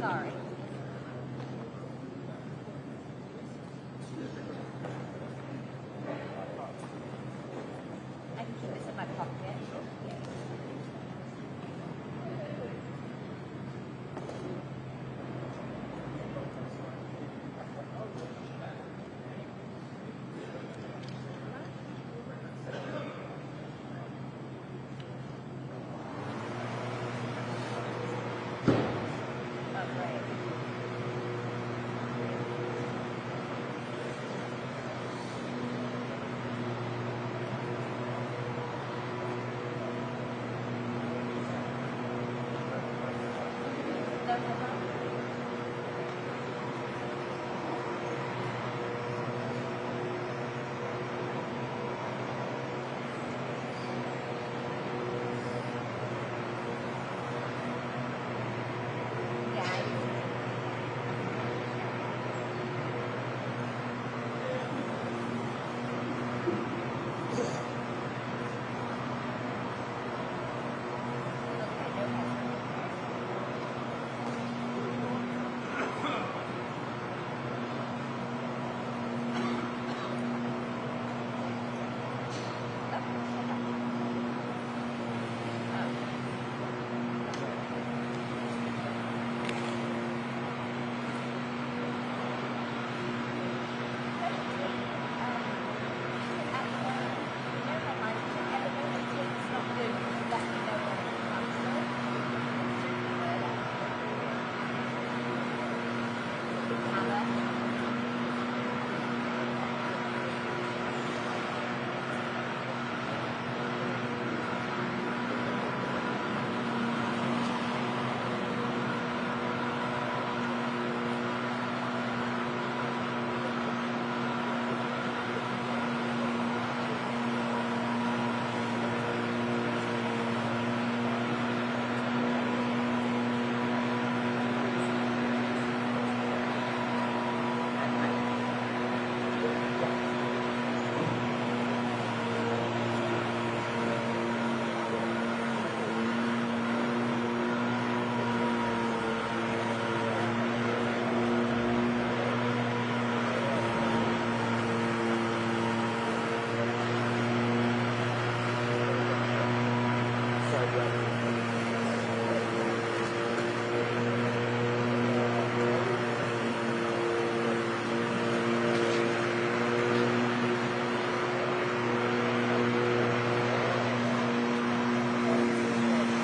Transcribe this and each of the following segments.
Sorry. I can keep this in my pocket.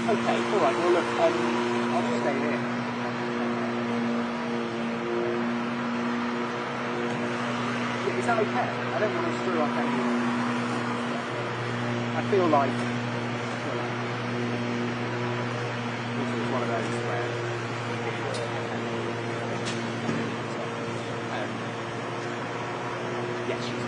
Okay, alright, well look, I'll just stay here. Yeah, is that okay? I don't want to screw up anyone. I feel like this is one of those where yes, she's here.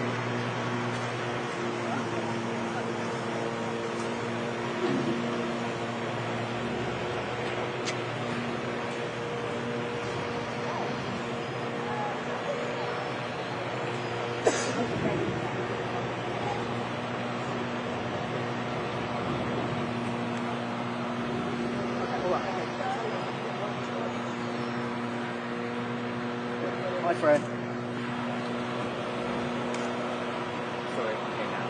Hi, Fred. Sorry, okay now.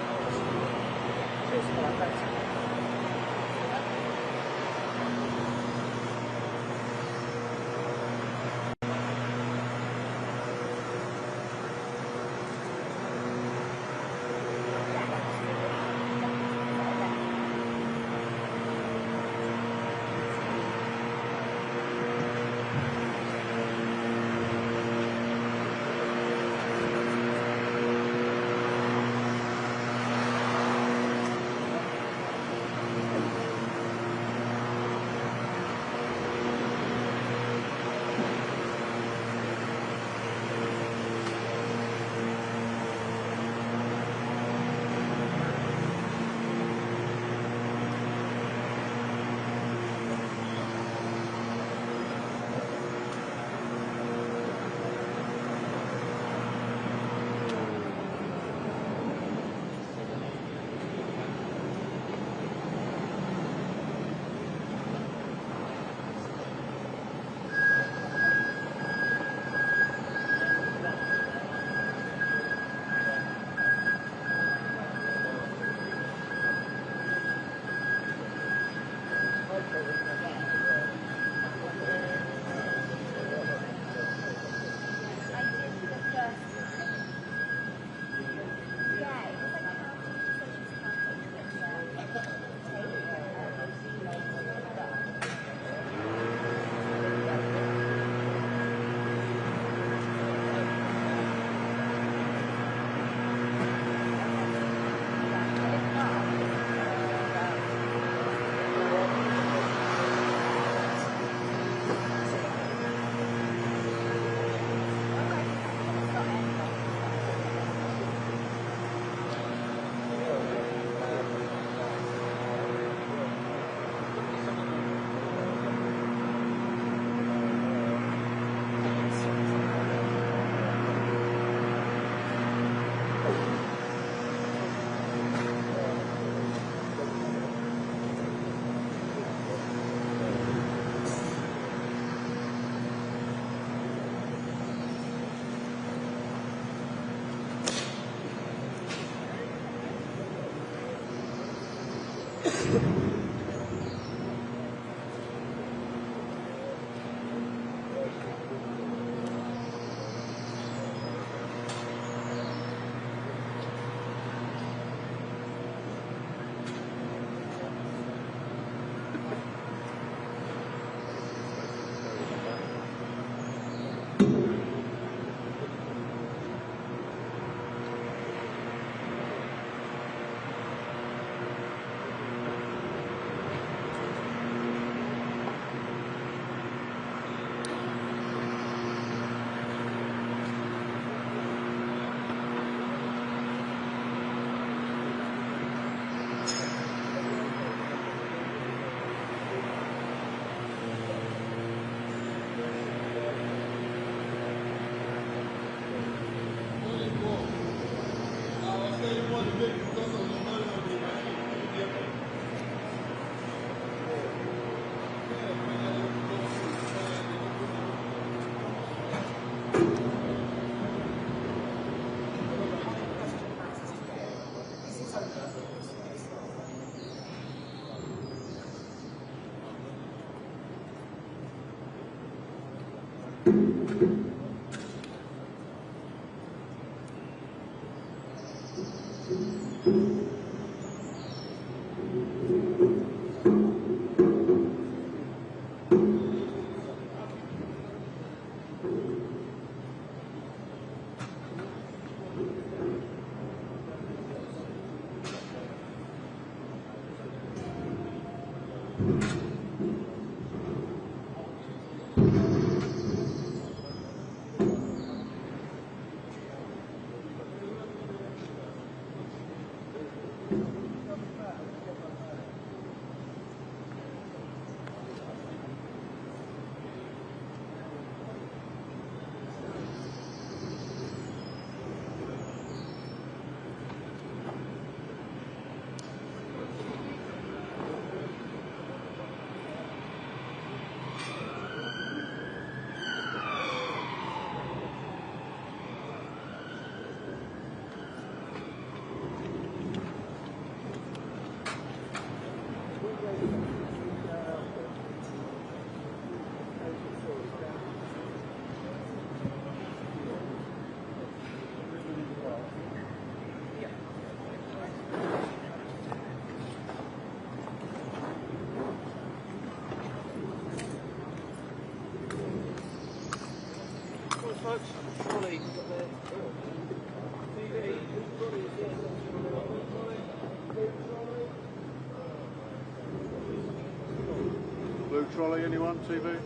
Blue trolley, anyone? TV?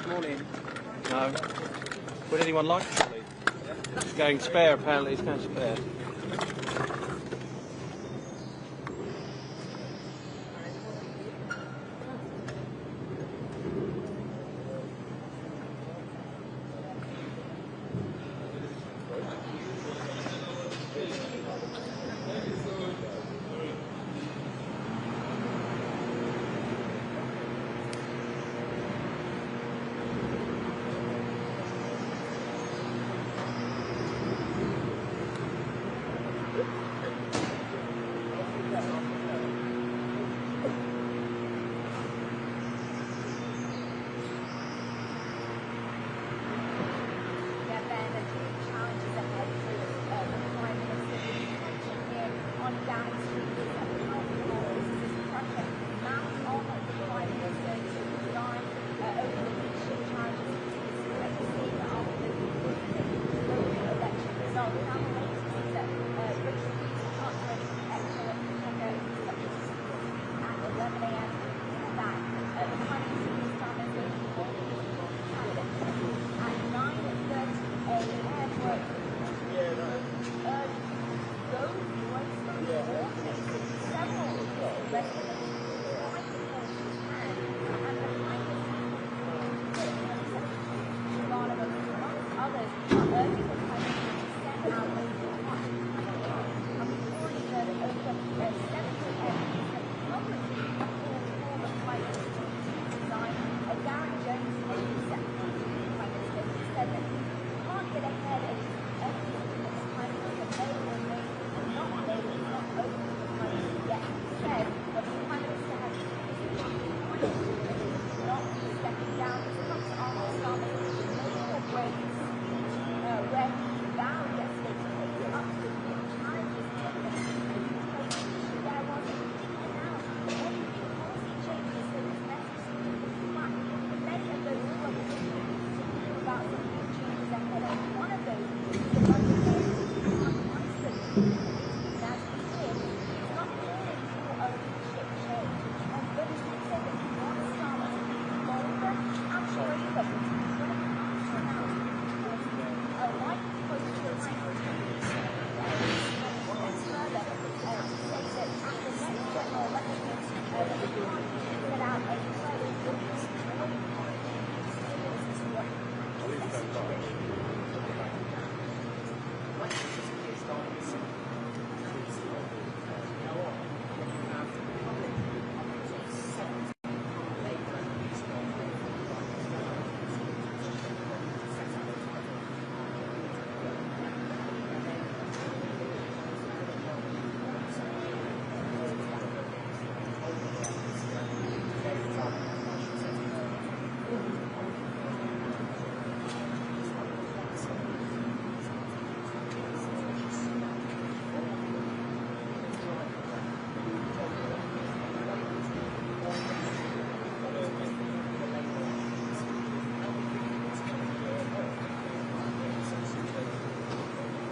Morning. No. Would anyone like a trolley? It's going spare, apparently. It's going spare.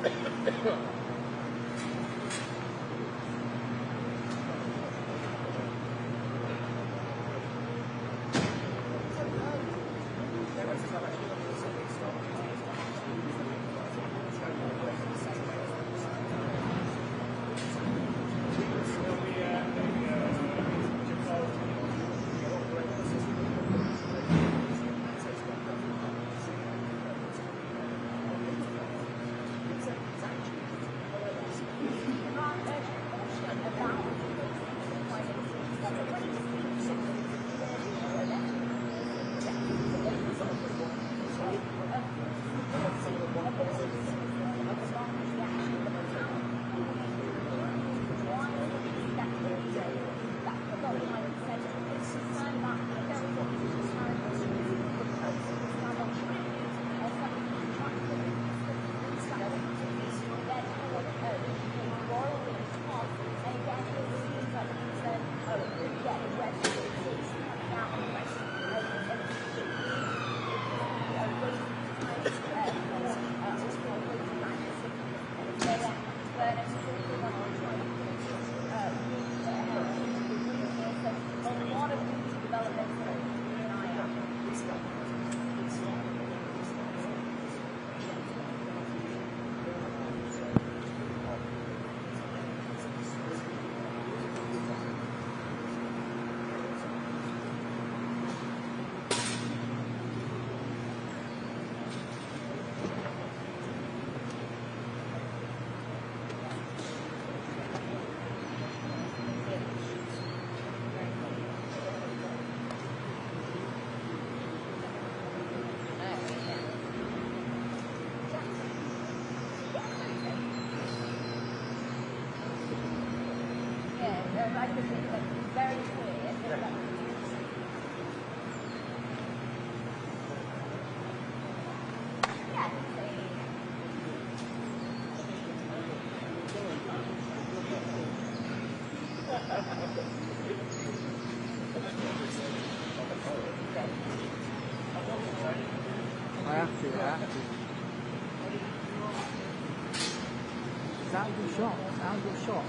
I have to, yeah. Is that a good shot? Is that a good shot?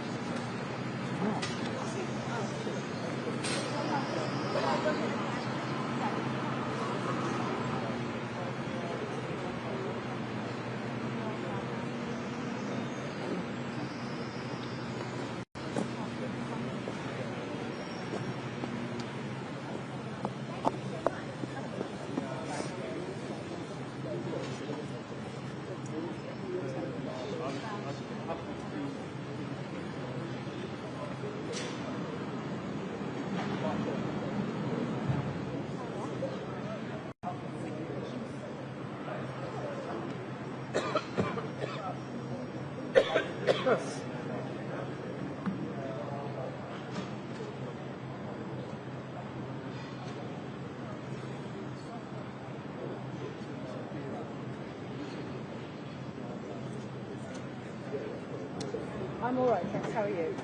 I'm all right, thanks. How are you?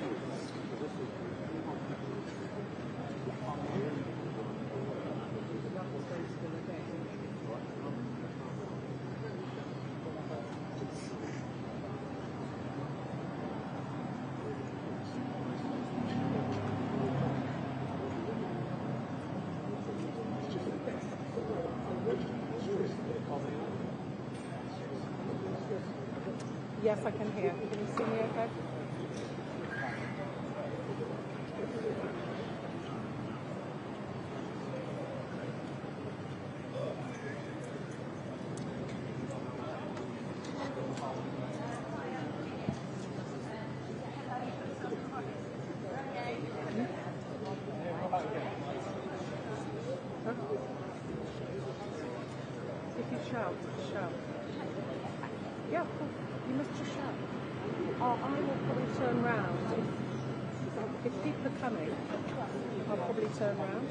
Yes, I can hear. Can you see me okay? If you shout, shout. Yeah, of course. You must just shout. I will probably turn round. If people are coming, I'll probably turn round.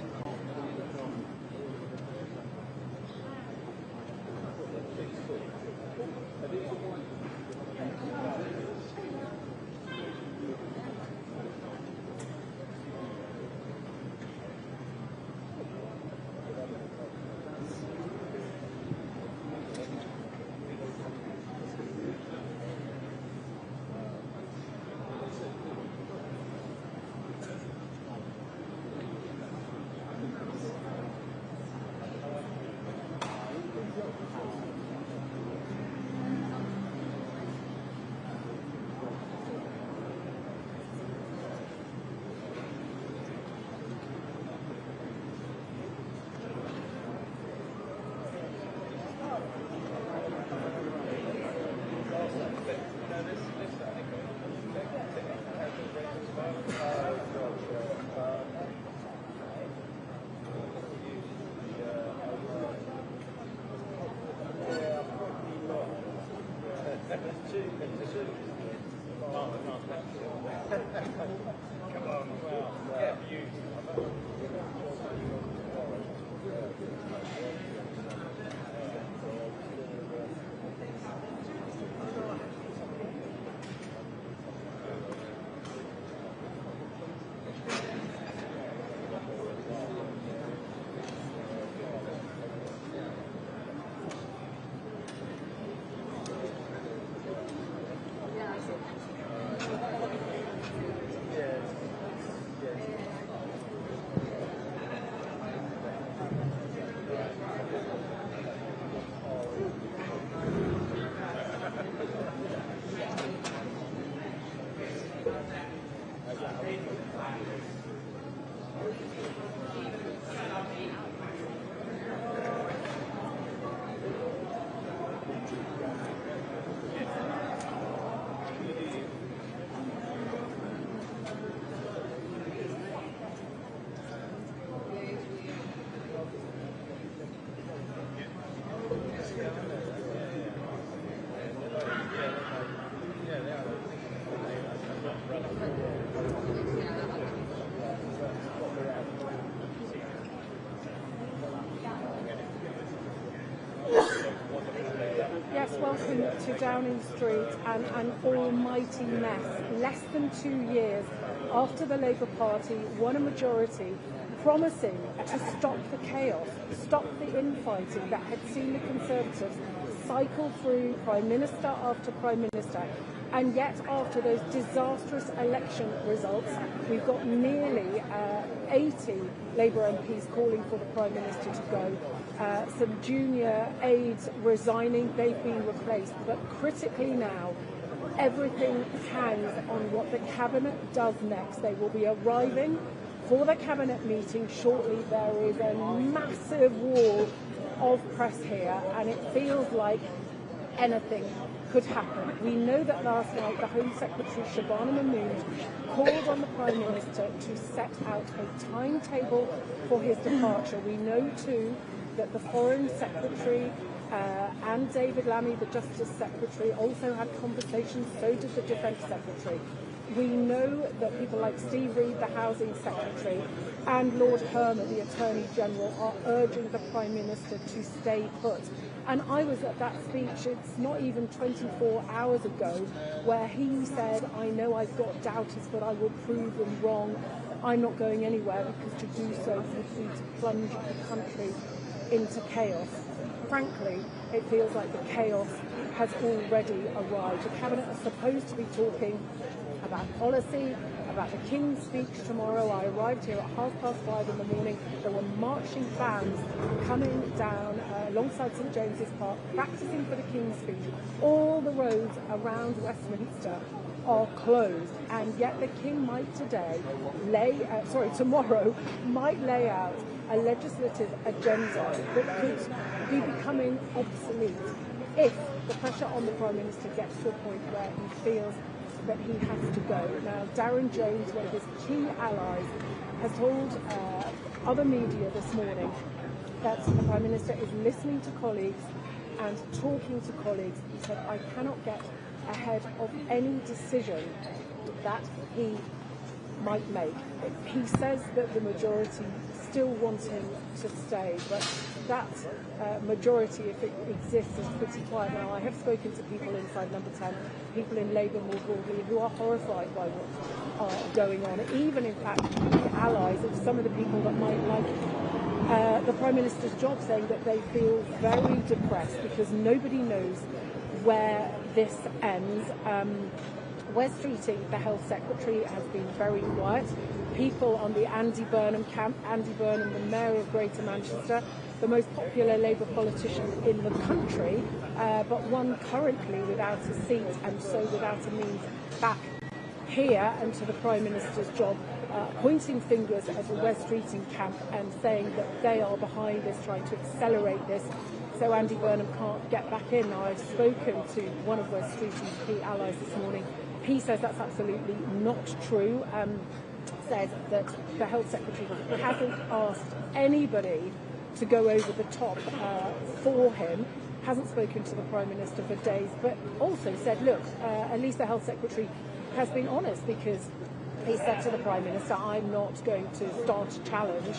welcome to Downing Street and an almighty mess. Less than 2 years after the Labour Party won a majority, promising to stop the chaos, stop the infighting that had seen the Conservatives cycle through Prime Minister after Prime Minister. And yet, after those disastrous election results, we've got nearly 80 Labour MPs calling for the Prime Minister to go. Some junior aides resigning, they've been replaced. But critically now, everything hangs on what the Cabinet does next. They will be arriving for the Cabinet meeting shortly. There is a massive wall of press here, and it feels like anything could happen. We know that last night the Home Secretary Shabana Mahmood called on the Prime Minister to set out a timetable for his departure. We know too that the Foreign Secretary and David Lammy, the Justice Secretary, also had conversations, so did the Defence Secretary. We know that people like Steve Reed, the Housing Secretary, and Lord Herman, the Attorney General, are urging the Prime Minister to stay put. And I was at that speech, it's not even 24 hours ago, where he said, I know I've got doubters, but I will prove them wrong. I'm not going anywhere, because to do so would be to plunge the country into chaos. Frankly, it feels like the chaos has already arrived. The Cabinet are supposed to be talking about policy, about the King's speech tomorrow. I arrived here at 5:30 in the morning. There were marching bands coming down alongside St James's Park, practicing for the King's speech. All the roads around Westminster are closed, and yet the King might tomorrow might lay out a legislative agenda that could be becoming obsolete if the pressure on the Prime Minister gets to a point where he feels that he has to go. Now, Darren Jones, one of his key allies, has told other media this morning that the Prime Minister is listening to colleagues and talking to colleagues. He said, I cannot get ahead of any decision that he might make. He says that the majority still want him to stay, but that majority, if it exists, is pretty quiet now. I have spoken to people inside Number 10, people in Labour more broadly, who are horrified by what's going on. Even, in fact, the allies of some of the people that might like the Prime Minister's job, saying that they feel very depressed because nobody knows where this ends. Wes Streeting, the Health Secretary, has been very quiet. People on the Andy Burnham camp, Andy Burnham, the Mayor of Greater Manchester, the most popular Labour politician in the country, but one currently without a seat and so without a means back here and to the Prime Minister's job, pointing fingers at the Wes Streeting camp and saying that they are behind this, trying to accelerate this, so Andy Burnham can't get back in. Now, I've spoken to one of Wes Streeting's key allies this morning. He says that's absolutely not true. Says that the Health Secretary hasn't asked anybody to go over the top for him, hasn't spoken to the Prime Minister for days, but also said, look, at least the Health Secretary has been honest, because he said to the Prime Minister, I'm not going to start a challenge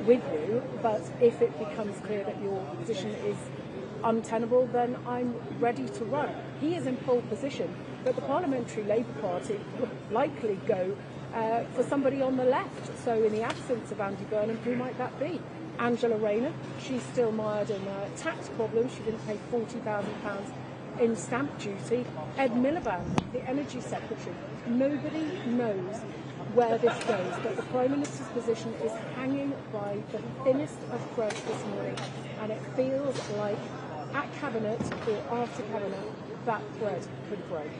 with you, but if it becomes clear that your position is untenable, then I'm ready to run. He is in pole position, but the Parliamentary Labour Party would likely go for somebody on the left. So in the absence of Andy Burnham, who might that be? Angela Rayner, she's still mired in tax problems. She didn't pay £40,000 in stamp duty. Ed Miliband, the Energy Secretary. Nobody knows where this goes, but the Prime Minister's position is hanging by the thinnest of threads this morning, and it feels like at Cabinet or after Cabinet, that thread could break.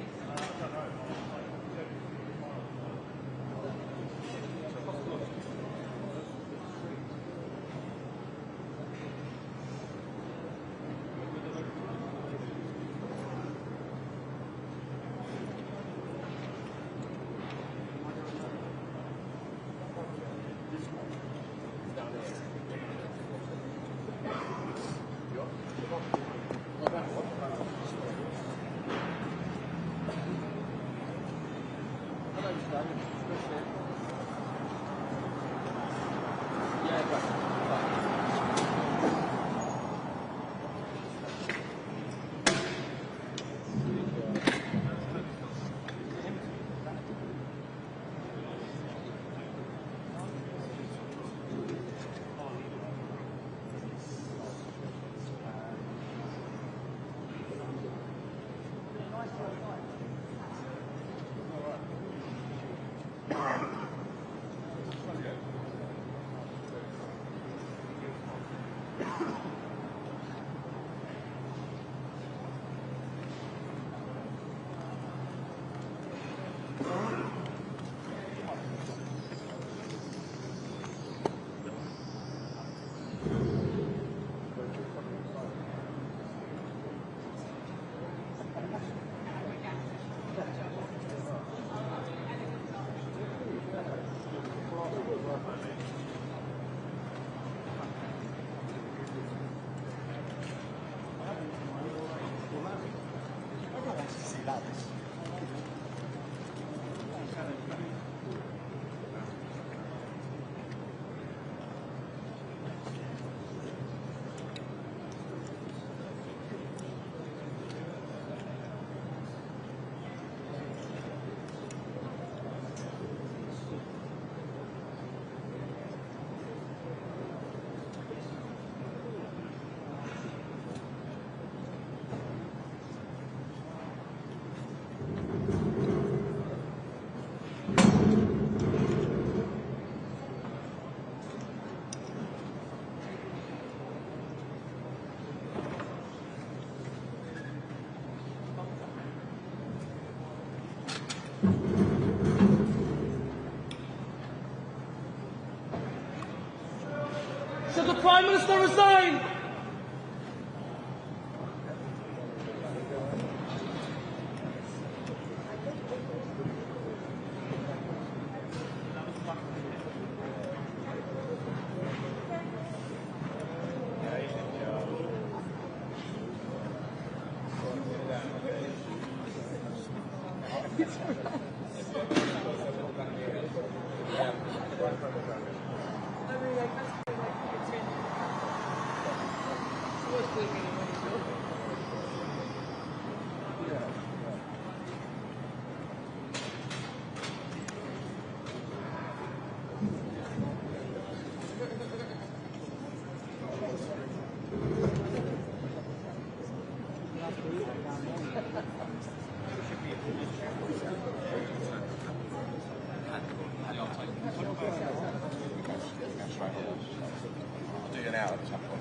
Should the Prime Minister resign?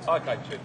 Okay, cheers.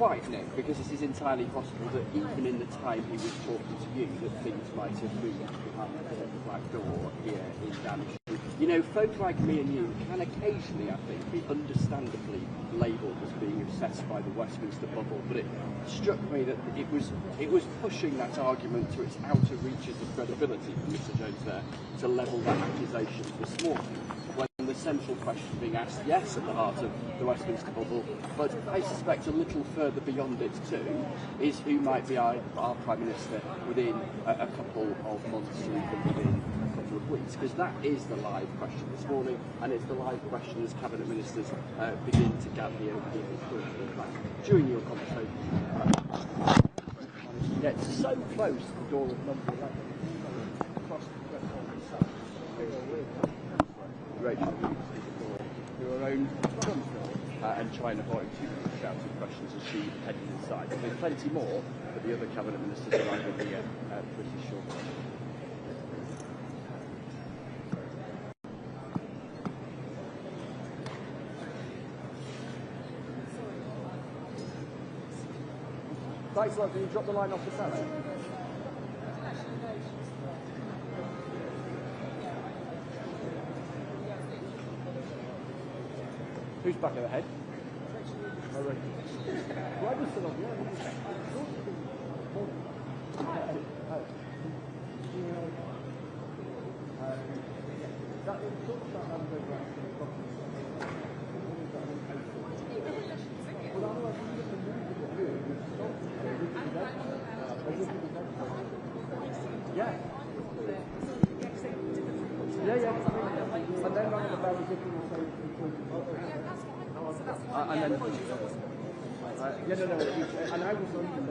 quite, Nick, because it is entirely possible that even in the time he was talking to you, that things might have moved behind the back door here in Downing. You know, folk like me and you can occasionally, I think, be understandably labelled as being obsessed by the Westminster bubble, but it struck me that it was pushing that argument to its outer reaches of credibility from Mr Jones there to level that accusation this morning, when the central question being asked, yes, at the heart of the Westminster bubble, but I suspect a little further beyond it too, is who might be our Prime Minister within a couple of months or even within a couple of weeks, because that is the live question this morning, and it's the live question as Cabinet Ministers begin to gather the opinion. During your conversation, managed to get so close to the door of number 11, across the threshold itself. Rachel to her own front door and trying to avoid too many shouting questions as she headed inside. There's plenty more, but the other Cabinet Ministers arriving here pretty shortly. Thanks, love. Can you drop the line off the cellar? Who's back of the head? Oh, right. Well, I just said, yeah. Yeah. And then one of the very different and then, and I was on them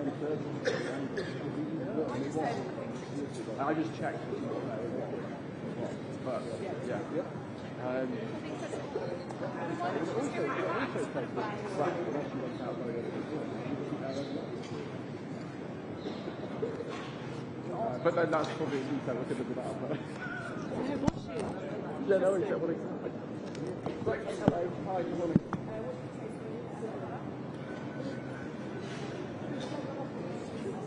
I just checked. But, yeah. But then that's probably a detail we could have been out. Yeah, no, exactly. Right, hello, hi, good morning.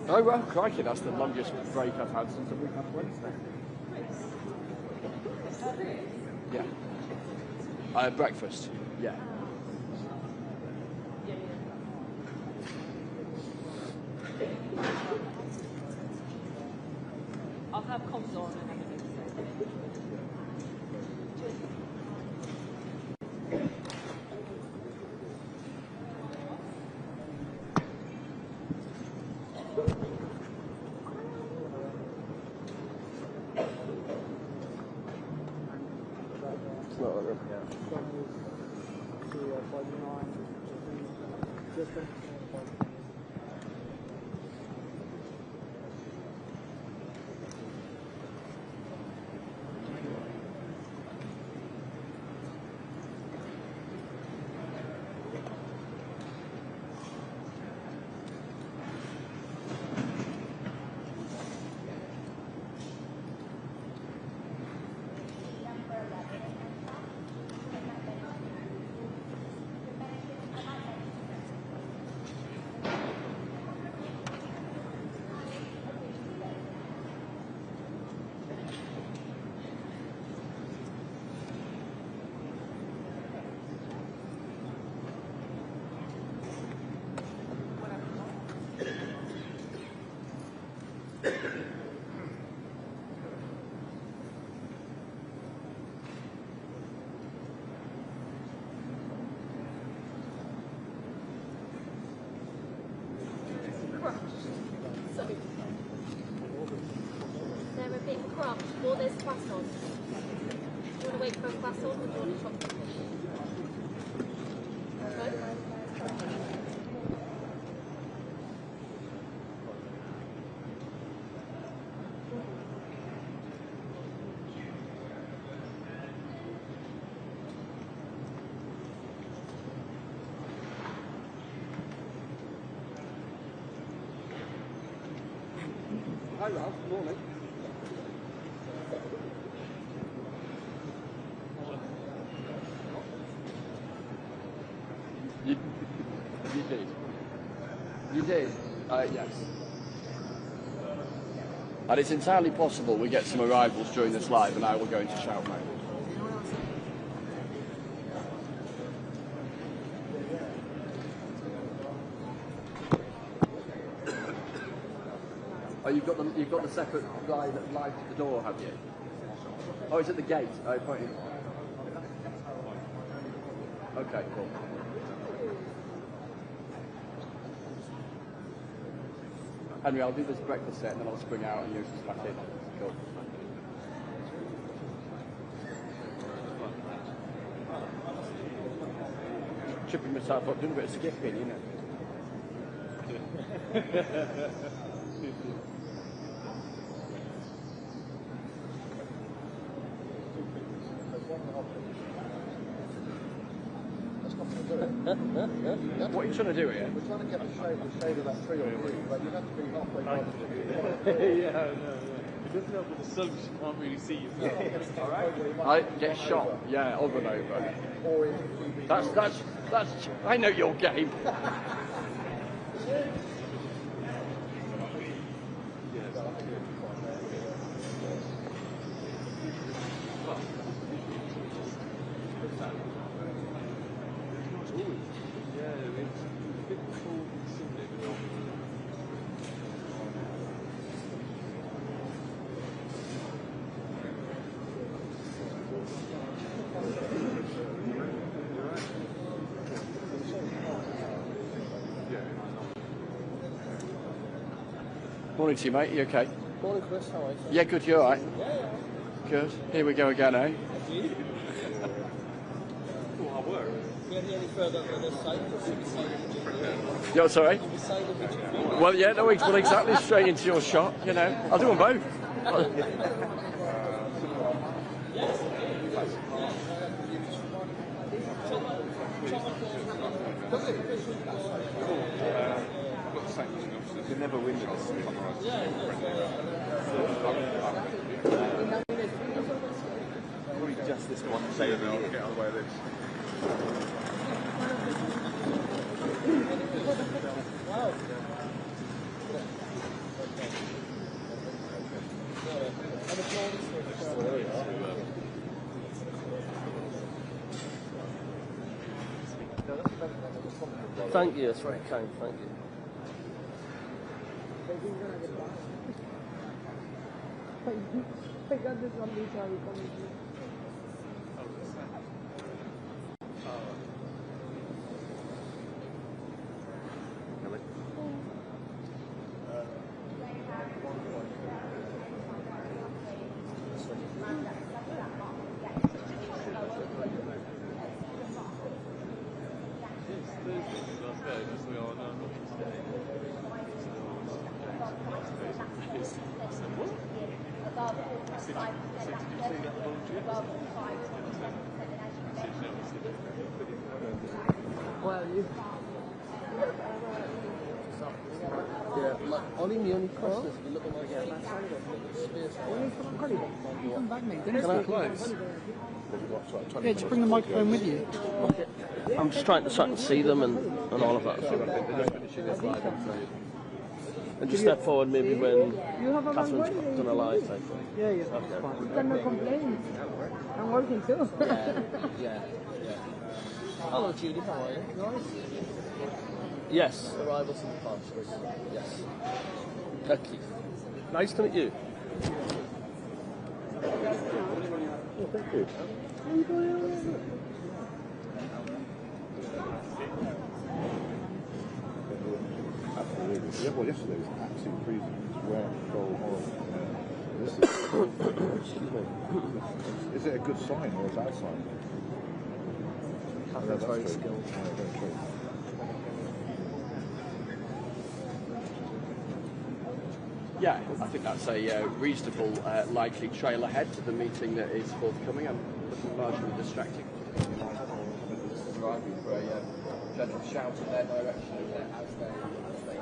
Oh, well, crikey, that's the longest break I've had since a week after Wednesday. Yeah. Breakfast, yeah. I'll have comms on and everything. They're a bit crumbed. Or there's croissants. Do you want to wait for a croissant or do you want a chocolate? Hi, Ralph. Good morning. You did. You did? Yes. And it's entirely possible we get some arrivals during this live and I will go into shout mode. Oh, you've got the separate guy that live at the door, have you? Oh, it's at the gate. Oh, pointing. Okay, cool. Henry, I'll do this breakfast set and then I'll spring out and use this back in. Cool. Tripping myself up, doing a bit of skipping, you know. What are you trying to do here? We're trying to get the shade of that tree on you, but you have to be halfway by the tree. Yeah, no. It doesn't help with the sun, you can't really see yourself. I get shot, yeah, over and over. That's, I know your game. Morning to you, mate. You okay? Morning, Chris. How are you? Yeah, good. You all right? Yeah. Good. Here we go again, eh? Hard work. We had any further on this side? Yeah, sorry? Well, yeah, no, well, exactly straight into your shot, you know. I'll do them both. You can never win with this. Probably just this one day and I'll get out of the way of this. Thank you, that's very kind, thank you. Thank God this one is how we come in. Well, you... Yeah, only question is, if you look at my space. Only from holiday. You come back, mate. Can I close? Yeah, just bring the microphone with you. I'm just trying to see them and all of that. And just step forward maybe when Catherine's done a live type thing. Yeah, yeah, that's fine. You've got no complaints. I'm working too. Yeah. Hello, Judy, how are you? Nice. Yes, arrivals and departures. Yes. Okay. Nice to meet you. Oh, thank you. Absolutely. Yeah, well, yesterday was absolutely freezing. It was wet, cold, horrible. This excuse me. Is it a good sign or a bad sign? Catherine's very skilled. Yeah, very true. Yeah, I think that's a reasonable, likely trail ahead to the meeting that is forthcoming. I'm looking largely distracted. Driving for a gentle shout in their direction as they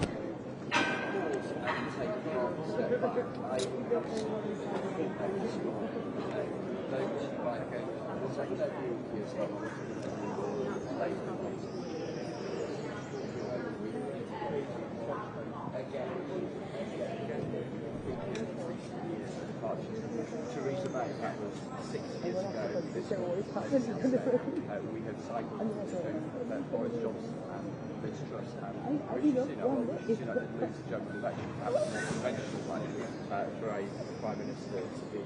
pause and take half a step back. this morning, we have cycled that Boris Johnson and Liz Truss and Rishi Sunak lose the general election. Perhaps more conventional one for a Prime Minister to be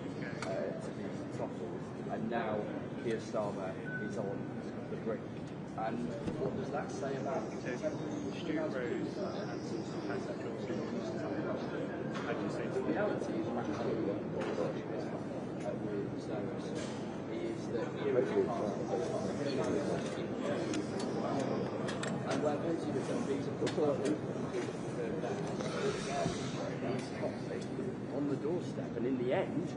toppled. And now Keir Starmer is on the brink. And what does that say about the reality is that here is and where those who have been on the doorstep, and in the end,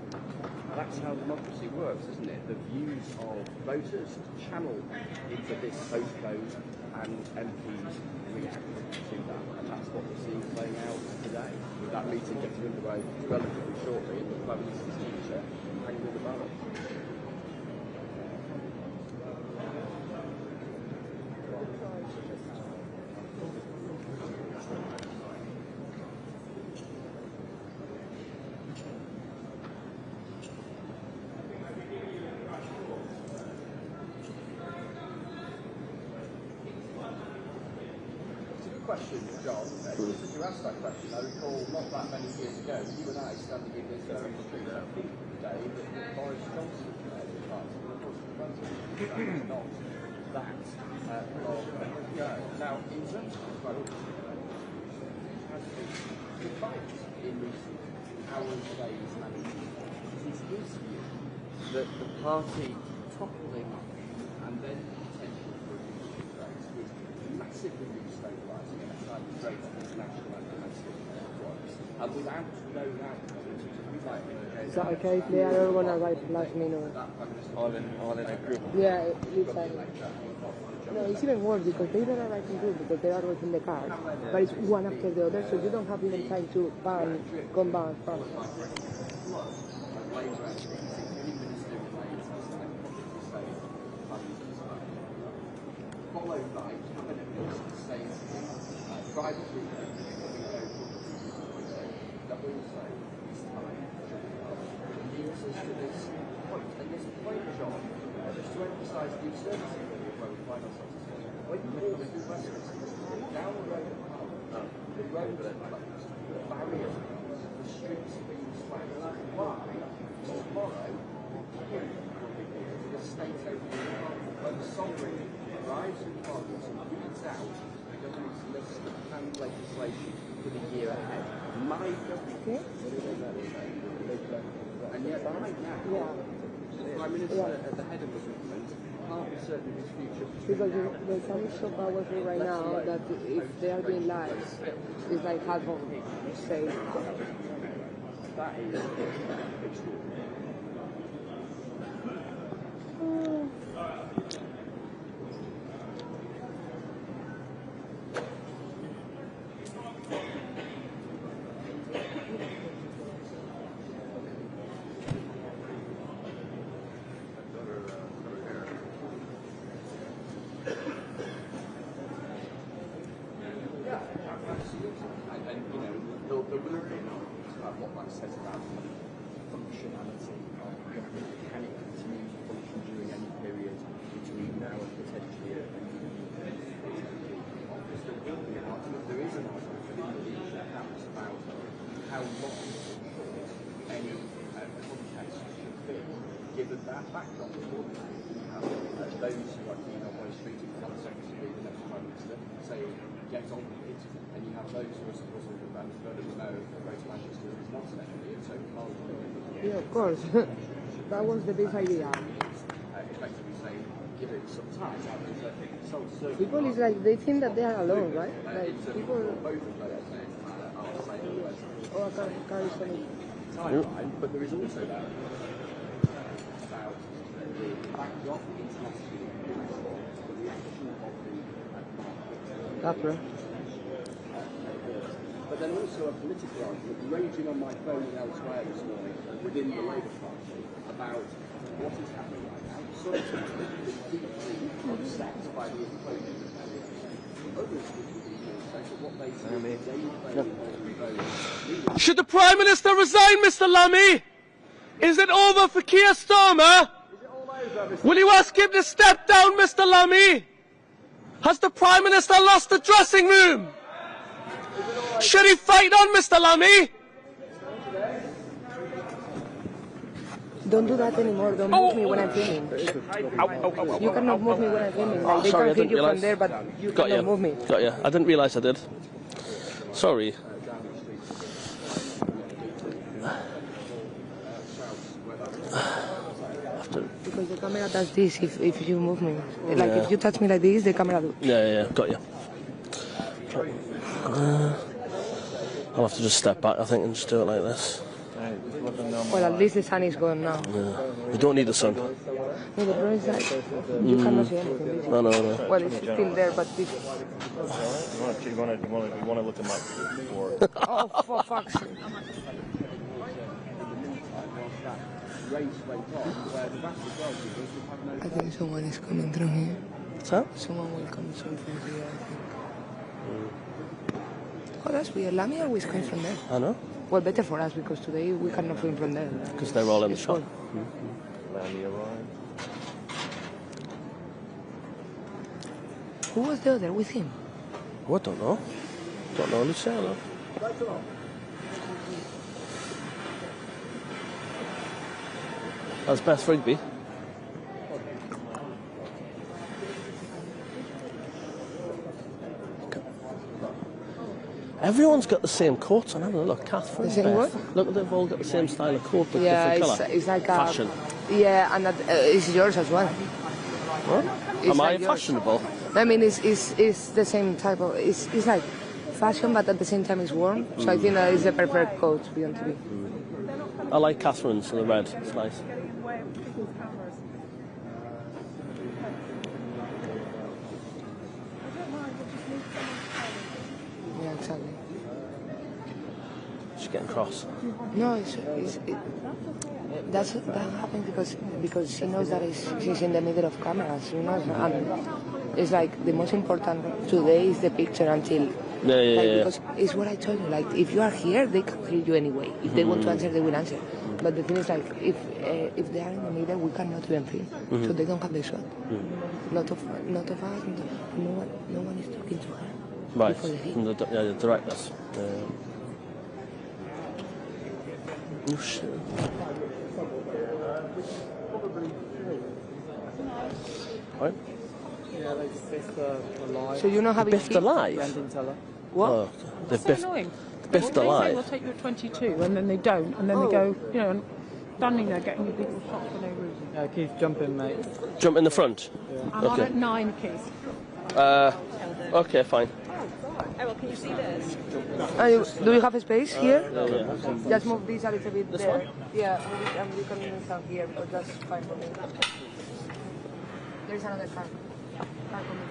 that's how democracy works, isn't it? The views of voters channel into this postcode, and MPs react to that, and that's what we're seeing playing out today. With that meeting getting underway relatively shortly, and the Prime Minister's teacher hanging in the balance. Question, John. Since you asked that question, I recall not that many years ago, you and I standing in this very street today that Boris Johnson was part of the Conservative. That's not that long ago. Now, in terms of the vote, has been defiant in recent hours, days, and weeks. It is his view that the party toppling and then potential for a new threat is massively destabilising and a highly great international and domestic networks, and without no doubt, is that okay if they are going to let me know? All in a group. Yeah, it's like, no, it's even worse because they don't arrive in group because they are waiting the car, but it's one after the other, so you don't have even time to come back from. Followed by cabinet ministers saying privately that also is time leads us to this point. And this point, John, just to emphasise the absurdity of where we find ourselves this morning. When you walk through Westminster, down the road at Parliament, the roads are closed, the barriers are closed, the streets are being slammed. Why? Tomorrow, the state opening when the sovereign arrives in Parliament and reads out the government's list of planned legislation for the year ahead. My government. And yet, right now, the Prime Minister at the head of the government can't be certain of his future. Because they can be so powerful right now that if they are being lied, it's like half of say. That is extraordinary. Says about functionality of government. Can it continue to function during any period between now and potentially a office? There will be an argument. There is an argument within the leadership perhaps about how long any contest should be, given that backdrop. You have those who are keen on treating the Secretary to be the next Prime Minister, saying get on with it, and you have those who are supporting the Further know Greater Manchester is not an enemy, and so can't. Yeah, of course. That was the best idea. Effectively saying, give it some time. People is like, they think that they are alone, right? Like, people... Both of those are saying, oh, I can't carry something. Timeline, but there is also that about the backdrop internationally, the reaction of the That's right. But then also a political argument raging on my phone and elsewhere this morning within the Labour Party about what is happening right now. Some people are deeply upset by the implosion of the others what they say Should the Prime Minister resign, Mr. Lammy? Is it over for Keir Starmer? Is it all over? Will you ask him to step down, Mr. Lammy? Has the Prime Minister lost the dressing room? Should he fight on, Mr. Lammy? Don't do that anymore. Don't move me when I'm filming. You cannot move me when I'm filming. Like, they sorry, I can didn't hear you realise. from there, but you Got cannot you. move me. Got you. I didn't realise I did. Sorry. Because the camera does this if you move me. Like if you touch me like this, the camera do. Yeah, got you. I'll have to just step back, I think, and just do it like this. Well, at least the sun is gone now. Yeah. You don't need the sun. No, the problem is that you cannot see anything. No. Well, it's still there, but this... You want to look him up before. Oh, for fuck's sake. I think someone is coming through here. So? Someone will come soon from here, I think. Oh, that's weird. Lammy always comes from there. I know. Well, better for us, because today we cannot film from there. Because they're all in the shop. Who was the other with him? Oh, I don't know. Don't know, Luciano. That's Beth Rigby. Everyone's got the same coats on, haven't they? Look, Catherine, The same Beth. what? Look, they've all got the same style of coat, but Yeah, different colour. it's like Fashion. Yeah, and it's yours as well. What? It's Am I like yours. fashionable? I mean, it's the same type of... It's like fashion, but at the same time it's warm. So I think that is the perfect coat to be on TV. I like Catherine's, the red. It's nice. Yeah, exactly. She's getting cross. No, that happens because she knows that she's in the middle of cameras, you know, and it's like the most important today is the picture until Yeah. because it's what I told you, like if you are here they can hear you anyway. If they want to answer they will answer. But the thing is like if they are in the middle we cannot even film. So they don't have the shot. Not of us, no one is talking to her. Right. Before the hit. From the directors. Oh shit. Right. Yeah, they biffed alive. So you're not having Biffed alive? Didn't tell her. What? Oh, they've So biffed, annoying. biffed They say alive. we'll take you at 22, and then they don't, and then they go, you know, standing there getting a big shot for no reason. Yeah, keep jumping, mate. Jump in the front. I'm on Okay. at 9, Keith. Okay, fine. Oh, well, can you see this? Do you have a space here? Yeah. Just move this a little bit This there. one? Yeah, and you can move down here, but that's fine for me. There's another car. Car coming.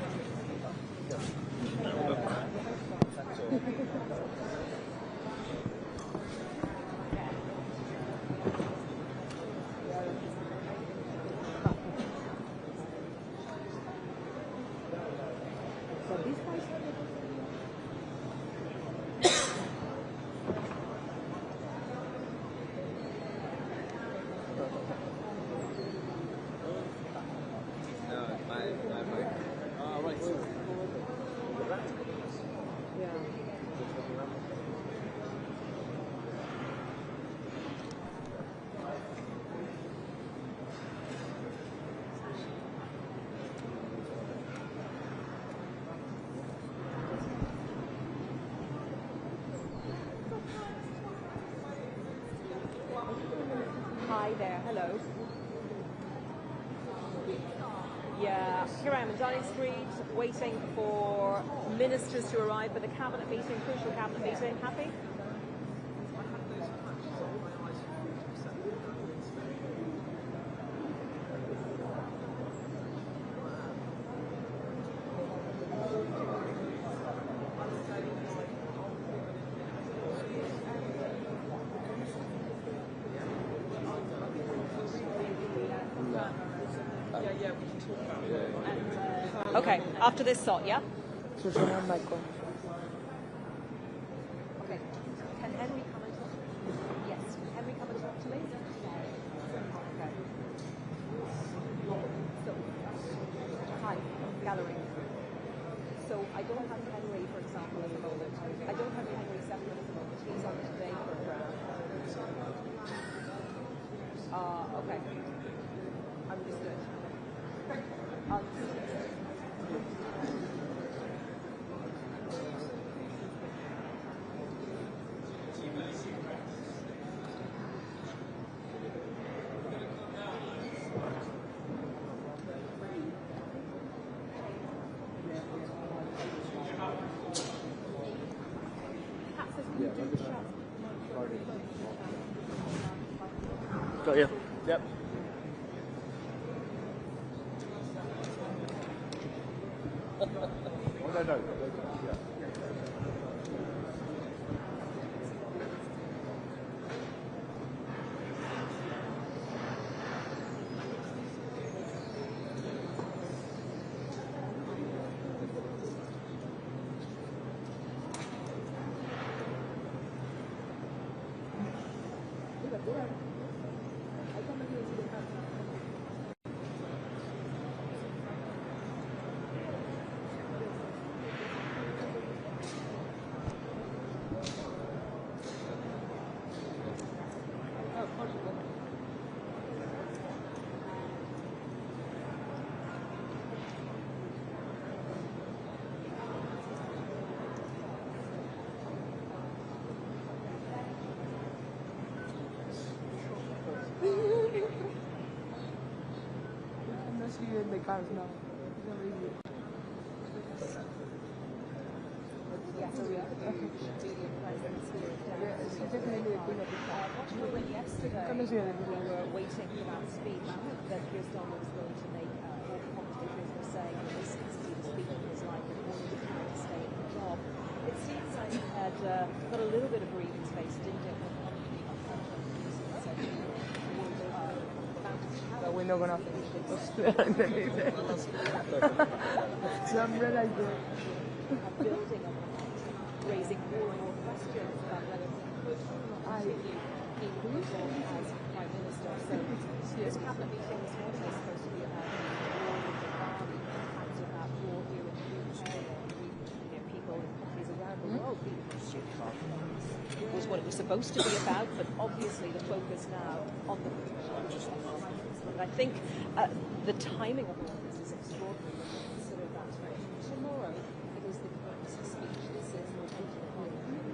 Hi there, hello. Yeah, here I am in Downing Street, waiting for ministers to arrive for the cabinet meeting, crucial cabinet meeting. Happy? Okay, after this shot, yeah? Susana Michael. Okay. Can Henry come and talk? Yes. Can Henry come and talk to me? Okay. I don't have Henry, for example, at the moment. I don't have Henry Settler at the moment. He's on the Today program. Okay. Understood. Got you. Yep. Oh, no. Yeah. Unless you're in the cars now. Yesterday, we were waiting for that speech that Keir Starmer was going to make. All the commentators were saying that this is the speech of his life in order to try and stay in the job. It seems like he had got a little bit of breathing space, didn't it? But we're not gonna finish it. Some red idea. Building on raising more and more questions about whether he could continue in his role as Prime Minister. So this cabinet meeting this morning is supposed to be about war with Iran, the impact of that war here in the UK, and people in countries around the world being pursued. Was what it was supposed to be about, but obviously the focus now on the and I think the timing of all this is extraordinary when you consider that tomorrow it is the King's speech. This is the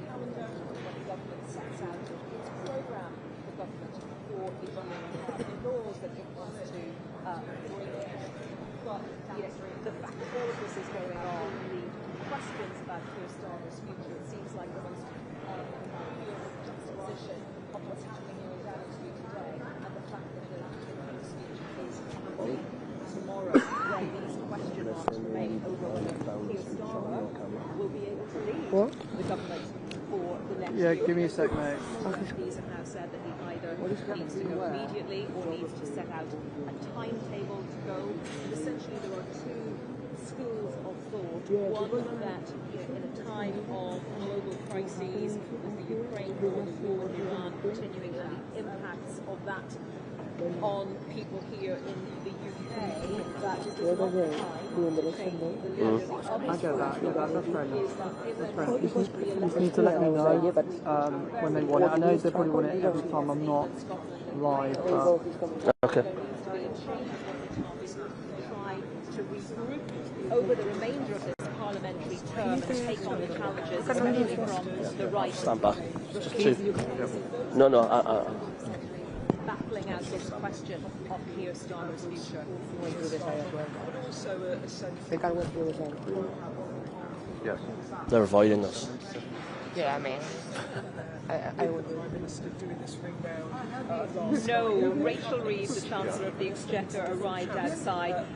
calendar when the government sets out its programme for government for the year ahead, the laws that it wants to bring in. But the fact that all of this is going on, the questions about Keir Starmer's future, it seems like the most juxtaposition of what's happening here in Downing Street today and the fact that the King's speech is tomorrow, when these question marks remain over whether Keir Starmer will be able to lead the government for the next year. Yeah, give me a sec, mate. These have now said that he either needs to go immediately or needs to set out a timetable to go. And essentially there are two schools of thought. One that in a time of global crises, with the Ukraine war, the war in Iran continuing, and the impacts of that on people here in the UK, that this is not the time to take the lead. I get that. Yeah, that's fair enough. Is that given You just need to let me know when they want it. I know they probably want it every time I'm not live, but... Okay. Try to regroup over the remainder of this parliamentary term and take on the challenges, especially from the right. Stand back. Just two. No, battling out this question of Keir Starmer's future. But also a sense Yes. they're avoiding us. Yeah, I mean, I would do No, Rachel Reid, the Chancellor of the Exchequer, arrived outside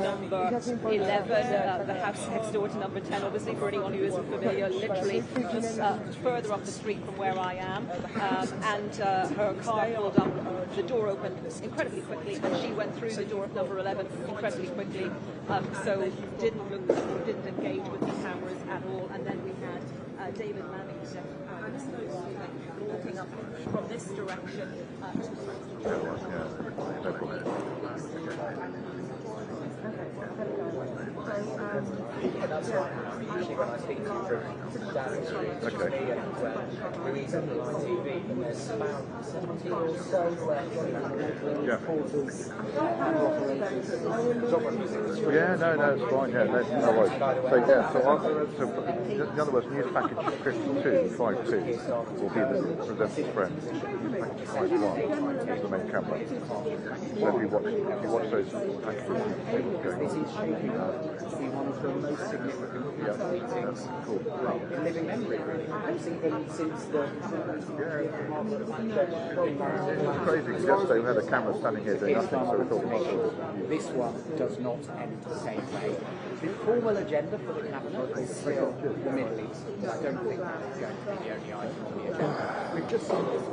number 11, the house next door to number 10, obviously for anyone who isn't familiar, literally just further up the street from where I am, and her car pulled up, the door opened incredibly quickly, and she went through the door of number 11 incredibly quickly, so didn't engage with the cameras at all, and then we had David Manning, the Deputy Prime Minister, walking up from this direction to That's fine. I mean, usually when I speak to you from Downing Street, Okay. Louise Underline TV, but there's about 17 or so Yeah. reporters and operators. Yeah, no, it's fine. Yeah, no worries. So yeah, so in other words, news package 52, 5.2 will be the presenter's friend. News package 5.1 is the main camera. So if you watch those packages, you'll see what's going This on. is shaping up to be one of the most significant meetings in living memory, really. Perhaps even since the... It's crazy, because yesterday we had a camera standing here doing nothing, so we thought we might as well. This one does not end the same way. The formal agenda for the Cabinet is still the Middle East, but I don't think that's going to be the only item on the agenda. We've just seen this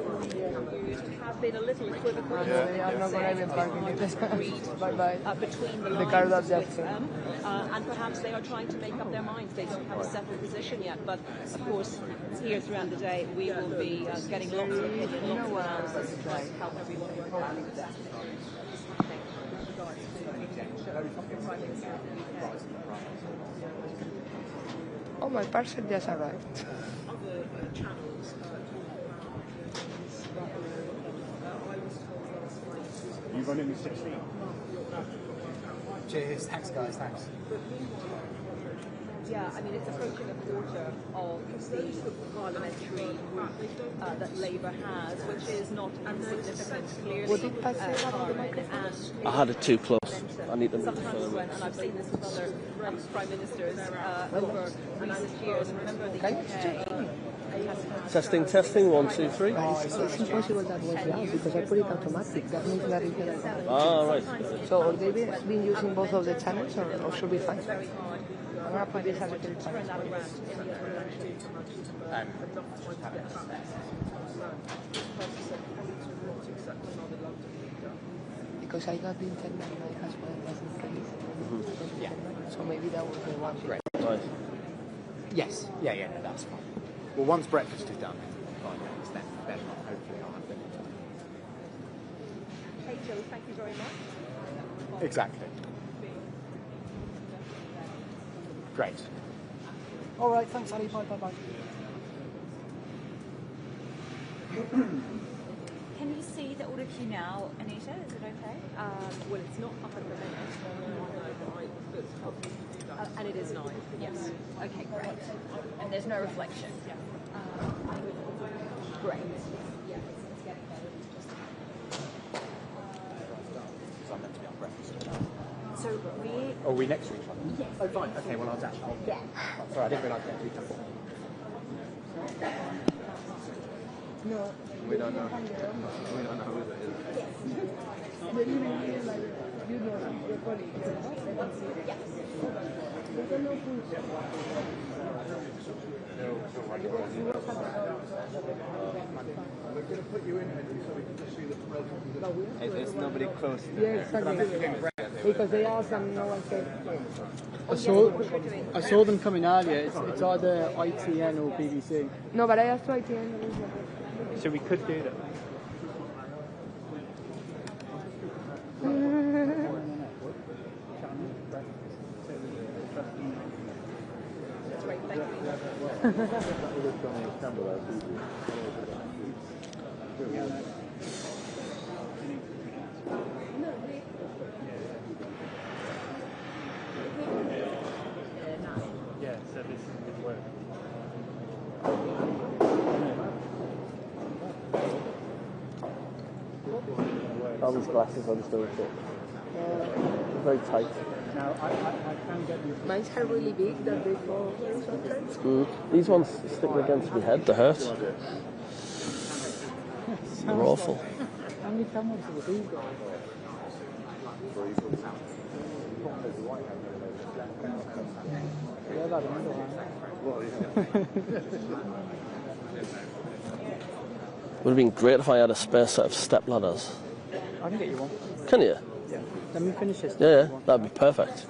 have been a little equivocal They are not going to even parking it. Bye-bye. between the The lines car that with just them, and perhaps they are trying to make up their minds. They don't have a settled position yet, but of course, here throughout the day, we will be getting lots of opinion, lots of analysis to try and help everyone work out the best. Oh, my parcel just arrived. You've only 16. Cheers, thanks guys, thanks. Yeah, I mean, it's approaching a quarter of the parliamentary group that Labour has, which is not insignificant, clearly. Would it pass it around the microphone? I had it too close. I need to move Sometimes further. when, and I've seen this with other prime ministers over recent years, remember the UK Testing, 1, 2, 3. It's impossible that was loud because I put it automatic. That means that it is. Ah, right. So, are they been using both of the channels or should be fine? very hard. I'm going to put this as a little Turn channel. that around in the other direction. Because I got the internet and my husband wasn't released. Yeah. So maybe that was the one. Great. Nice. Yes, yeah, no, that's fine. Well, once breakfast is done, fine, then hopefully I'll have dinner. Hey, Joe, thank you very much. Exactly. Great. All right, thanks, Ali. Bye. Can you see the order queue now, Anita? Is it okay? Well, it's not up at the moment. And it is 9, yes. Okay, great. And there's no reflection? Great. So I'm meant to be on breakfast. So we... Oh, are we next to each other? Yes. Oh, fine. Okay, well, I'll dash. Yeah. Sorry, I didn't realise we had two times. No. We don't know who that is. You know, your colleague. We're going to put you in, Henry, so we can just see the president. It's nobody close. Yes, exactly. Because they asked and no one said. I saw them coming earlier. It's either ITN or BBC. No, but I asked ITN. So we could do that. Great, thank you. Yeah, so this is good work. All these glasses, I just don't fit. Very tight. Now, I can get you... Mines are really big that they fall sometimes. These ones stick against my head, they hurt. They're awful. How many cameras have we got? Yeah, that Would have been great if I had a spare set of step ladders. I can get you one. Can you? Yeah. Let me finish this. Yeah, that'd be perfect.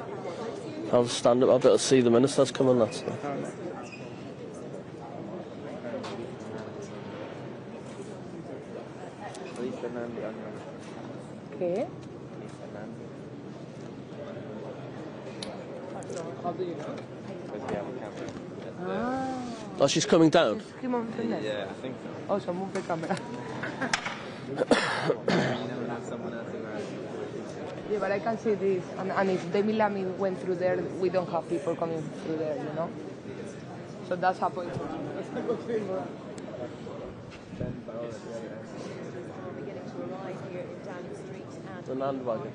I'll just stand up, I'll be able to see the ministers coming, that's all. ¿Qué? How do you know? Oh, she's coming down. Yeah, I think so. Oh, so move the camera. Yeah, but I can see this. And if Demi Lamy went through there, we don't have people coming through there, you know? So that's a point. The land wagon.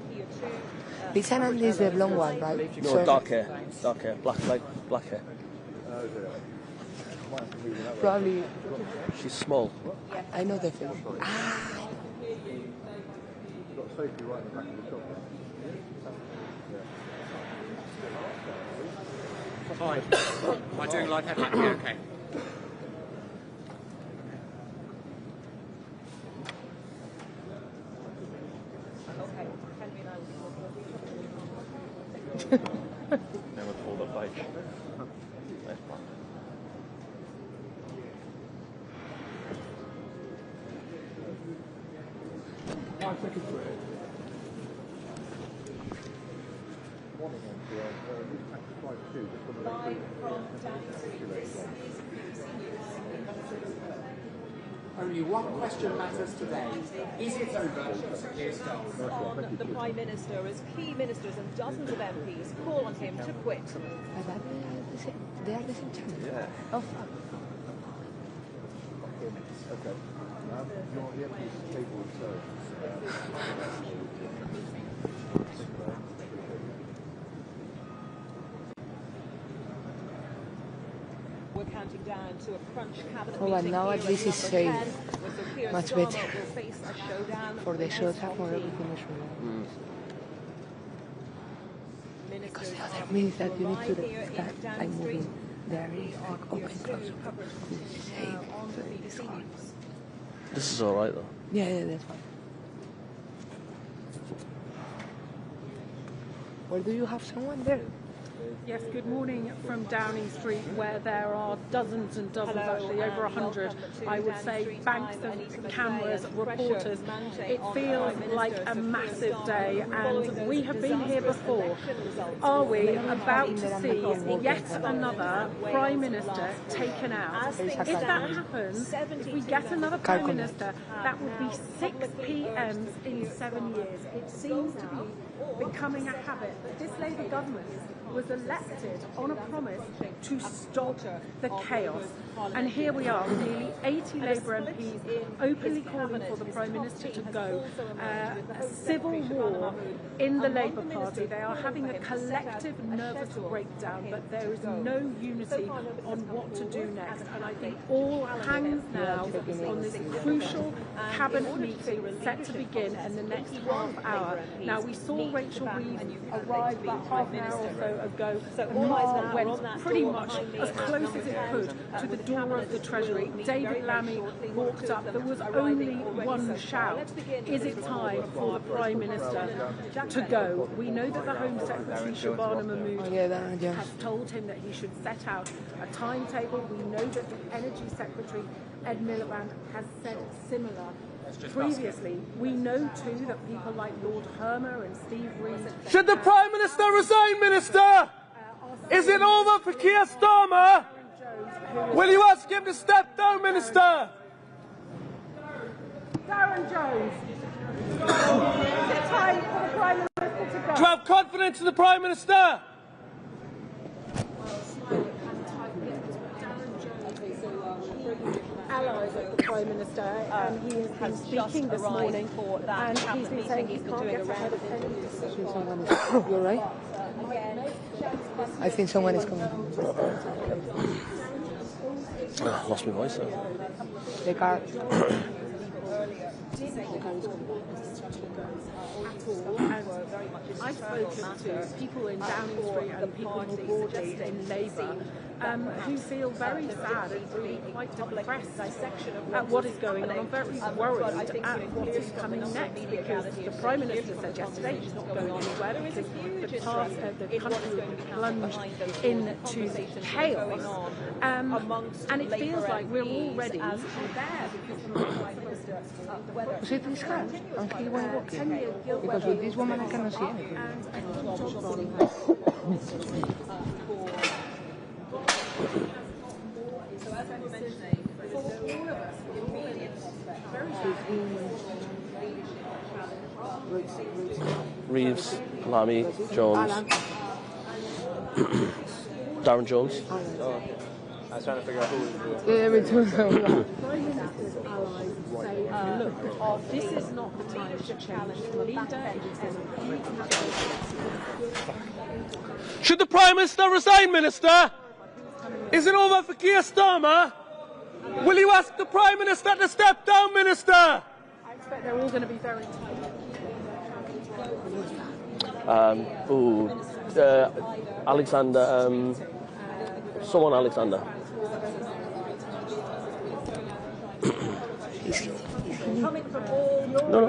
Lisa Nandi is the blonde one, right? No, So dark hair, black hair. probably, She's small. I know the film. Got Sophie right in the back of the shop. Hi. Am I doing live headline? Yeah, okay. Never pulled a bike. Nice plan. Only one question matters today. Is it over for Keir Starmer? On the Prime Minister as key ministers and dozens of MPs call on him to quit. They are the same channel? Yeah. Oh, fuck. Okay. Your MP's table is We're counting down to a crunch cabinet Oh, but meeting now here at least at it's number safe. 10, with Sir Keir Much Starmer better. will face a showdown For the with shota, for SLP. everything is removed. Because Ministers the other are means that you need arrive to here in start Downing like Street. moving. There is like open close. Coverage It's safe. on So the it's BBC hard. News. This is all right though. Yeah, that's fine. Where do you have someone there? Yes, good morning from Downing Street, where there are dozens and dozens, actually over 100, I would say, banks of cameras, reporters. It feels like a massive day, and we have been here before. Are we about to see yet another Prime Minister taken out? If that happens, if we get another Prime Minister, that would be 6 PMs in 7 years. It seems to be becoming a habit that this Labour government was elected on a promise to stop the chaos. And here we are, nearly 80 Labour MPs openly calling for the Prime Minister to go. A civil war in the Labour Party. They are having a collective nervous breakdown, but there is no unity on what to do next. And I think all hangs now on this crucial cabinet meeting set to begin in the next half hour. Now, we saw Rachel Reeves arrive about half an hour or so ago. So all went pretty much as close as it could to the door of the Treasury. David Lammy walked up. There was only one shout. Is it time for the Prime Minister to go? We know that the Home Secretary, Shabana Mahmood, has told him that he should set out a timetable. We know that the Energy Secretary, Ed Miliband, has said similar. Previously, we know too that people like Lord Hermer and Steve Reed... Should the Prime Minister resign, Minister? Is it over for Keir Starmer? Will you ask him to step down, Minister? Darren Jones. Is it time for the Prime Minister to go? Do you have confidence in the Prime Minister? Allies of the Prime Minister, and he has been speaking this morning, and he's been saying he can't get ahead of any decision. You're right? I think someone is coming. Lost my voice though. The car. I've spoken to people in Downing Street and people more broadly in Labour who feel very sad and really quite depressed at what is going on. I'm very worried at what is coming next, because the Prime Minister said yesterday he's not going anywhere because the country will be plunged into chaos. And it feels like we're already there because the Prime Minister, Was it this car? And he went walking? Because with this woman I cannot see anything. Reeves, Lamy, Jones, Darren Jones. Oh, I was trying to figure out who was Yeah, me too. Prime Minister's allies say, look, this is not the time to challenge the leader. Should the Prime Minister resign, Minister? Is it over for Keir Starmer? Will you ask the Prime Minister to step down, Minister? I expect they're all going to be very tight. Alexander, someone Alexander. No.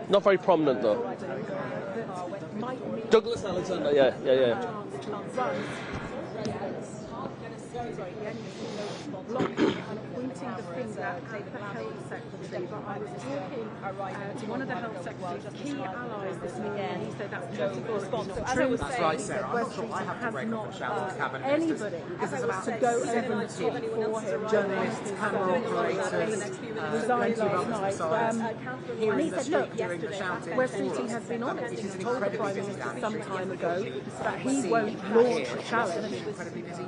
Not very prominent though. Douglas Alexander, yeah. Pointing the finger at the health secretary, but I was talking to one of the health secretary's key allies this morning. He said that's categorically not true. That's right, Sarah. I'm not sure I have to break up a shower with cabinet ministers because there's about to go over and talk for him. journalists, camera operators, Resigned last night. here And he in the said, street look, doing the shouting. West Fleeting has been honest. It is He an told the incredibly Prime busy Minister Downing some Street. time ago that he won't launch a challenge.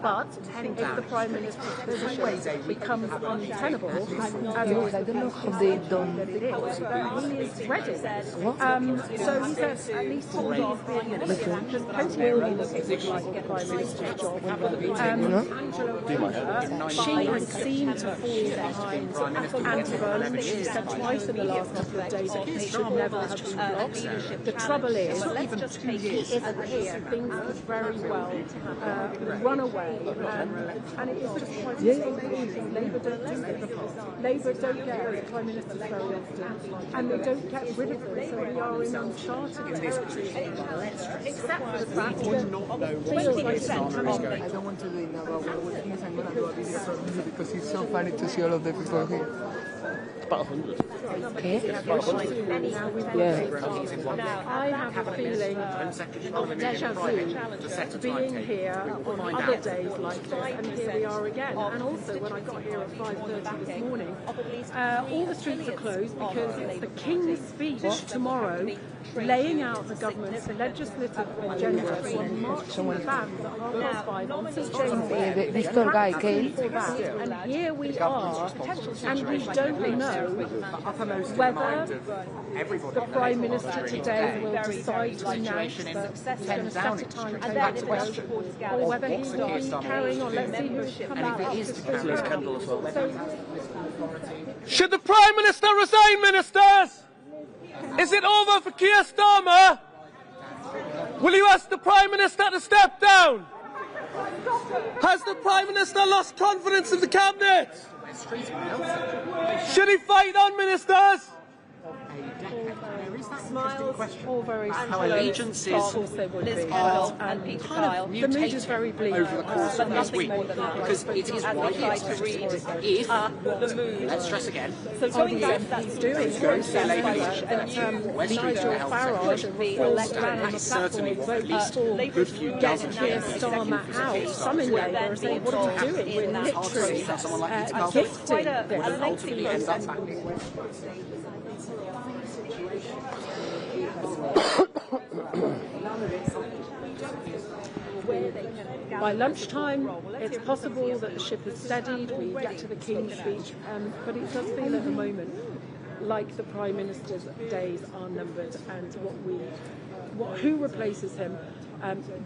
But if the Prime Minister's position becomes untenable, as I don't know how they done he is ready. So he says at least he's being honest. Plenty of leaders would like the Prime Minister's job. Angela Rayner, she seemed to fall behind Andy Burnham. She said twice in the last couple of days that he should never have been blocked. The trouble is, he isn't here. Things could very well run away. And it is just quite disappointing. Labour don't do this. Labour don't get the Prime Minister very often. And they don't get rid of them. So we are in uncharted territory. Except for the fact that I don't want to do it now, but with him, I'm going to do a video for him because it's so funny to see all of the people here. About 100. Okay? Yeah. I have a feeling of deja vu being here on other days like this, and here we are again. And also, when I got here at 5:30 this morning, all the streets are closed because it's the King's speech tomorrow, laying out the government's legislative agenda for marching bands at 5:30 on St James's. This tall guy came. And here we are, and we don't know whether the Prime Minister today will decide to announce that he's going to set a timetable or whether he will be carrying on. Let's see who's come out after Should the Prime Minister resign, Ministers? Is it over for Keir Starmer? Will you ask the Prime Minister to step down? Has the Prime Minister lost confidence in the Cabinet? Should he fight on, Ministers? Smiles, all very How allegiances are kind of mutating over the course of this week because it is widely expected if, let's stress again, he's doing Nigel Farage that is certainly what at least a good few dozen Keir Starmer out. Some in Labour are saying, what are we doing? We're literally gifting this. ultimately ends up back. By lunchtime, it's possible that the ship is steadied, we get to the King's speech, but it does feel at the moment like the Prime Minister's days are numbered, and who replaces him,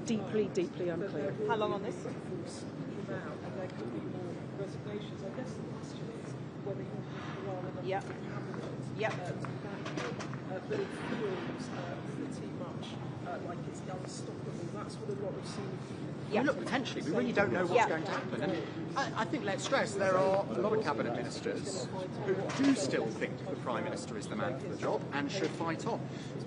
deeply, deeply unclear. How long on this? Yep. Yep. But it feels pretty much like it's unstoppable. That's what a lot of senior people I mean, look, potentially, we really don't know what's going to happen. And I think, let's stress, there are a lot of cabinet ministers who do still think the Prime Minister is the man for the job and should fight on.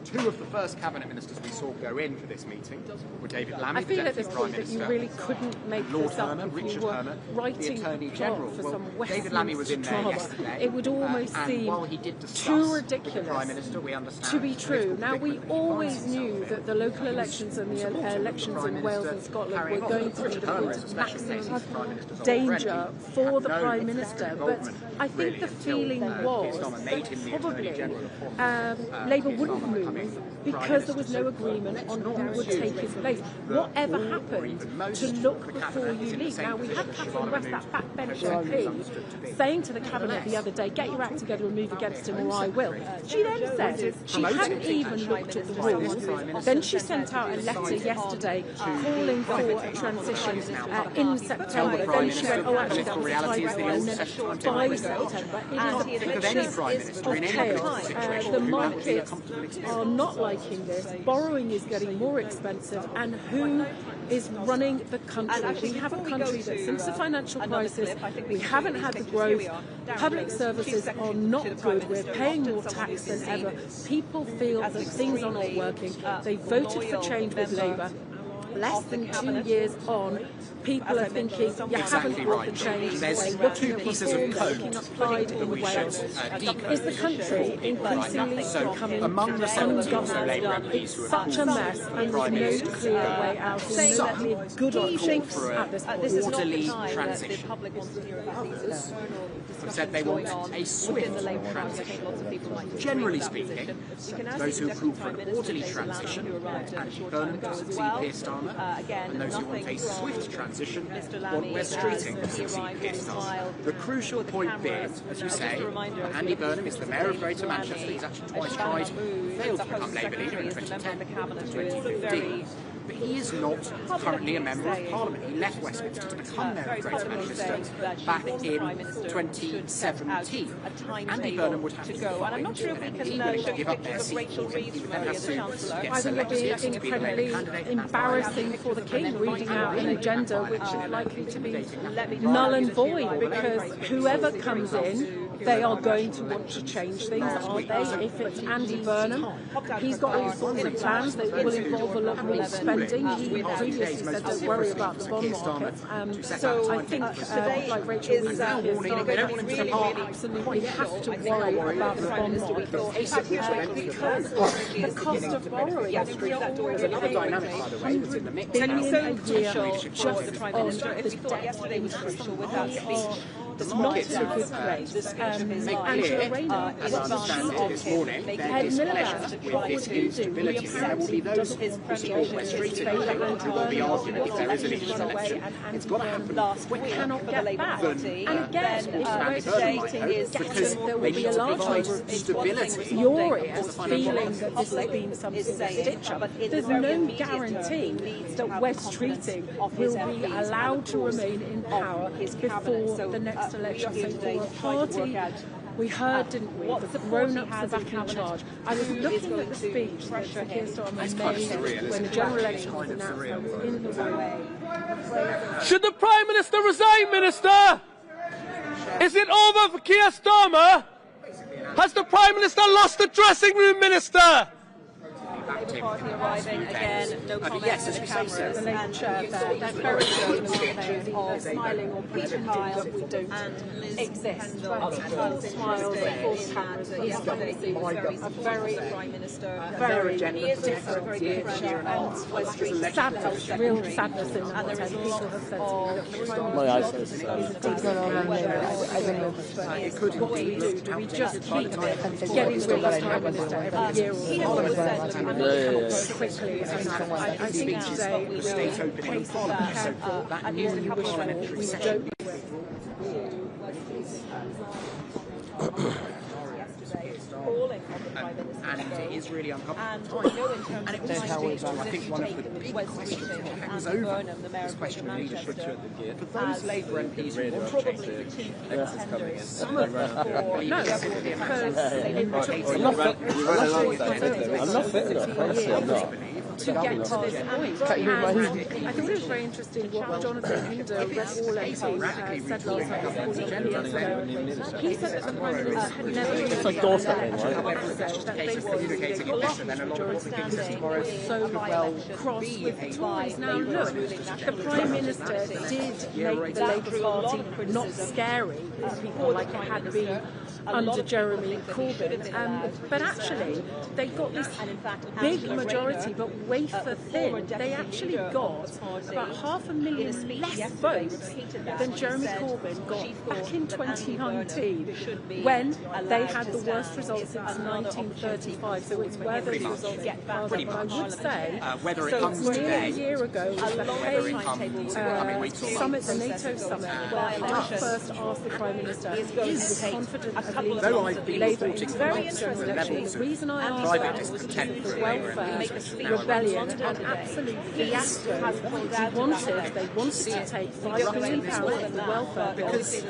Two of the first cabinet ministers we saw go in for this meeting were David Lammy, I feel the at this Deputy Prime point that you Minister, really couldn't make Lord this up Herman, if you Richard were Herman, the writing Attorney a General. plot for Well, some David Lammy was in there drama. yesterday. It would almost and seem while he did discuss too with the ridiculous Prime Minister, we understand to be true. Now, we predicament that he always finds knew himself that the local elections and the elections in Wales and Scotland were going to be the point of maximum danger for the Prime Minister. But I think the feeling was that probably Labour wouldn't move because there was no agreement on who would take his place. Whatever happened, to look before you leave. Now, we had Catherine West, that backbench MP, saying to the Cabinet the other day, get your act together and move against him or I will. She then said she hadn't even looked at the rules. Then she sent out a letter yesterday calling for a transition in September. Then she went, oh, actually, that was a typo, and then by September. It is a picture of chaos. The markets are not liking this. Borrowing is getting more expensive, and who is running the country? We have a country that since the financial crisis, we haven't had the growth. Public services are not good. We're paying more tax than ever. People feel that things are not working. They voted for change with Labour. Less than 2 years on, people are thinking, you haven't brought the change. There's Looking two at pieces of reform, code applied in Wales. Is the country increasingly becoming among the 70 or so Labour MPs It's who have such a mess, and there's no clear way out. There's no clear good options at this point. orderly transition. Others have said they want a swift transition. Generally speaking, those who call for an orderly transition, Andy Burnham to succeed Keir Starmer, and those who want a swift transition want Wes Streeting to succeed Keir Starmer. The crucial point being, as you say, Andy Burnham is the Mayor of Greater Manchester. He's actually twice tried, failed to become Labour leader in 2010 and 2015. But he is not currently a Member of Parliament. He left Westminster to become Mayor of Greater Manchester back in 2017. Andy Burnham would have to find an MP willing to give up their seat for him. He would then have to get I think it'd selected be to be the Labour incredibly candidate. embarrassing for the King reading out an agenda which is likely to be null and void, because whoever comes in, they are going to want to change things, aren't they? If it's Andy Burnham, he's got all sorts of plans that will involve a lot more spending. He previously said don't worry about the bond market. So I think, like Rachel Reeves and Keir Starmer, absolutely have to worry about the bond market because the cost of borrowing is £100 billion a year just on the debt interest. It's not in a good place. Angela Rayner, as I understand it this morning, there is pleasure with this instability. There will be those who support Wes Streeting who will be arguing if there is a leadership election, it's got to happen we cannot get back. And again, if Wes Streeting is because there will they be need a to large provide number of stability. furious feeling that this has been some sort of stitch-up. There's no guarantee that Wes Streeting will be allowed to remain in power before the next election. So for a party, we heard, didn't we, the grown-ups are back in charge. I was looking at the speech that Keir Starmer made when the general election was announced. I was in the room. Should the Prime Minister resign, Minister? Is it over for Keir Starmer? Has the Prime Minister lost the dressing room, Minister? Arriving again, no comment yes, as you say, sir. The Labour chair there, they're very good, they're smiling on pretending that we don't exist. But full smiles and full cameras is obviously a very Prime Minister, very different future, and sadness, real sadness in the water. People have said to me, My eyes are what do we do? Do we just keep getting rid of Prime Minister every year or quickly? I think today we State opening in Parliament, so that new parliamentary session. And it is really uncomfortable time. And it also speaks to, I think, one of the big questions that hangs over this question of leadership. For those Labour MPs who want change, some of them no, because I'm not fit enough, honestly, I'm not. to get to this point, and I thought it was very interesting what Jonathan Hinder, all MP, said last night. He said that the Prime Minister had never It's like doorstepping, right? that basically they lost the majority because he was so cross with the Tories. Now look, the Prime Minister did make the Labour Party not scary to people like it had been under Jeremy Corbyn, but actually they got this big majority, but wafer thin. They actually got about 500,000 less votes than Jeremy Corbyn got back in 2019 when they had the worst results since 1935. So it's where those results get farther. But I would say, so nearly a year ago was the Hague summit, the NATO summit, where Trump first asked the Prime Minister if he was confident of leading Labour into the next general election. The reason I asked that was due to the welfare rebellion and absolute fiasco. They wanted to take £5 billion out of the welfare bill,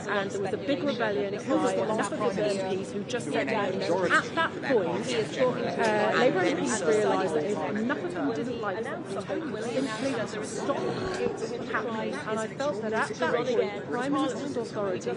and there was a big rebellion by enough of the MPs who just said no. At that point, Labour MPs realised that if enough of them didn't like something, simply to stop it happening. And I felt that at that point, the Prime Minister's authority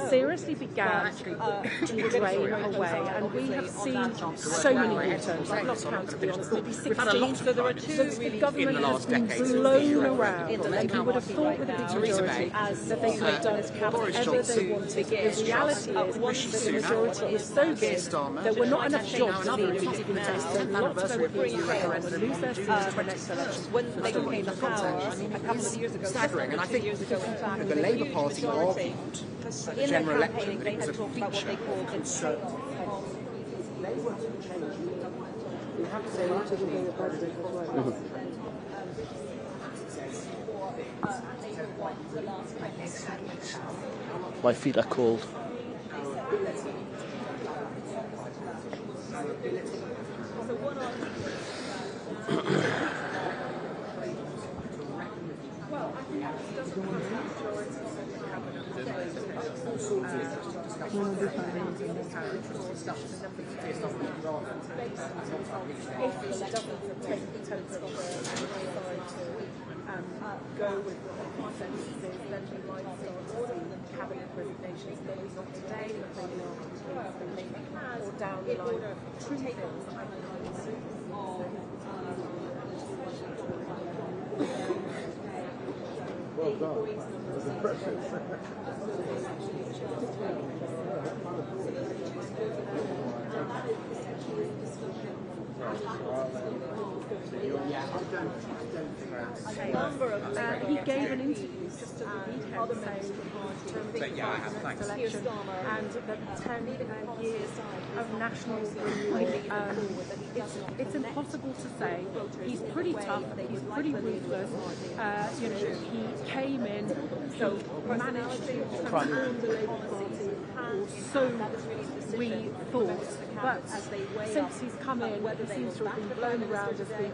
seriously began to drain away, and we have seen so many U-turns. I've lost count, to be honest, maybe 16. So there are two. The government has been blown around, and you would have thought with a big majority that they could have done whatever they wanted. The reality is that the majority is so big there were not enough jobs for the people to take. So lots of MPs would lose their seats for the next election. When they came to power a couple of years ago, staggering, and I think the Labour Party argued at the general election that it was a feature of conservative. My feet are cold. Go with the consensus, then we might start seeing cabinet resignations, maybe not today, but maybe not or down the line. True things. Well done. That's impressive. He gave an interview just at the weekend saying election and that 10 years of national renewal. It's impossible to say. He's pretty tough. He's pretty ruthless. He came in, so managed to transform the Labour Party. So we thought, but since he's come in, he seems to have been blown around as the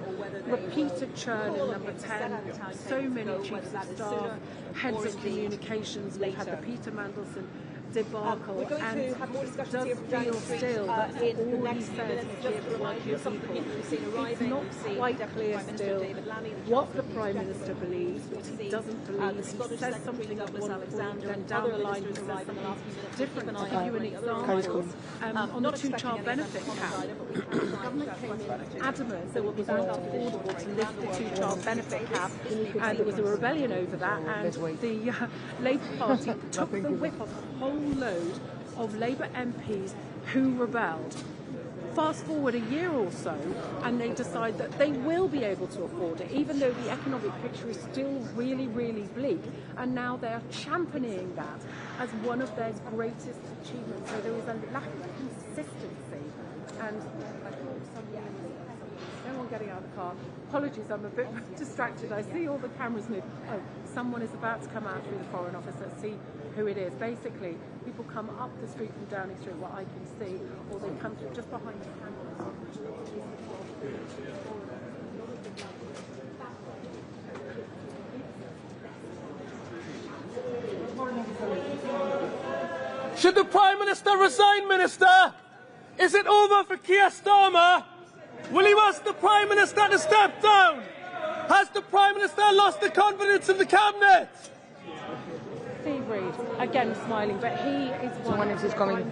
repeated churn in number 10. So many chiefs of staff, heads of communications. We've had the Peter Mandelson debacle, and it does feel still that all he says is just like your people. It's not quite clear still what the Prime Minister believes, what he doesn't believe. He says something at one point, then down the line he says something different. I'll give you an example. On the two-child benefit cap, the government came in adamant that it was not affordable to lift the two-child benefit cap, and there was a rebellion over that, and the Labour Party took the whip off a whole load of Labour MPs who rebelled. Fast forward a year or so, and they decide that they will be able to afford it, even though the economic picture is still really, really bleak. And now they are championing that as one of their greatest achievements. So there is a lack of consistency. And no one getting out of the car. Apologies, I'm a bit distracted. I see all the cameras move. Oh, someone is about to come out through the Foreign Office. Let's see who it is. Basically, people come up the street from Downing Street, what I can see, or they come through just behind the cameras. Should the Prime Minister resign, Minister? Is it over for Keir Starmer? Will you ask the Prime Minister to step down? Has the Prime Minister lost the confidence of the Cabinet? Steve Reid, again smiling, but he is one. Someone else is coming.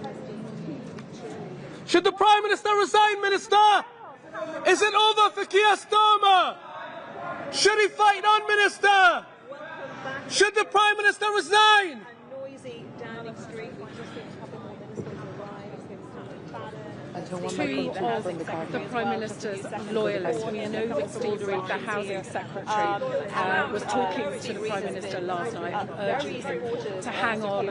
Should the Prime Minister resign, Minister? Is it over for Keir Starmer? Should he fight on, Minister? Should the Prime Minister resign? Noisy Downing Street. We've just seen a couple more ministers arrive. It's been Starmer. Two of the Prime Minister's loyalists. We know that Steve Reid, the Housing Secretary, was talking to the Prime Minister last night and urging him to hang on.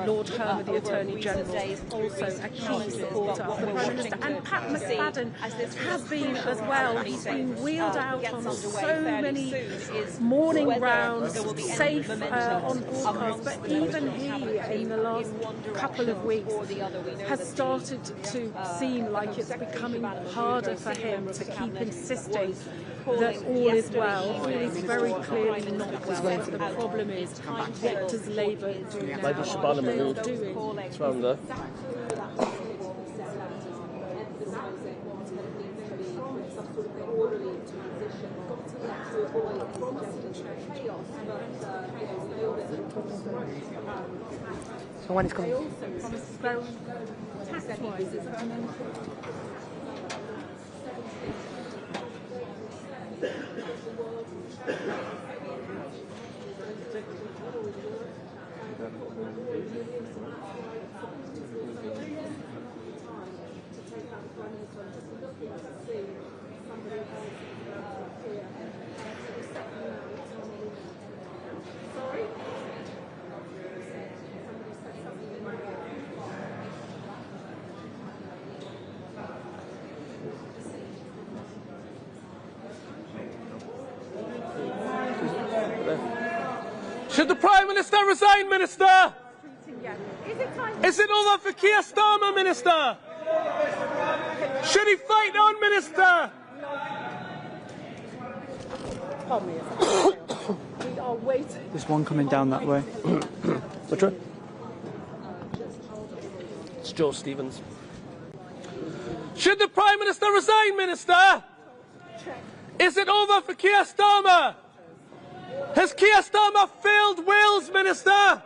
Lord Herman, the Attorney General, also a key supporter of the Prime Minister. And Pat McFadden has been as well. He's been wheeled out on so many morning rounds, safe on broadcast. But even he, in the last couple of weeks, has started to seem like it's becoming harder for him to keep insisting that all is well. It is very clearly not well. The problem is, what does Labour do now? Maybe Shabana Mahmood. It's round there. Someone is coming. Should the Prime Minister resign, Minister? Is it over for Keir Starmer, Minister? Should he fight on, Minister? Pardon me a second. We are waiting. There's one coming down that way. Which one? It's Joe Stevens. Should the Prime Minister resign, Minister? Is it over for Keir Starmer? Has Keir Starmer failed Wales, Minister?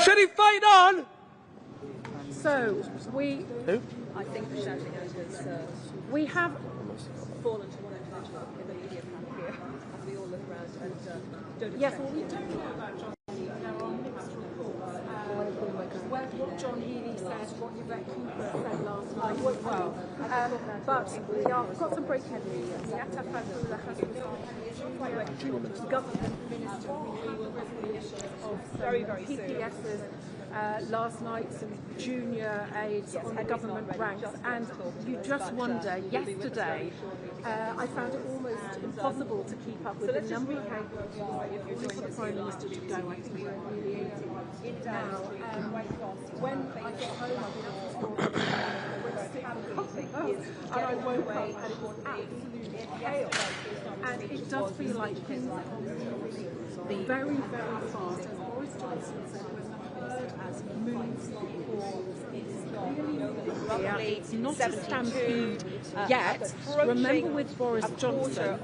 Should he fight on? So, we... Who? I think the shouting has we have fallen to one individual in the media camp here as we all look around and don't yes, well, we don't know about John Healey. There are mixed reports. What John Healey said, what Yvette Cooper said last night as well. But we've got some breaking news. Yata Fadula has resigned as government minister of very PPS's last night, some junior aides on the government ranks, and you just wonder, yesterday I found it almost impossible to keep up with the number of cables for the Prime Minister to go. I think we're nearly 80 now. When I got home, and I woke up and it was absolute chaos. And it does feel like things are moving very, very fast. As Boris Johnson said, when the herd has moved it's not a stampede yet. Remember with Boris Johnson.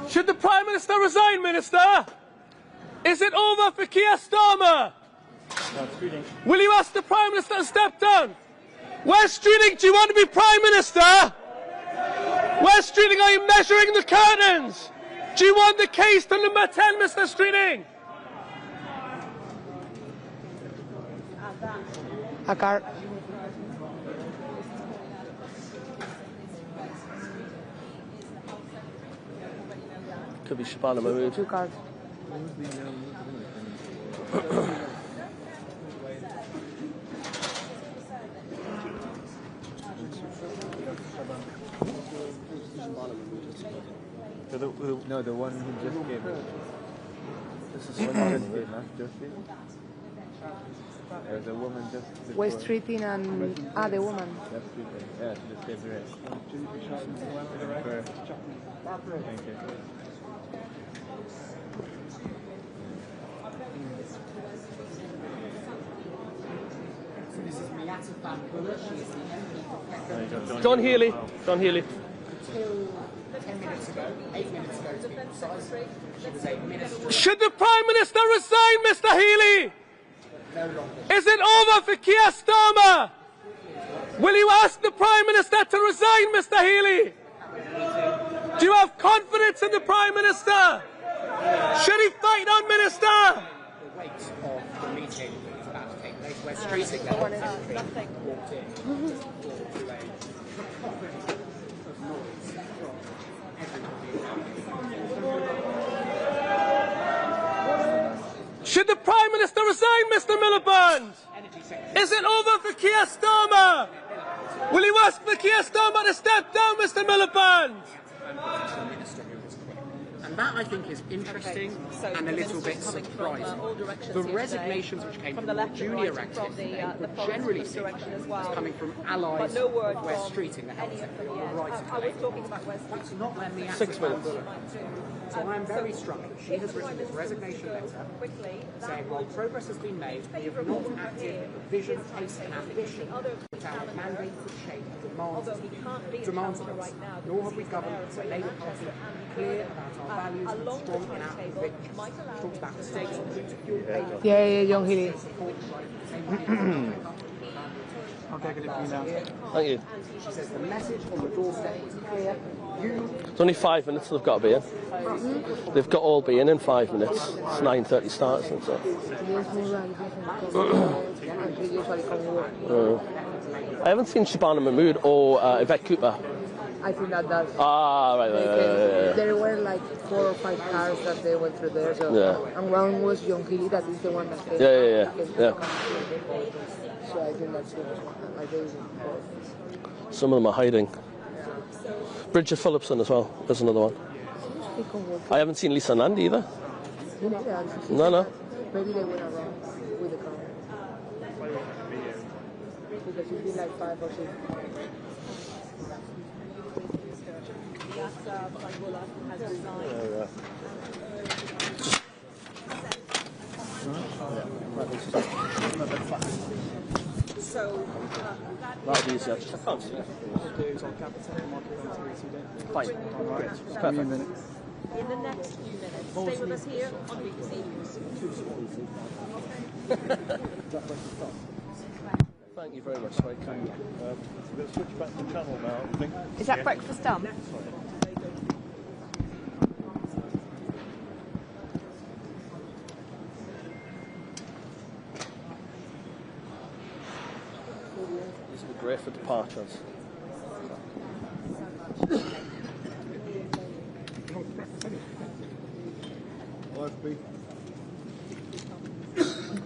Should the Prime Minister resign, Minister? Is it over for Keir Starmer? Will you ask the Prime Minister to step down? Wes Streeting, do you want to be Prime Minister? Wes Streeting, are you measuring the curtains? Do you want the case to number 10, Mr. Streeting? A car. Could be Shabana Mahmood. 2 cards. No, the one who just came. This is someone. There's a woman just. West Streeting and the woman. Yeah, she just gave direct. Thank you. So this is Miata Van Buller. She is the MP for John Healy. John Healy. Until 10 minutes ago, 8 minutes ago to be precise, she was a minister. Should the Prime Minister resign, Mr. Healy? No longer. Is it over for Keir Starmer? Will you ask the Prime Minister to resign, Mr. Healy? Do you have confidence in the Prime Minister? Should he fight on, Minister? The weight of the meeting that is about to take place, where street level secretary walked in to a of noise from everybody. Should the Prime Minister resign, Mr. Miliband? Is it over for Keir Starmer? Will you ask for Keir Starmer to step down, Mr. Miliband? And that, I think, is interesting and a little bit surprising. The resignations which came from the junior ranks yesterday were generally seen as coming from allies of West Street in the health sector, the right of Labour. That's not when the 6 minutes. So I am very struck that she has written this resignation letter saying, while progress has been made, we have not acted with the vision, taste and ambition which our mandate could shape demands of us, nor have we governed as a Labour Party clear about our values and strong in our convictions. Talks about mistakes on the route of fuel payment. Yeah, John Healy. Okay, good evening now. Thank you. She says the message on the doorstep was clear. It's only 5 minutes they've got to be in. They've got to all be in 5 minutes. It's 9:30 starts and so. I haven't seen Shabana Mahmood or Yvette Cooper. I think that's... Ah, right. There were like 4 or 5 cars that they went through there. So, Yeah. And one was John Healy, that is the one that came. Yeah. So I think that's it. Some of them are hiding. Bridget Phillipson as well. There's another one. I haven't seen Lisa Nand either. No. Maybe they went around with the car. Because it's been like 5 or 6. So that'll be easier. I can't see it. Fine. It's perfect. in the next few minutes, stay with us here on BBC News. Thank you very much. Very kind. We'll switch back to channel now, I think. Is that breakfast done? These are great for departures.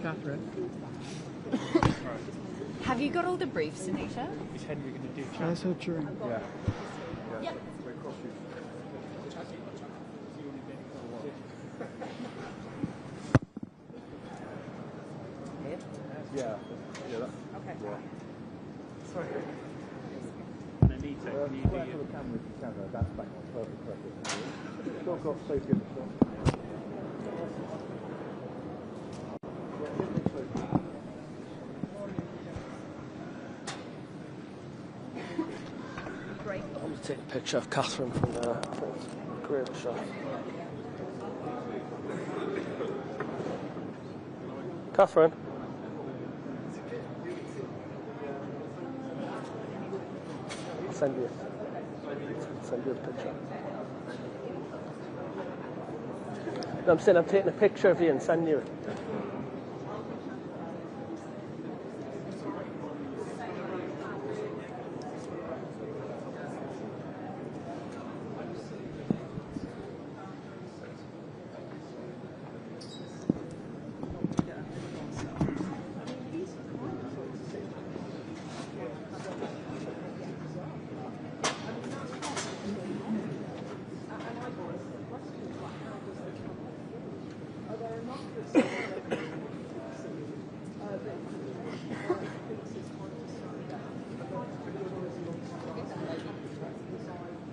Catherine. Have you got all the briefs, Anita? Is Henry going to do chat? That's so true. Yeah. Yeah. Yeah. Okay. Sorry. Anita, can you For the camera, that's back on perfect record. Still got safety in the shot. I'm going to take a picture of Catherine from there. Great shot. Catherine. I'll send you a picture. No, I'm saying I'm taking a picture of you and sending you it.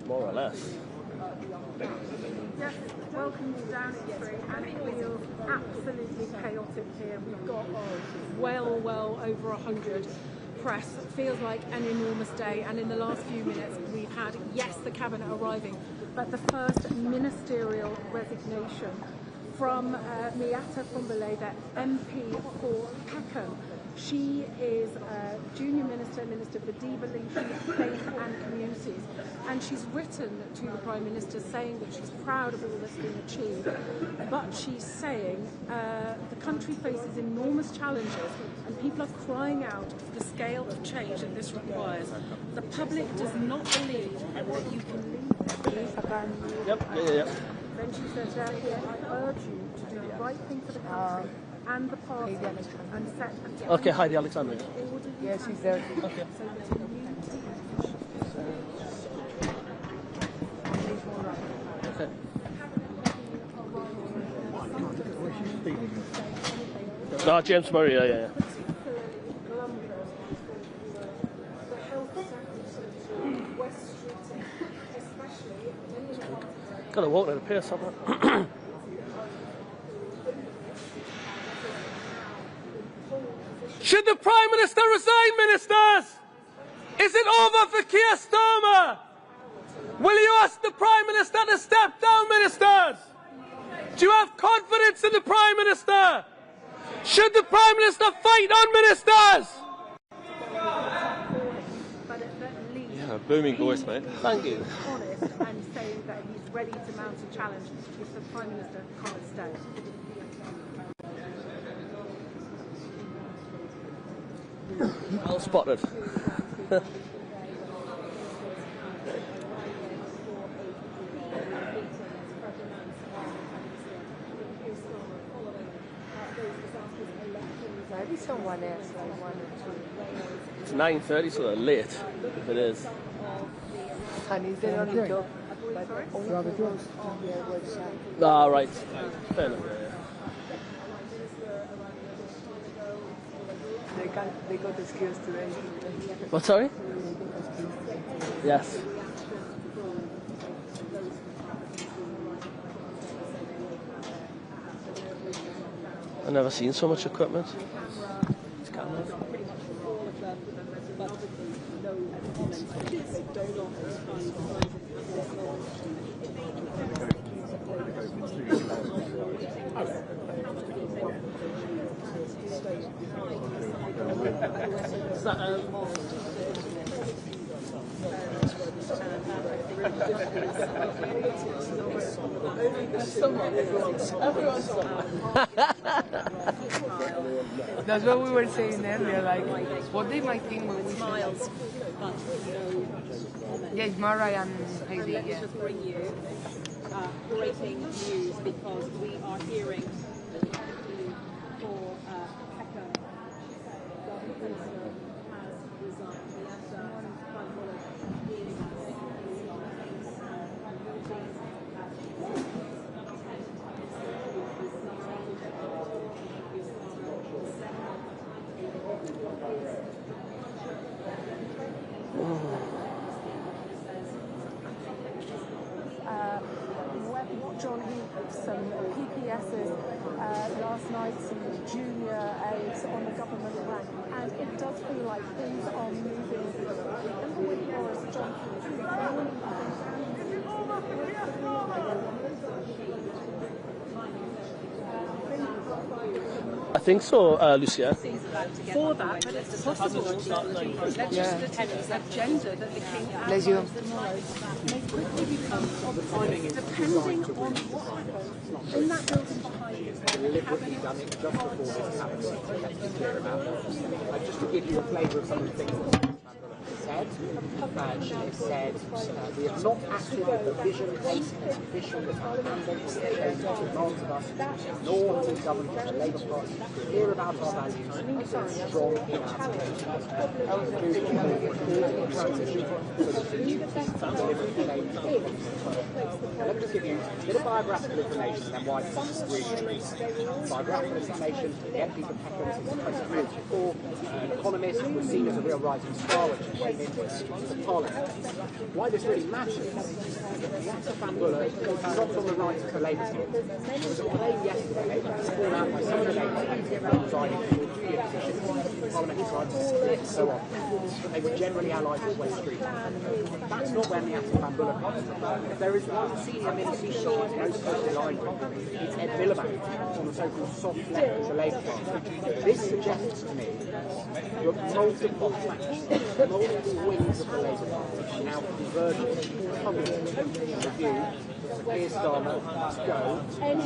More or less. Yes, welcome to Downing Street, and it feels absolutely chaotic here. We've got well over 100 press. It feels like an enormous day, and in the last few minutes we've had, yes, the cabinet arriving, but the first ministerial resignation from Miata Fumbuleda, MP for Peckham. She is a junior minister for devolution, faith and communities, and she's written to the Prime Minister saying that she's proud of all that's been achieved, but she's saying the country faces enormous challenges and people are crying out for the scale of change that this requires. The public does not believe that you can leave. Yep. Then she says, therefore, I urge you to do the right thing for the country and the party and set a Okay, Heidi Alexander. Yes, she's there. Okay. No, James Murray, yeah. Gotta walk at a pace, haven't I? Should the Prime Minister resign, ministers? Is it over for Keir Starmer? Will you ask the Prime Minister to step down, ministers? Do you have confidence in the Prime Minister? Should the Prime Minister fight on, ministers? Yeah, booming voice, mate. Thank you. Honest and saying that he's ready to mount a challenge if the Prime Minister can't stay. Well spotted. Maybe someone else, like 1 or 2. It's 9:30, so they're late, if it is. And it's the only job, but only post on their website. Ah, right. Fair enough, They got the skills today. What, sorry? Yes. I've never seen so much equipment. It's cameras. Is that That's what we were saying earlier, like, what they might think when we Miles, but yeah, it's Mara and Heidi, let me yeah. just bring you breaking news because we are hearing for Peckham. The Minister has resigned. John Heath, some PPSs last night, some junior aides on the government rank, and it does feel like things are moving. Remember with Boris Johnson, I think so, Lucia. for that, but it's possible legislative agenda that the King Bless you. may quickly become obsolete, depending on what happens in that building behind you. Deliberately done it just before this cabinet meeting. Let's be clear about that. Just to give you a flavour of some of the things that said, she has said we have not acted with the vision, pace and ambition that our candidates demands of us, nor has the government and the Labour Party clear about our values and strong in our transition so that the new deliberate change. Let me just give you a bit of biographical information and then why this is really true. Biographical information, the MP for Peckham since 2004, an economist who was seen as a real rising star when she came into Parliament. Why this really matters is that the Act of Van Buller is not on the right of the Labour Party. There was a claim yesterday, sworn out by some of the Labour Party resigning for 2-year positions, Parliamentary rights split and so on. But they were generally allied with West Street. That's not when the Act of Van Buller comes from. If there is one senior minister who's most closely aligned with, it's Ed Miliband on the so-called soft left of the Labour Party. This suggests to me that multiple factions, multiple wings of the Labour Party are now converging to come to the view Keir Starmer must go soon.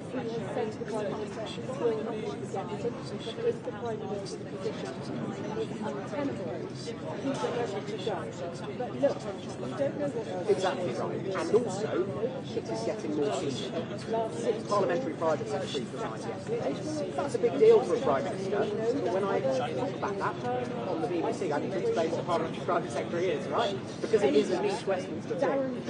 He has said to the Prime Minister he will not be elected, but if the Prime Minister's position is untenable, he's ready to go. But look, we don't know what... Exactly right. And also, it is getting more senior. Parliamentary Private Secretary resigned yesterday. That's a big deal for a Prime Minister. But when I talk about that on the BBC, I need to explain what a Parliamentary Private Secretary is, right? Because it is a niche Westminster thing.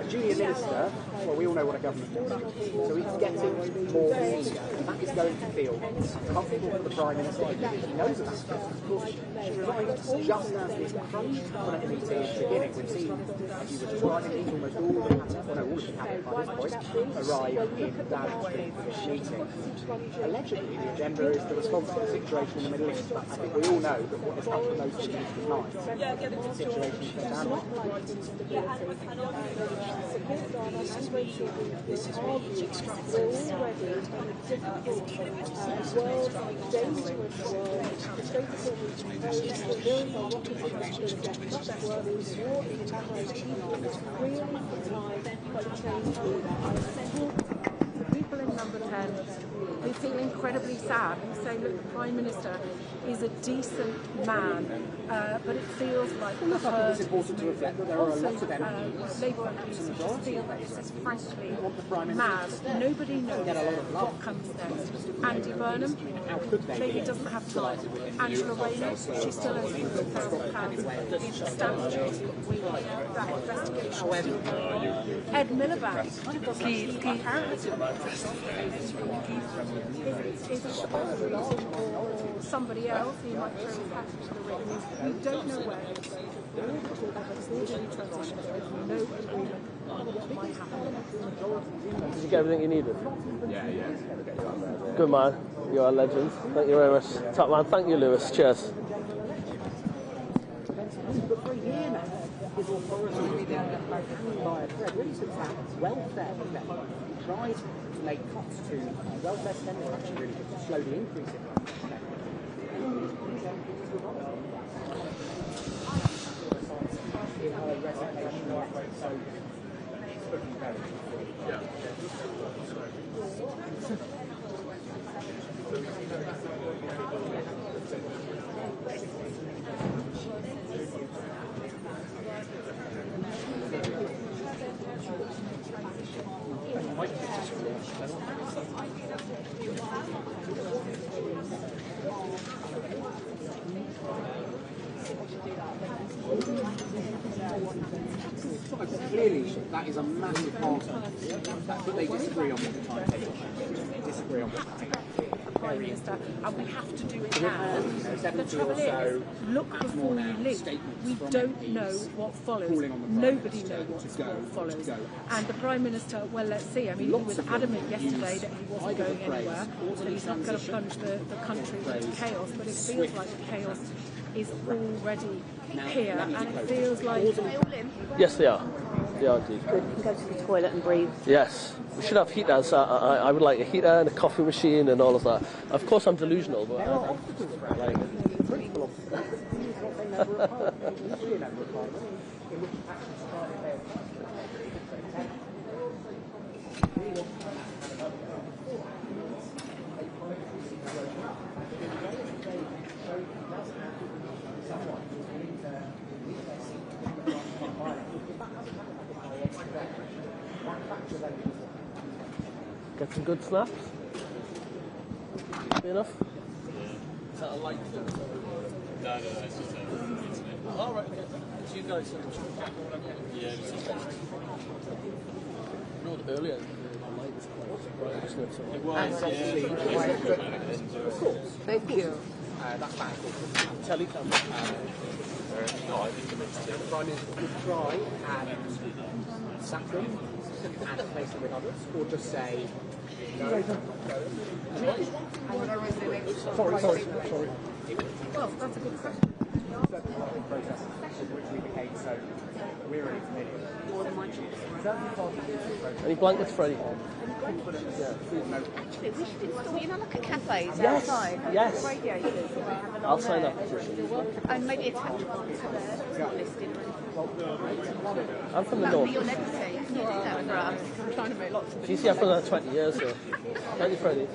A junior minister, well, we all know what a government is. So he's getting more senior, and that is going to feel uncomfortable for the Prime Minister. He knows that that's just, of course, she resigned just as this crunch cabinet meeting is beginning. We've seen, as you were describing, these almost all of the cabinet, well, no, all of the cabinet by this point, arrive in Downing Street for this meeting. Allegedly, the agenda is the response to the situation in the Middle East. I think we all know that what has come to most people's minds is the situation in Sudan. People in number 10, they feel incredibly sad and say, look, the Prime Minister is a decent man, but it feels like the herd it's important to reflect that there are a lot of MPs, Labour MPs, just feel that this is frankly mad. Nobody knows what comes next. Andy Burnham, maybe doesn't have time. Angela Rayner, she still owes £100,000 in stamp duty. We hear that investigation is still going on. Ed Miliband, or somebody else, he might throw his hat into the ring. We don't know where it's going to go. It's orderly transition. There is no agreement on what might happen. Did you get everything you needed? Yeah. Good man. You're a legend. Thank you very much. Top man. Thank you, Lewis. Cheers. But for a year now, his authority has been hanging by a thread, really since that welfare event. He tried to make cuts to welfare spending, actually really to slowly increase it. In her resignation, so it's looking very good. Clearly, that is a massive part of it. But they disagree on what the timetable is. They disagree on what the Prime Minister, and we have to do it now. The trouble is, look before you leap. We don't know what follows. Nobody knows what follows. And the Prime Minister, well, let's see. I mean, he was adamant yesterday that he wasn't going anywhere, that he's not going to plunge the country into chaos, but it feels like the chaos is already here, and it feels like... Yes, they are. They are indeed. Good. You can go to the toilet and breathe. Yes. We should have heaters. I would like a heater and a coffee machine and all of that. Of course, I'm delusional, but I like it. Get some good snaps. Be enough? Is that a light? No, it's just a... Oh, right, okay. So you guys... Yeah, it's just... Not earlier, the lights. It was, of course. Thank you. That's back called Telecom. The Prime Minister could try and sack them and replace them with others, or just say no. Sorry. Well, that's a good question. The process which we became so wearily familiar. Any blankets, Freddie? Actually, we should install, you know, like a cafes Yes, outside. yes. Radiators. I'll sign that petition. And maybe attach one to the not listed or anything. I'm from the That would north. be your legacy. Can you do that for us? I'm trying to make lots of GC, I've done that 20 years, so. Thank you, Freddie.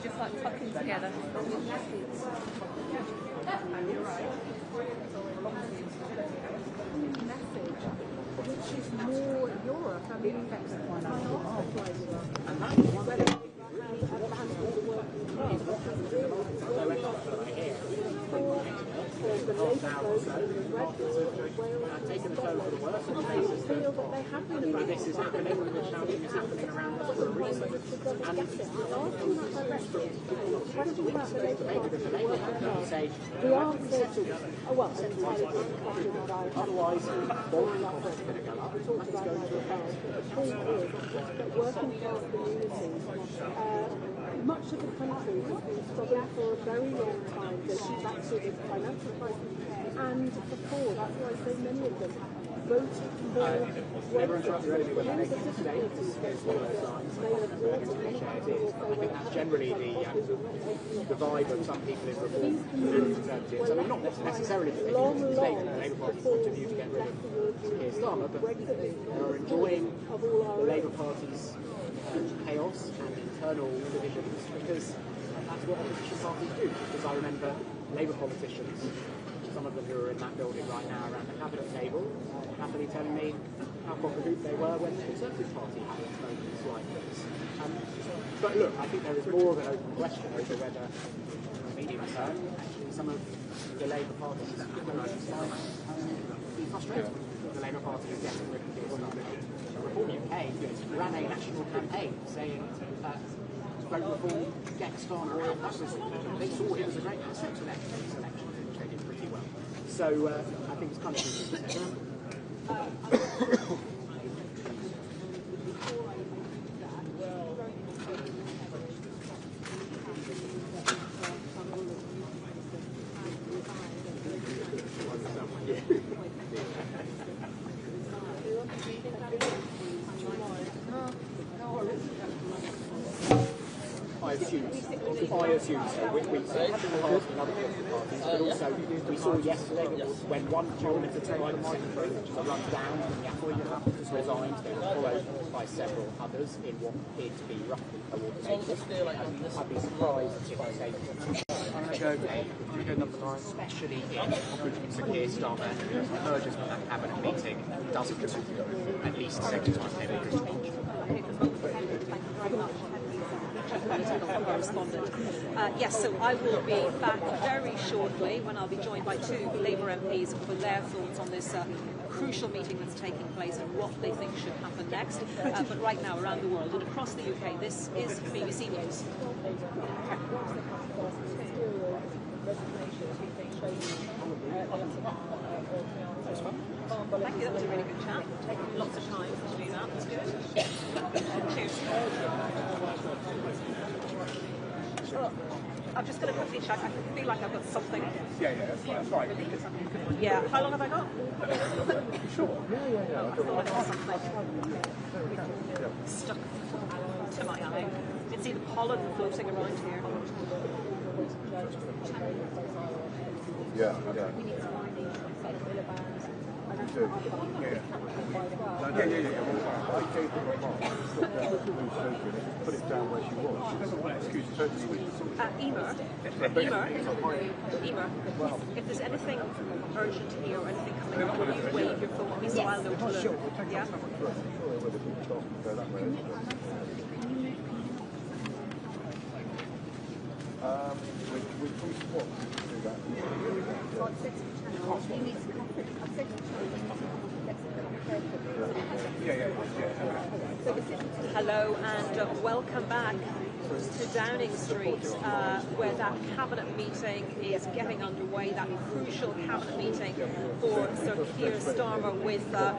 just like tucking together. Which is more Europe. I mean, Taken the tone for the worse on the basis that this is happening and the shouting is happening around us for a reason. And maybe the Labour can say, otherwise, boring costs are going to go up, and it's going to affect. working class communities, much of the country has been struggling for a very long time to achieve that sort of financial crisis. And before, that's why so many of them voted for Never interrupt you anyway when they make a mistake. It's one of those signs. I think that's generally the vibe of some people in Reform Conservatives. I mean, not necessarily that they make a mistake from the Labour Party's point of view to get rid of Keir Starmer, but they're enjoying the Labour Party's chaos and internal divisions because that's what opposition parties do. Because I remember Labour politicians, some of them who are in that building right now around the cabinet table, happily telling me how cock-a-doop they were when the Conservative Party had its moments like this. But look, I think there is more of an open question over whether, in the medium term, actually some of the Labour Party's accolades might be frustrated. The Labour Party is getting rid of this. Reform UK ran a national campaign saying vote reform, get Starmer out. They saw him as a great asset to their election, which they did pretty well. So I think it's kind of interesting. I assume so. We had in the past in other political parties, but also we saw yesterday when one parliament had taken the microphone, which is a run down, and the applicant resigned, they were followed by several others in what appeared to be roughly coordinated. I'd be surprised if they especially if Sir Keir Starmer emerges from that cabinet meeting, doesn't at least take the time table to change. Yes, so I will be back very shortly when I'll be joined by two Labour MPs for their thoughts on this crucial meeting that's taking place and what they think should happen next. But right now, around the world and across the UK, this is BBC News. Thank you, that was a really good chat. Taking lots of time to do that, that's good. Cheers. I'm just going to quickly check. I feel like I've got something. Yeah, that's right. Yeah, how long have I got? Sure. Yeah. I feel like there's something stuck to my eye. You can see the pollen floating around here. Yeah. Yeah. I gave them a mark, put down who's spoken, put it down where she was. She doesn't want excuses totally. Emer, if there's anything urgent here or anything coming up, will you wave your phone at me so I'll know to look? Sure, we'll take Yeah? someone through. Sure, whether people start to go that way. Hello and welcome back to Downing Street, where that cabinet meeting is getting underway, that crucial cabinet meeting for Sir Keir Starmer, with the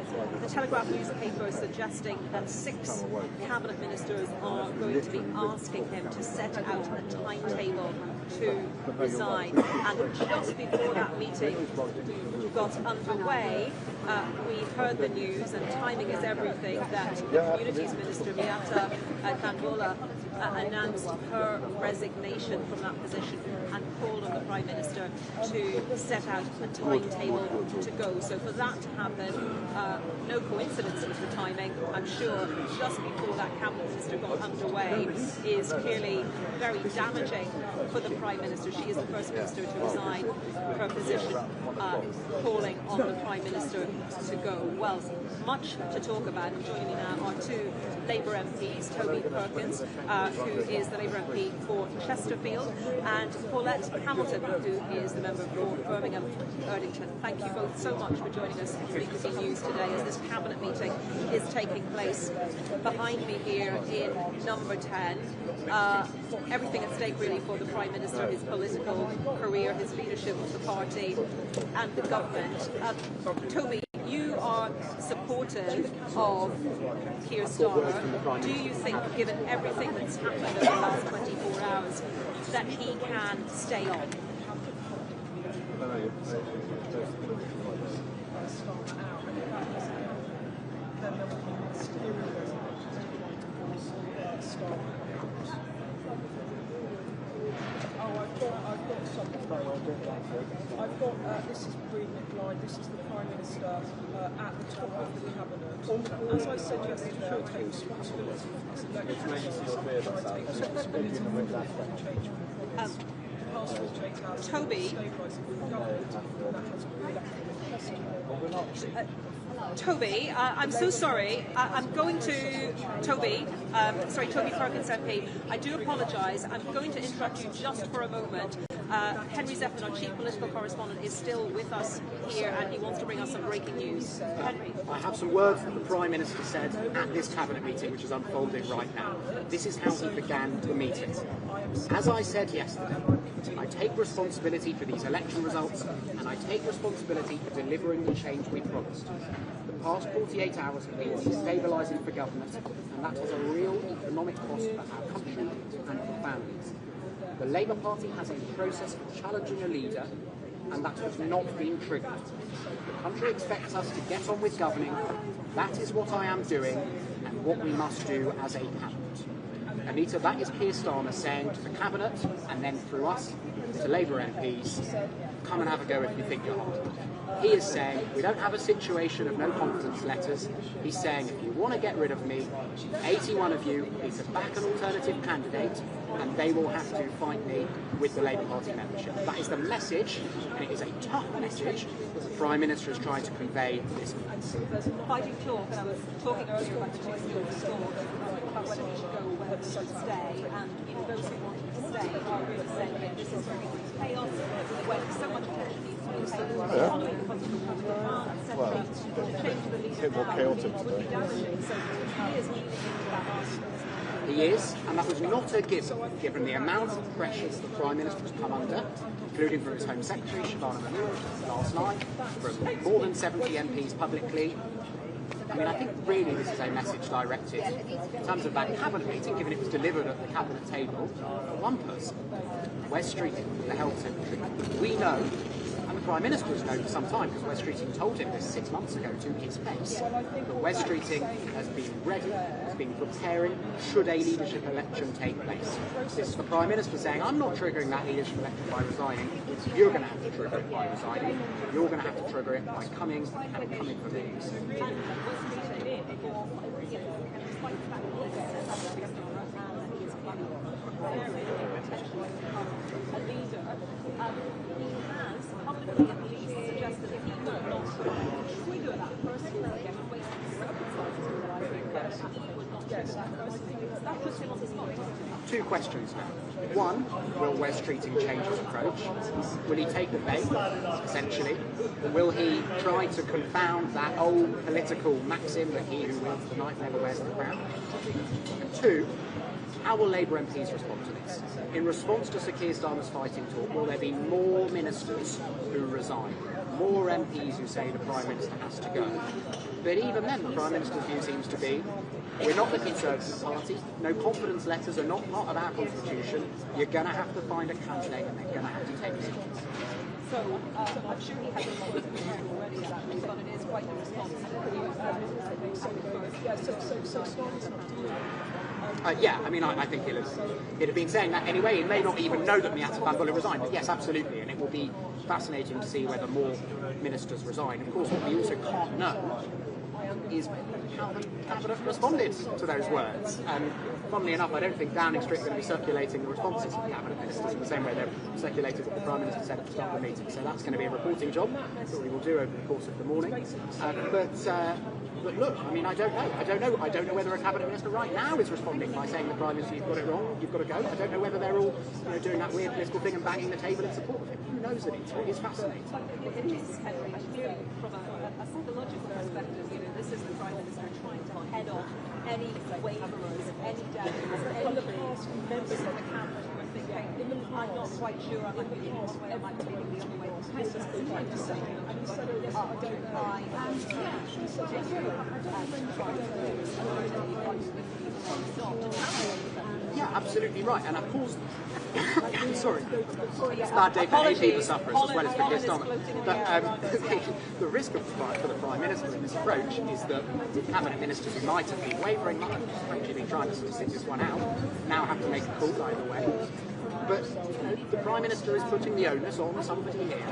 Telegraph newspaper suggesting that 6 cabinet ministers are going to be asking him to set out a timetable to resign. And just before that meeting got underway, we heard the news, and timing is everything, that the Communities Minister, Beata Kandola, announced her resignation from that position and called on the Prime Minister to set out a timetable to go. So for that to happen, no coincidence with the timing, I'm sure, just before that Cabinet Minister got underway, is clearly very damaging for the Prime Minister. She is the first Minister to resign her position, calling on the Prime Minister to go. Well, much to talk about. Joining me now are 2 Labour MPs, Toby Perkins, who is the Labour MP for Chesterfield, and Paulette Hamilton, who is the member for Birmingham Erdington. Thank you both so much for joining us in BBC News today, as this cabinet meeting is taking place behind me here in number 10. Everything at stake really for the Prime Minister, his political career, his leadership of the party and the government. Toby, you are supportive of Keir Starmer. Do you think, given everything that's happened over the last 24 hours, that he can stay on? I've got this is Breednick Line, this is the Prime Minister at the top of the Cabinet. As I said yesterday, I take responsibility for this election process. I take responsibility for the change Toby, Toby, I'm so sorry. I'm going to Toby. Toby Perkins MP. I do apologise. I'm going to interrupt you just for a moment. Henry Zeppelin, our chief political correspondent, is still with us here, and he wants to bring us some breaking news. Henry. I have some words that the Prime Minister said at this cabinet meeting, which is unfolding right now. This is how he began the meeting. As I said yesterday, I take responsibility for these election results, and I take responsibility for delivering the change we promised. The past 48 hours have been destabilising for government, and that has a real economic cost for our country and for families. The Labour Party has a process for challenging a leader, and that has not been triggered. The country expects us to get on with governing. That is what I am doing, and what we must do as a cabinet. Anita, that is Keir Starmer saying to the cabinet, and then through us, to Labour MPs, come and have a go if you think you're hard. He is saying we don't have a situation of no confidence letters. He's saying if you want to get rid of me, 81 of you need to back an alternative candidate, and they will have to fight me with the Labour Party membership. That is the message, and it is a tough message that the Prime Minister is trying to convey this month. Fighting talk, and I was talking earlier about the choice of the talk, about whether he should go or whether he should stay, and those who want him to stay are really saying that this is very chaos, when so much attention needs to be paid following the constitutional change the leader now would be damaging. So he is leaning into that argument. He is, and that was not a given the amount of pressures the Prime Minister has come under, including from his Home Secretary, Shabana Mahmood, last night, from more than 70 MPs publicly. I mean, I think really this is a message directed, in terms of that cabinet meeting, given it was delivered at the cabinet table, one person. Wes Streeting, the health secretary. We know, and the Prime Minister has known for some time, because Wes Streeting told him this 6 months ago to his face, that Wes Streeting has been ready, has been preparing should a leadership election take place. This is the Prime Minister saying, I'm not triggering that leadership election by resigning. You're going to have to trigger it by resigning. You're going to have to trigger it by coming and coming for me. two questions now. One, will Wes Streeting change his approach? Will he take the bait, essentially? Will he try to confound that old political maxim that he who wins the night never wears the crown? And two, how will Labour MPs respond to this? In response to Sir Keir Starmer's fighting talk, will there be more ministers who resign? More MPs who say the Prime Minister has to go? But even then, the Prime Minister's view seems to be, we're not the Conservative Party, no confidence letters are not part of our constitution, you're going to have to find a candidate and they're going to have to take it. So I'm sure he has responded to you already, actually, but it is quite the response. Yeah, I mean, I think he'd have been saying that anyway. He may not even know that Miatta Bambola resigned, but yes, absolutely, and it will be fascinating to see whether more ministers resign. Of course, what we also can't know is how the Cabinet responded to those words. And funnily enough, I don't think Downing Street are going to be circulating the responses of the Cabinet ministers in the same way they've circulated what the Prime Minister said at the start of the meeting. So that's going to be a reporting job that we will do over the course of the morning. But look, I mean, I don't know whether a Cabinet Minister right now is responding by saying the Prime Minister, you've got it wrong, you've got to go. I don't know whether they're all doing that weird political thing and banging the table in support of him. Who knows at it? It's fascinating. It is, Henry, clearly from a psychological perspective, this is the Prime Minister trying to head off any waverers, any doubters, any members of the Cabinet who are thinking, I'm not quite sure, I'm thinking one way, I might be thinking the other way. This is the trying to say, Yeah, absolutely right. And of course, sorry, it's a bad day for AP sufferers as well as for Keir Starmer. But the risk for the Prime Minister in this approach is that Cabinet Ministers who might have been wavering, might have frankly been trying to sit this one out, now have to make a call either way. But the Prime Minister is putting the onus on somebody here,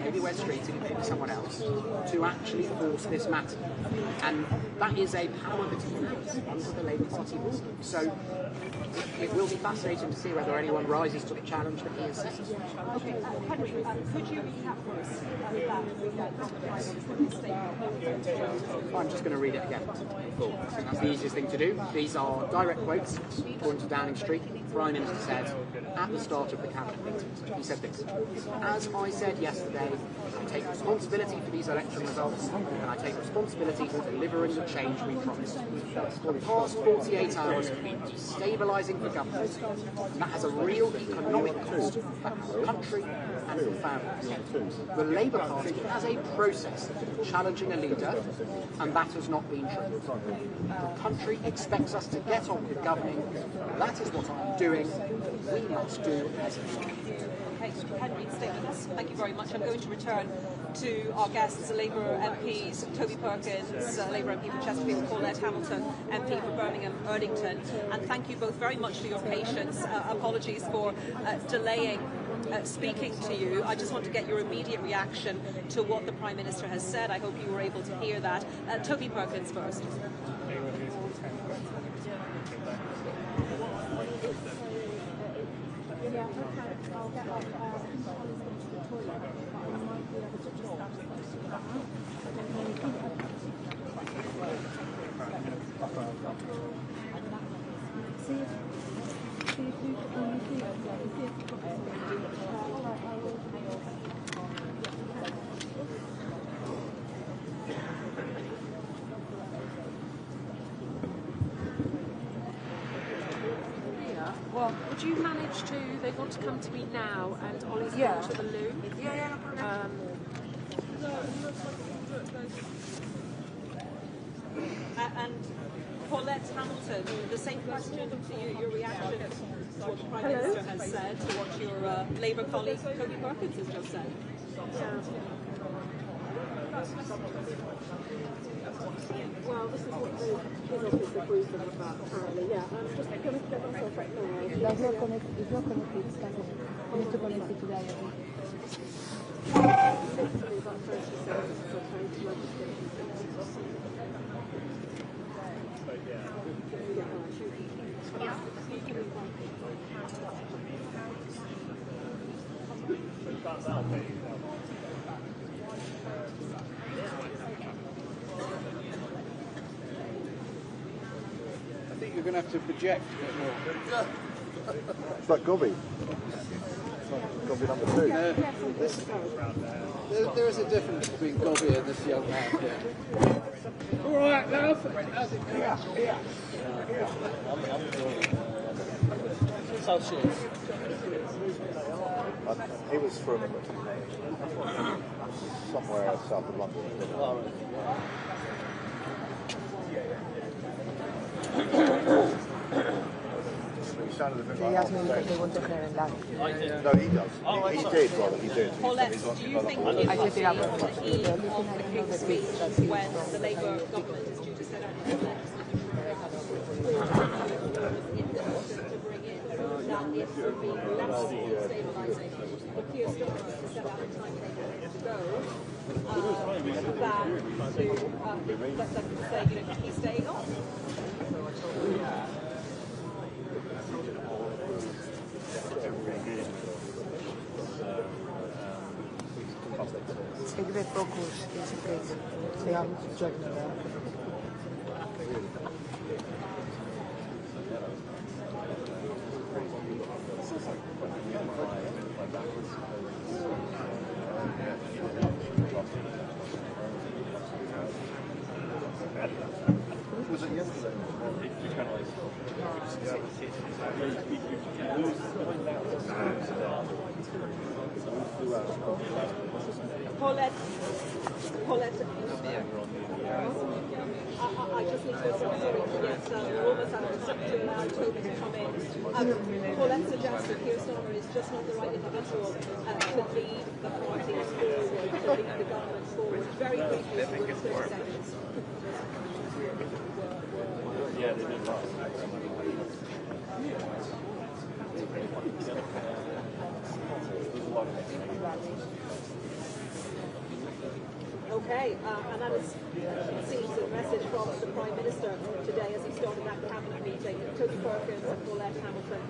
maybe Wes Streeting, maybe someone else, to actually force this matter. And that is a power that he has under the Labour Party rule. So it will be fascinating to see whether anyone rises to the challenge that he has set. Okay, Henry, could you recap for us I'm just going to read it again. I think that's the easiest thing to do. These are direct quotes, according to Downing Street. The Prime Minister said at the start of the Cabinet meeting, he said this: as I said yesterday, I take responsibility for these election results, and I take responsibility for delivering the change we promised. For the past 48 hours have been destabilising for government, and that has a real economic cost for our country and for families. The Labour Party has a process for challenging a leader, and that has not been true. The country expects us to get on with governing. That is what I'm doing. We must do as a team. Okay, Henry, statements. Thank you very much. I'm going to return to our guests, Labour MPs, Toby Perkins, Labour MP for Chesterfield, Paulette Hamilton, MP for Birmingham, Erdington. And thank you both very much for your patience. Apologies for delaying speaking to you. I just want to get your immediate reaction to what the Prime Minister has said. I hope you were able to hear that. Toby Perkins first. Yeah, okay. I'll get up. I think Ollie's going to the toilet, but I might be able to just ask questions about that. I don't know. See if you can see it. See if you've got it. All right, I will. Well, would you manage to? They want to come to me now, and Ollie's going to the loo. And Paulette Hamilton, the same question to you, your reaction to what the Prime Minister has said, to what your Labour colleague Toby Perkins has just said. Well, this is what his office agrees with about, apparently. Yeah, I'm just going to get myself right now. That's not connected. It's not connected. It's not connected. You need to connect it to the IoT. Literally about 30 seconds or so to register. I think you're going to have to project a bit more. It's like Gobby. Gobby number 2. There is a difference between Gobby and this young man here. All right, now. Celsius. He was from somewhere south of London. He sounded a bit They like asked me because they want to hear him live. No, he does. He did, rather. He did. Paulette, do you think it would I set it up. be on the eve of the King's speech when the Labour government is due to set out its next to bring in that it would be less stabilisation for Keir Starmer to set out a timetable to go than to say, he's staying on? Take the focus, it's okay. They are judging them. Was it yesterday? Paulette, I just need to say sorry, yes, we're almost out of to allow Toby to come in. Paulette suggests that Keir Starmer is just not the right individual to lead the party forward, to lead the government forward. Very briefly, 30 seconds. Yeah, they did last. Okay, and that is, it seems, a message from the Prime Minister today as he started that cabinet meeting. Toby Perkins and Paulette Hamilton,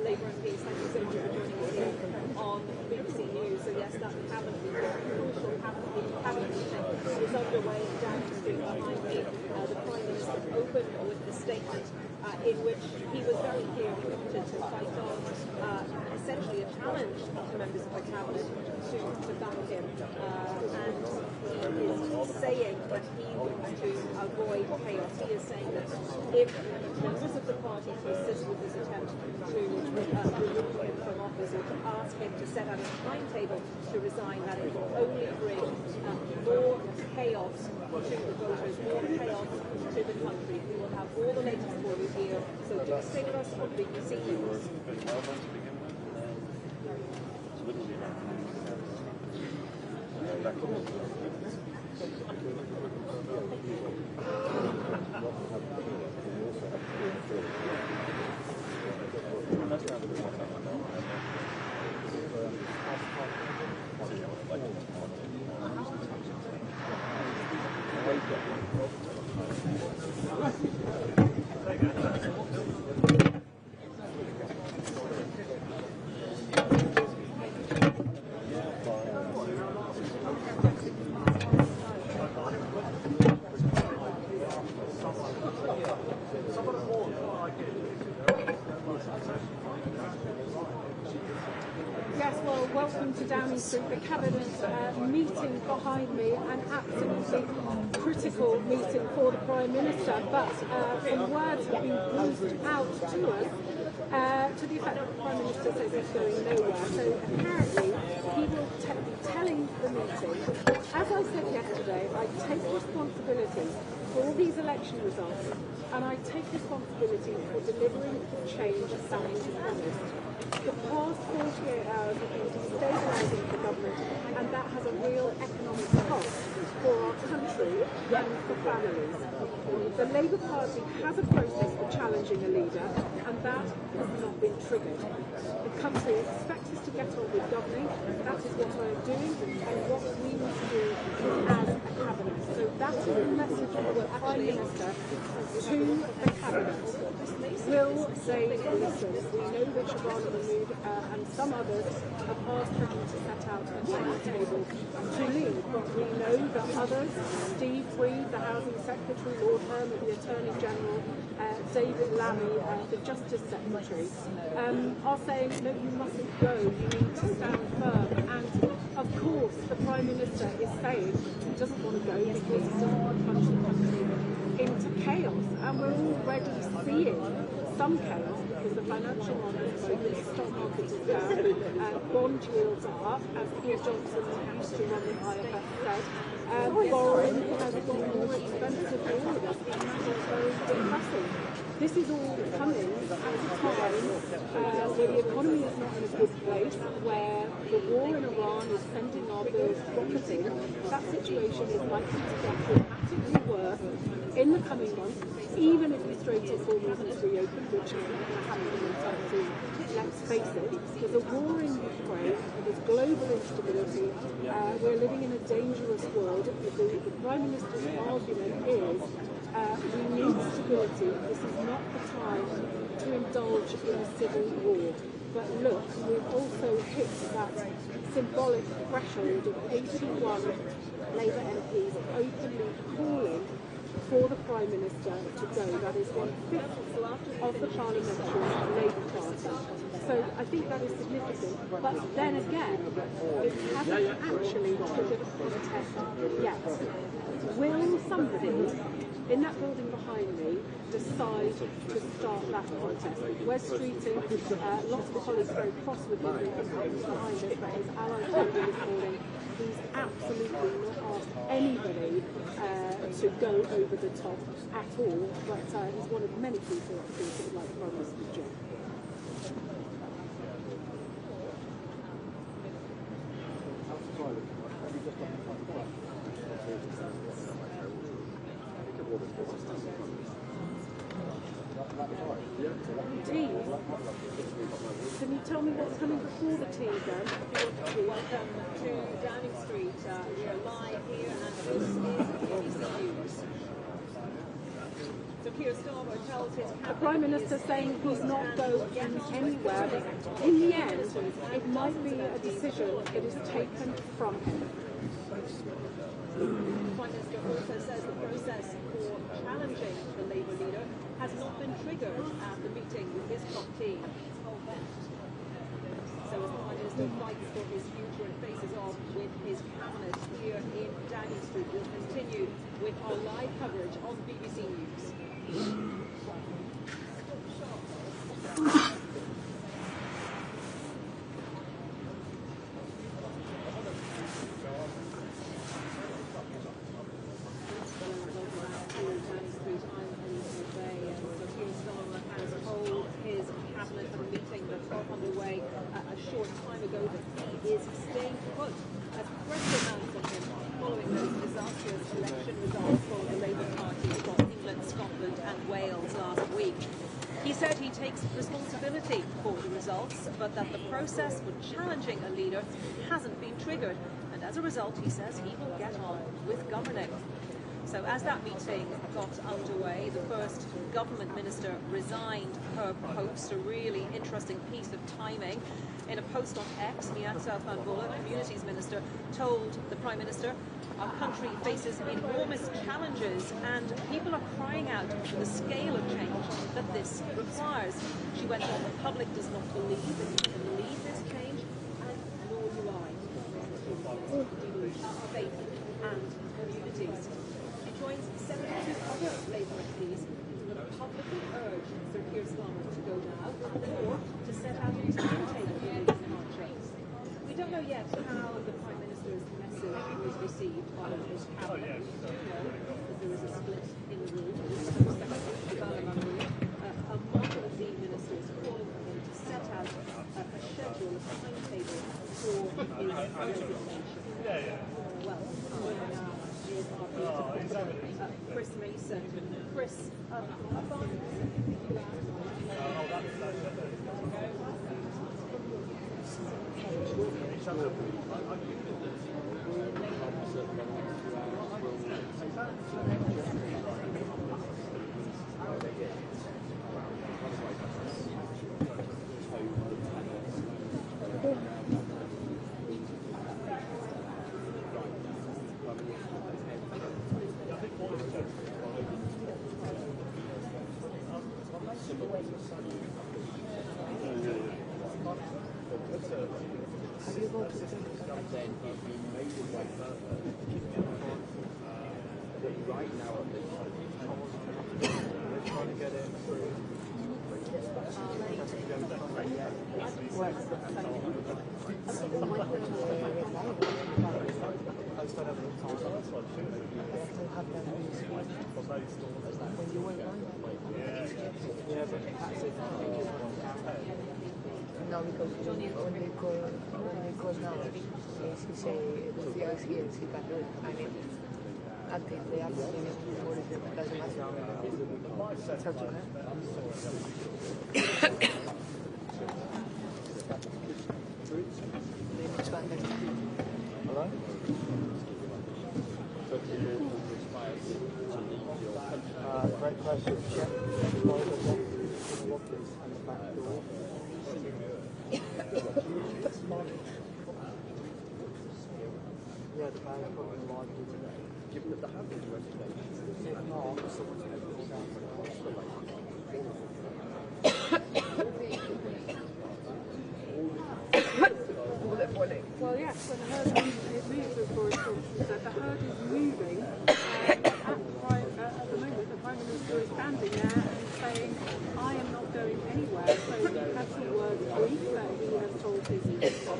Labour MPs, thank you so much for joining us here on BBC News. So yes, that cabinet meeting, crucial cabinet meeting is underway in Downing Street behind me. The Prime Minister opened with a statement in which he was very clear he wanted to fight on essentially a challenge to members of the cabinet to back him. And he is saying that he wants to avoid chaos. He is saying that if members of the party persist with this attempt to remove him from office or to ask him to set out a timetable to resign, that it will only bring more chaos to the voters, more chaos to the country. We will have all the latest for you here. So do stay with us on BBC News. Yes, well, welcome to Downing Street, the Cabinet meeting behind me, an absolutely critical meeting for the Prime Minister, but some words have been breathed out to us to the effect that the Prime Minister says he's going nowhere. So apparently he will be telling the meeting, as I said yesterday, I take responsibility for all these election results and I take responsibility for delivering the change that is promised. The past 48 hours have been destabilising the government, and that has a real economic cost for our country and for families. The Labour Party has a process for challenging a leader, and that has not been triggered. The country expects us to get on with governing. That is what I am doing, and what we need to do as a cabinet. So that is the message of the Prime Minister to the cabinet. Will say, listen, we know that Siobhan Mahmood and some others have asked him to set out a timetable to leave, but we know that others, Steve Reed, the Housing Secretary, Lord Herman, the Attorney General, David Lammy, the Justice Secretary, are saying, no, you mustn't go, you need to stand firm. And of course, the Prime Minister is saying he doesn't want to go because he doesn't want to plunge the country into chaos. And we're already seeing some chaos because the financial markets are open, the stock market is down, bond yields are up, as Keir Johnson, who used to run the IMF, said. Borrowing has got more expensive for all of us. It's very depressing. This is all coming at a time where the economy is not in a good place, where the war in Iran is sending our bills rocketing. That situation is likely to get dramatically worse in the coming months, even if the Strait of Hormuz is reopened, which is not going to happen anytime soon. Let's face it, there's a war in Ukraine, there's global instability, we're living in a dangerous world. The Prime Minister's argument is we need stability. This is not the time to indulge in a civil war. But look, we've also hit that symbolic threshold of 81 Labour MPs openly calling for the Prime Minister to go. That is 1/5 of the parliamentary Labour Party. So I think that is significant. But then again, it hasn't actually triggered a protest yet. Will somebody in that building behind me decide to start that protest? We're streeting, lots of colleagues very cross with him who's behind it, but his ally told me this morning he's absolutely not asked anybody to go over the top at all, but he's one of many people I think who would like to run this job. Tea? Can you tell me what's coming before the tea then? Welcome to Downing Street. We are live here and this is BBC News. So Keir Starmer tells his the Prime Minister saying he's not going anywhere. In the end, it might be a decision that is taken from him. The Prime Minister also says the process for challenging the Labour leader has not been triggered at the meeting with his top team. So as the Prime Minister fights for his future and faces off with his cabinet here in Downing Street, we'll continue with our live coverage on BBC News. Responsibility for the results, but that the process for challenging a leader hasn't been triggered, and as a result he says he will get on with governing. So as that meeting got underway, the first government minister resigned her post, a really interesting piece of timing. In a post on X, Miatta Fanvola, Communities Minister, told the Prime Minister, our country faces enormous challenges and people are crying out for the scale of change that this requires. She went on, the public does not believe that you can lead this change, and nor do I. Our faith and communities. She joins 72 other Labour MPs who have publicly urged Sir Keir Starmer to go now or to set out a timetable for these marches. We don't know yet how the Prime Minister's message was received by his cabinet. We do know that there is a split in the room. Among the ministers calling for him to set out a schedule, a timetable for his resignation. Well, now is our beautiful Chris Mason. Chris, then it'd be made in way further. But right now, at least, they're trying to get it through. No, because when they call now, she say the CEO is here, she can do it. I mean, until they are doing it before it doesn't matter. It's up to her. They need to understand. Hello? Great question. Check the lockers and the back door. Yeah, the bag is probably larger today. Given that the habit of reservations, if not, someone's going to pull down for the cost of Well, yes, when the herd is moving, as Boris Johnson said, the herd is moving. At the moment, the Prime Minister is standing there and saying, I am not going anywhere. So he has some words brief that he has told his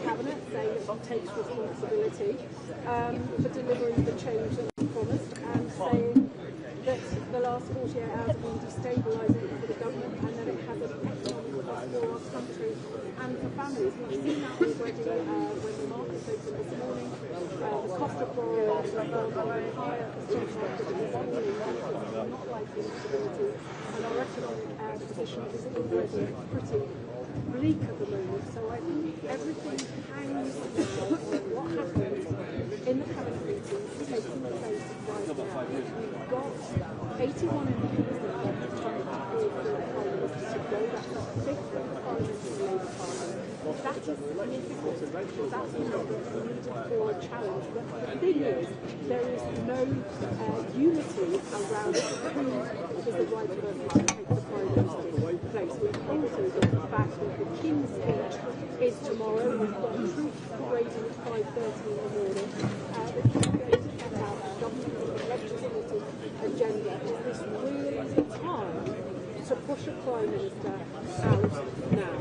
cabinet, saying that he takes responsibility for delivering the change that he promised, and saying that the last 48 hours have been destabilising for the government and that it has an economic cost for our country and for families. We've seen that already when the markets opened this morning. The cost of borrowing has gone higher, the stock market is falling, markets are not likely instability, and our economic position is already pretty bleak at the moment. So I think everything hangs now on what happens in the cabinet meetings taking place right now. We've got 81 MPs now trying to call for the Prime Minister to go. That's a fifth of the parliamentary Labour Party. That is significant, because that's the number needed for a challenge. But the thing is, there is no unity around who is the right person to take the Prime Minister's place. We've also got the fact that the King's speech is tomorrow. We've got troops parading at 5:30 in the morning. The King is going to set out the government's legislative agenda. Is this really the time to push a Prime Minister out now?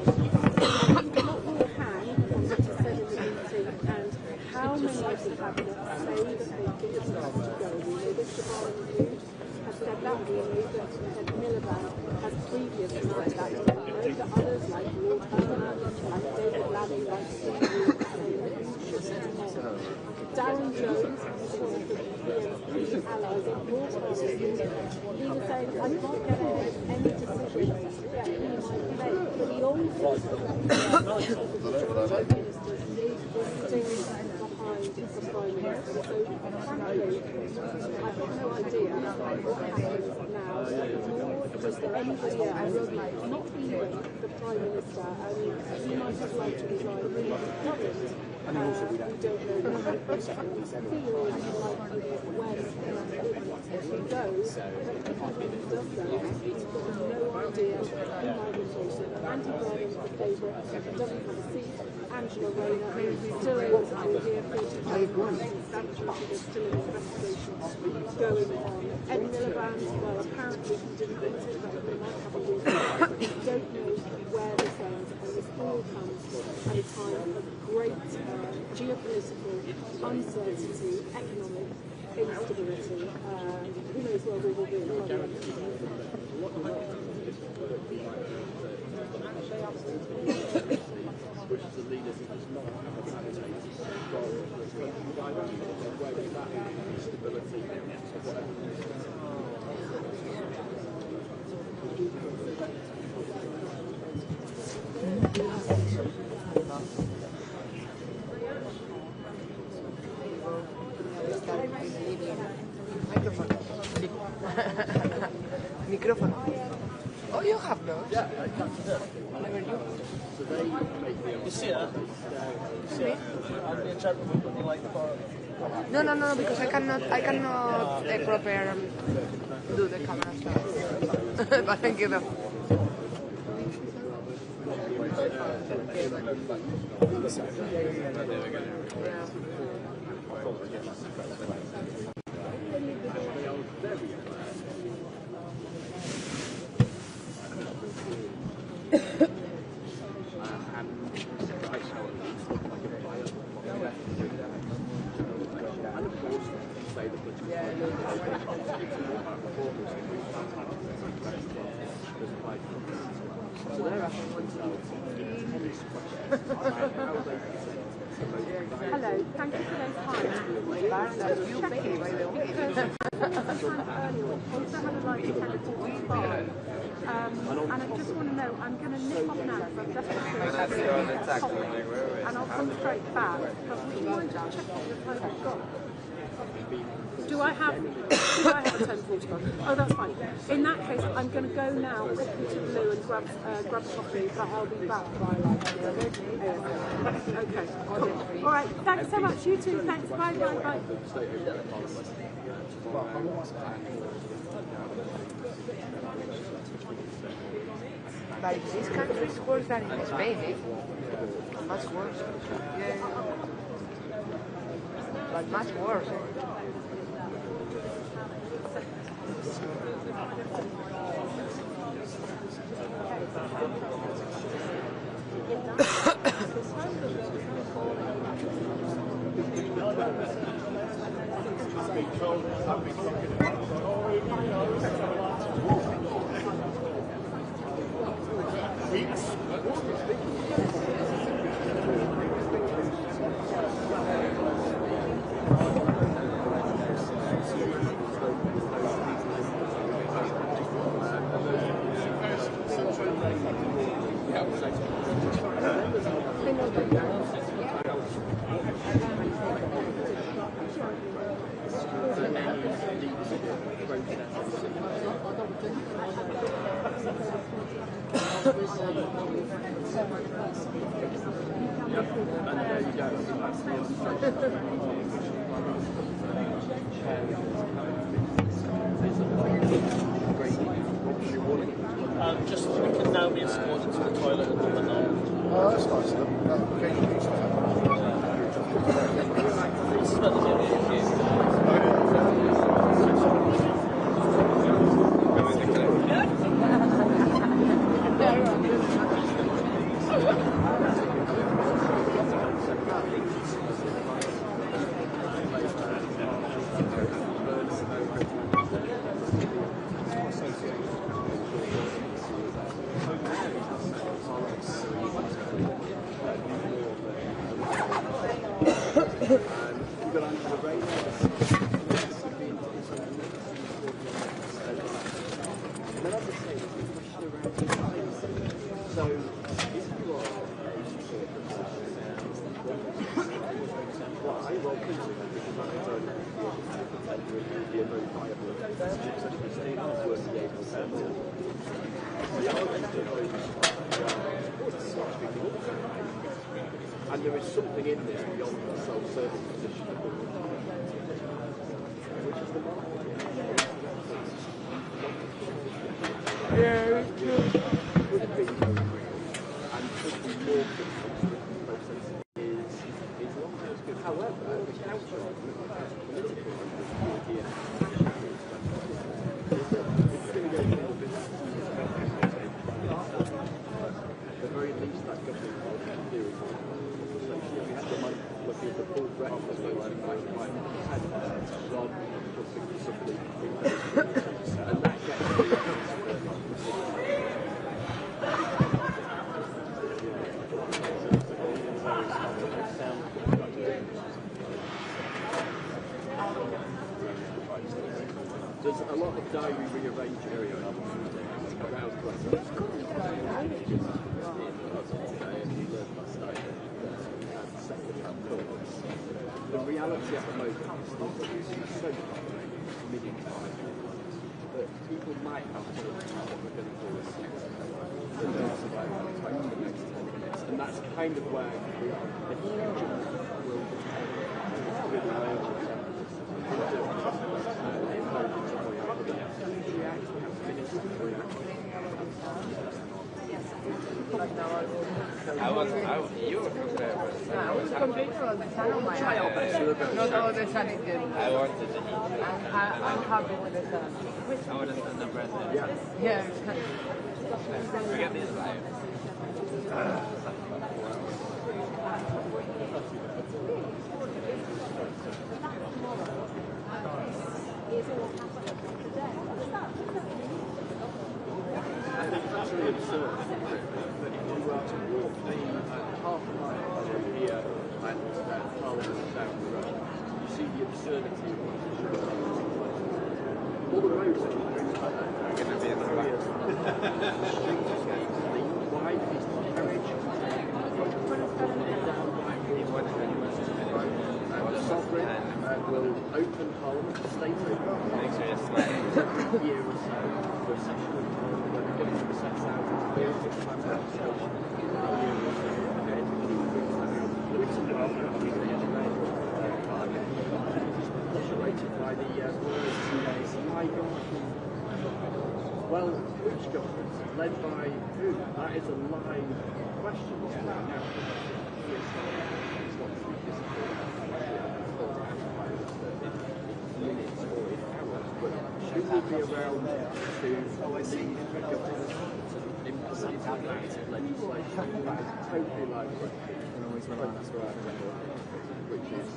What will hang on what is said in the meeting and how many of the cabinet say that they think it's time to go. We know that Siobhan Reid has said that. We know that Miliband has previously said that. We know that others like Lord Turner, like David Lammy, like Steve Wood say that we should move on. Darren Jones, who's one of the BNP allies in your party, he was saying, I can't get ahead of any decisions that he might make, but he also said that the majority of ministers is still behind the Prime Minister. So frankly, I've got no idea what happens now, nor does there anybody else, not even the Prime Minister. I mean, he might as well to resign, but if he doesn't, we don't know what happens. The feeling likely is when he goes, but if he does go, he's got no idea who might replace him. Andy Burnham's the favourite, doesn't have a seat. Angela Rayner still able to do here 45 stamp duty, there's still an investigation going on. Ed Miliband, well, apparently he didn't want it, but he might have a reason. We don't know where this ends, and this all comes at a time of great geopolitical uncertainty, economic instability. Who knows where we will be in which is the leaders who does not have a mandate from the country directly, they're worried about instability of whatever. Microphone. Oh, you have those? Yeah, never you. So they make the You see her? You see her? I'll be a gentleman when you like the bar. No, because I cannot proper do the camera stuff. But thank you though. Hello, thank you for those times. Checking, because earlier we also had a live 10:45. And I just want to know, I'm going to nip off now because I've just got to and I'll come straight back. But would you mind just checking the time we've got? Do I have a 10:45? Oh, that's fine. In that case, I'm going to go now quickly to the loo and grab coffee, but I'll be back by like. Okay. All right. Thanks so much. You too. Thanks. Bye. Bye. Bye. But this country is worse than in Spain, eh? Much worse. Yeah. But much worse. Just we can now be escorted to the toilet and whatnot. Oh, that's nice of them. And there is something in there beyond the self-serving position, which is the market. Yeah, could be and could be more process is longer. However, the counter argument is political here. It's going to go more business. At the very least, that government policy theory. We had the money looking at the full breadth of the rather than looking for somebody and that gets there's a lot of diary rearranging around the reality at the moment is so mid-time that people might have to look at what we're going to do in the next 10 minutes, and that's kind of where we are. A huge amount will really You were prepared. I was complaining about the sun on my eyes. Not all the sun is good. I wanted to eat. I'm happy with the sun. I would have done the bread then. Yeah. Forget these live. I think it's absolutely absurd that if you were to walk half a mile over here and Parliament down the road, you see the absurdity of what is all the roads are going to be in the way. Why is the carriage the sovereign will open Parliament, the state open Parliament every year or so for a session of Parliament where the government sets out its basic plan of legislation a year or so ahead. Which is populated by the words my God. Well, which government? Led by who? That is a live question. Who will be around to lead the government implement that legislation? That is totally live question. Which is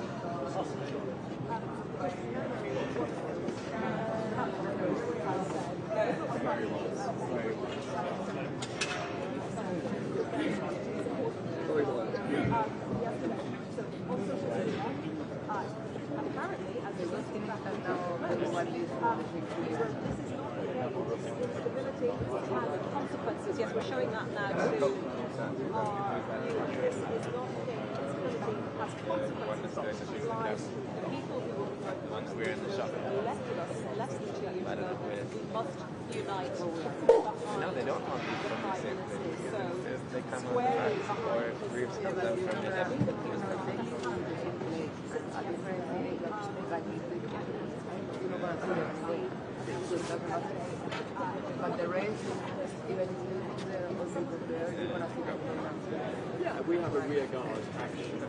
apparently, as we looked in back at now, instability has consequences. Yes, we're showing that now to our this is not a thing. Instability has consequences for lives. People who Once we're in the shop. elected us less than 2 years ago, we must unite. No, they don't want these from the same thing. They come on the back or groups of them from the left. But the rest, even if they're also prepared, you're going to see them. yeah, we have a rear guard action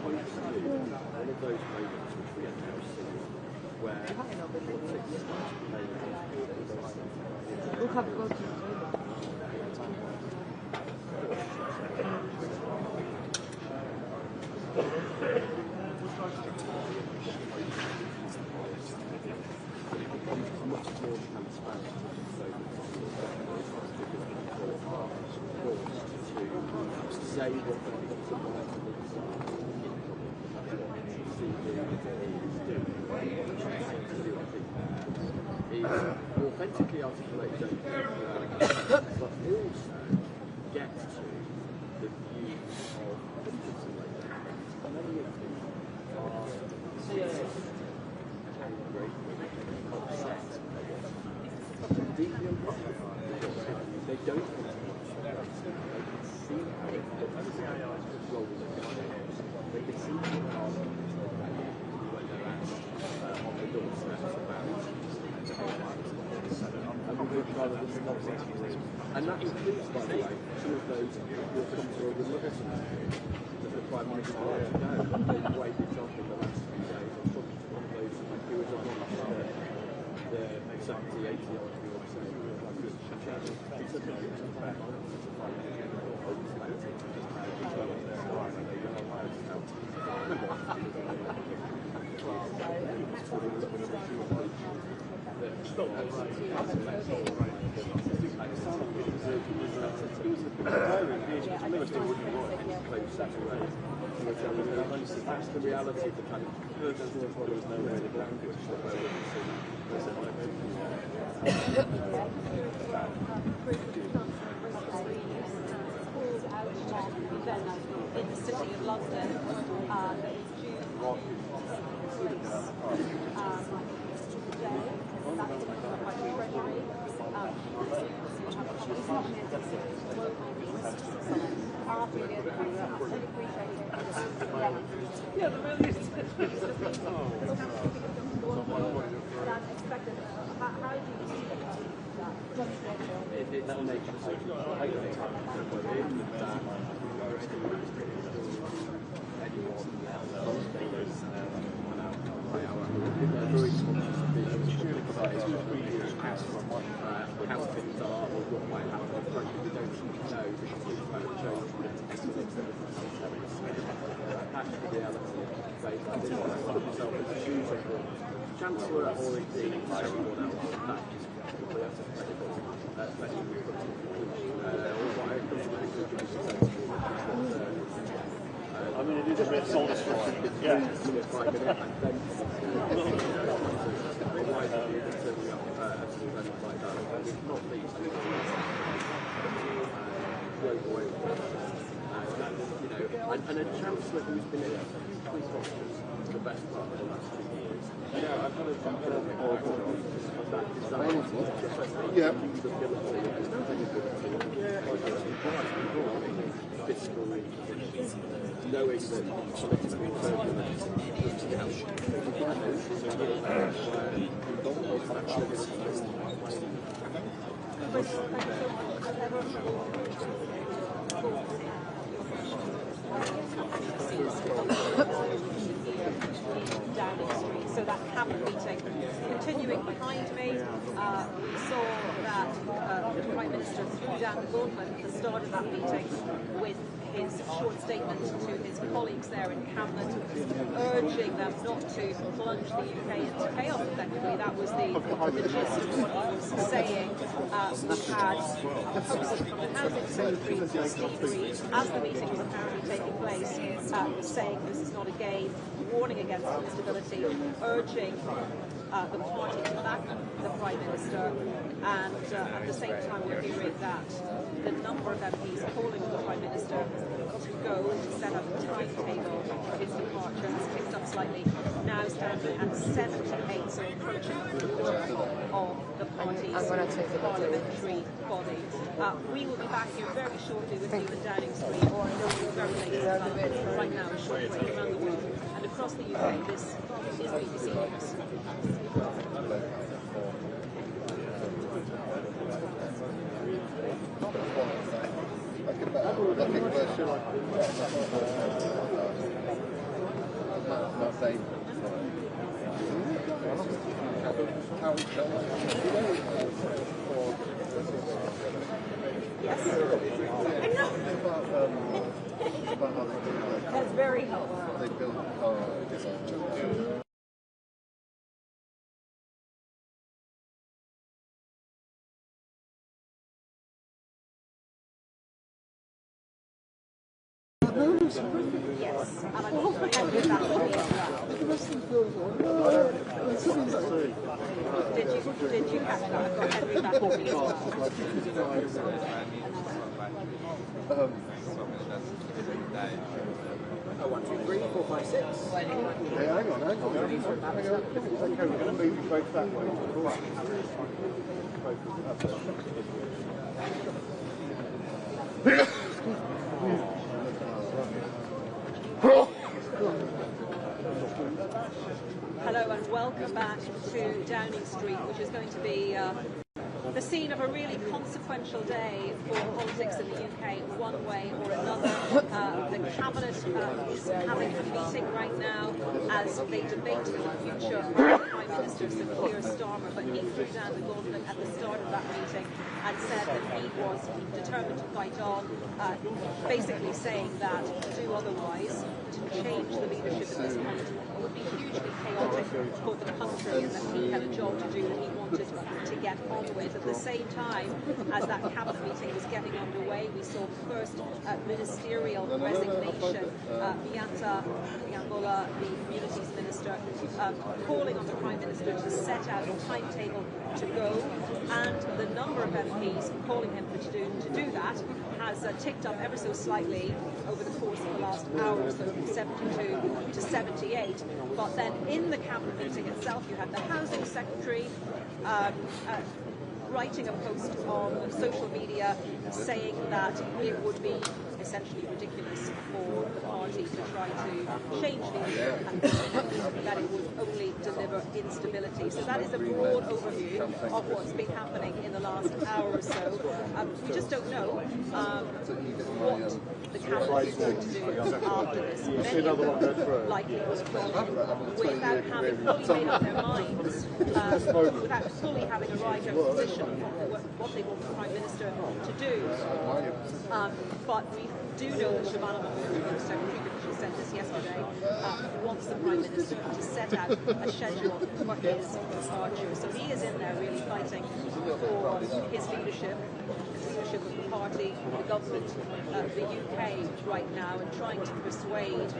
one of those moments which we have now seen where politics starts to play Who have got to much more transparent so to say what the bottom line is authentically articulate but also get to the views of hundreds of Labour, many of whom are angry, upset, deeply unpopular. They don't want to watch it. They can see how it rolls they can see how Parliament when they're asked on the doorsteps about and that includes, by the way, some of those who will come to a reluctance that the Prime Minister let go. They've waited on in the last few days. I'm talking to one of those who was on the 70, 80 odd who were saying, he said that it was that's the reality of the kind of there was no way to language in the city of London, today. Yeah, there really is. That'll make it how things are or what might happen. We don't know because things might change. That's the reality of the place. I didn't want to put myself in the shoes of the Chancellor or indeed everyone else. That is completely hypothetical. I mean, it is a bit soul destroying. Yeah. And a Chancellor who's been in police officers for the best part of the last 2 years. Yeah, I've got a fiscal knowing that political turbulence Downing Street. So that cabinet meeting continuing behind me. We saw that the Prime Minister threw down the gauntlet at the start of that meeting with his short statement to his colleagues there in Cabinet, urging them not to plunge the UK into chaos effectively. That was the gist of what he was saying. We had a person from the Housing Secretary, Steve Reid, as the meeting was apparently taking place, saying this is not a game, warning against instability, urging the party to back the Prime Minister, and at the same time we're hearing that the number of MPs calling on the Prime Minister to go to set up a timetable for his departure has picked up slightly, now standing at 78, so approaching the quarter of the party's parliamentary body. We will be back here very shortly with you in Downing Street, or very late right now, a short break around the world. And across the UK, this is BBC News. That's very helpful. They build Yes, and I'm also happy with that. Did you catch that? I've got Henry back with me as well. 1, 2, 3, 4, 5, 6. Hang on. Okay, we're going to move you both that way. Hello and welcome back to Downing Street, which is going to be the scene of a really consequential day for politics in the UK, one way or another. The Cabinet is having a meeting right now as they debate the future of the Prime Minister, Sir Keir Starmer, but he threw down the gauntlet at the start of that meeting and said that he was determined to fight on, basically saying that to do otherwise, to change the leadership at this point would be hugely chaotic for the country, and that he had a job to do that he wanted to get on with. At the same time as that cabinet meeting was getting underway, we saw the first ministerial resignation. Miata Miangola, the Communities Minister, calling on the Prime Minister to set out a timetable to go, and the number of MPs calling him to do that has ticked up ever so slightly over the course of the last hour, so from 72 to 78. But then in the cabinet meeting itself, you had the Housing Secretary writing a post on social media saying that it would be essentially ridiculous for the party to try to change the election campaign, that it would only deliver instability. So that is a broad overview of what's been happening in the last hour or so. We just don't know what the cabinet is going to do after this. Many of them likely without having fully made up their minds, without fully having arrived at a position of what they want the Prime Minister to do. But we do know that Shabana Mahmood, Secretary, because she said this yesterday, wants the Prime Minister to set out a schedule for his departure. So he is in there really fighting for his leadership of the party, the government, the UK right now, and trying to persuade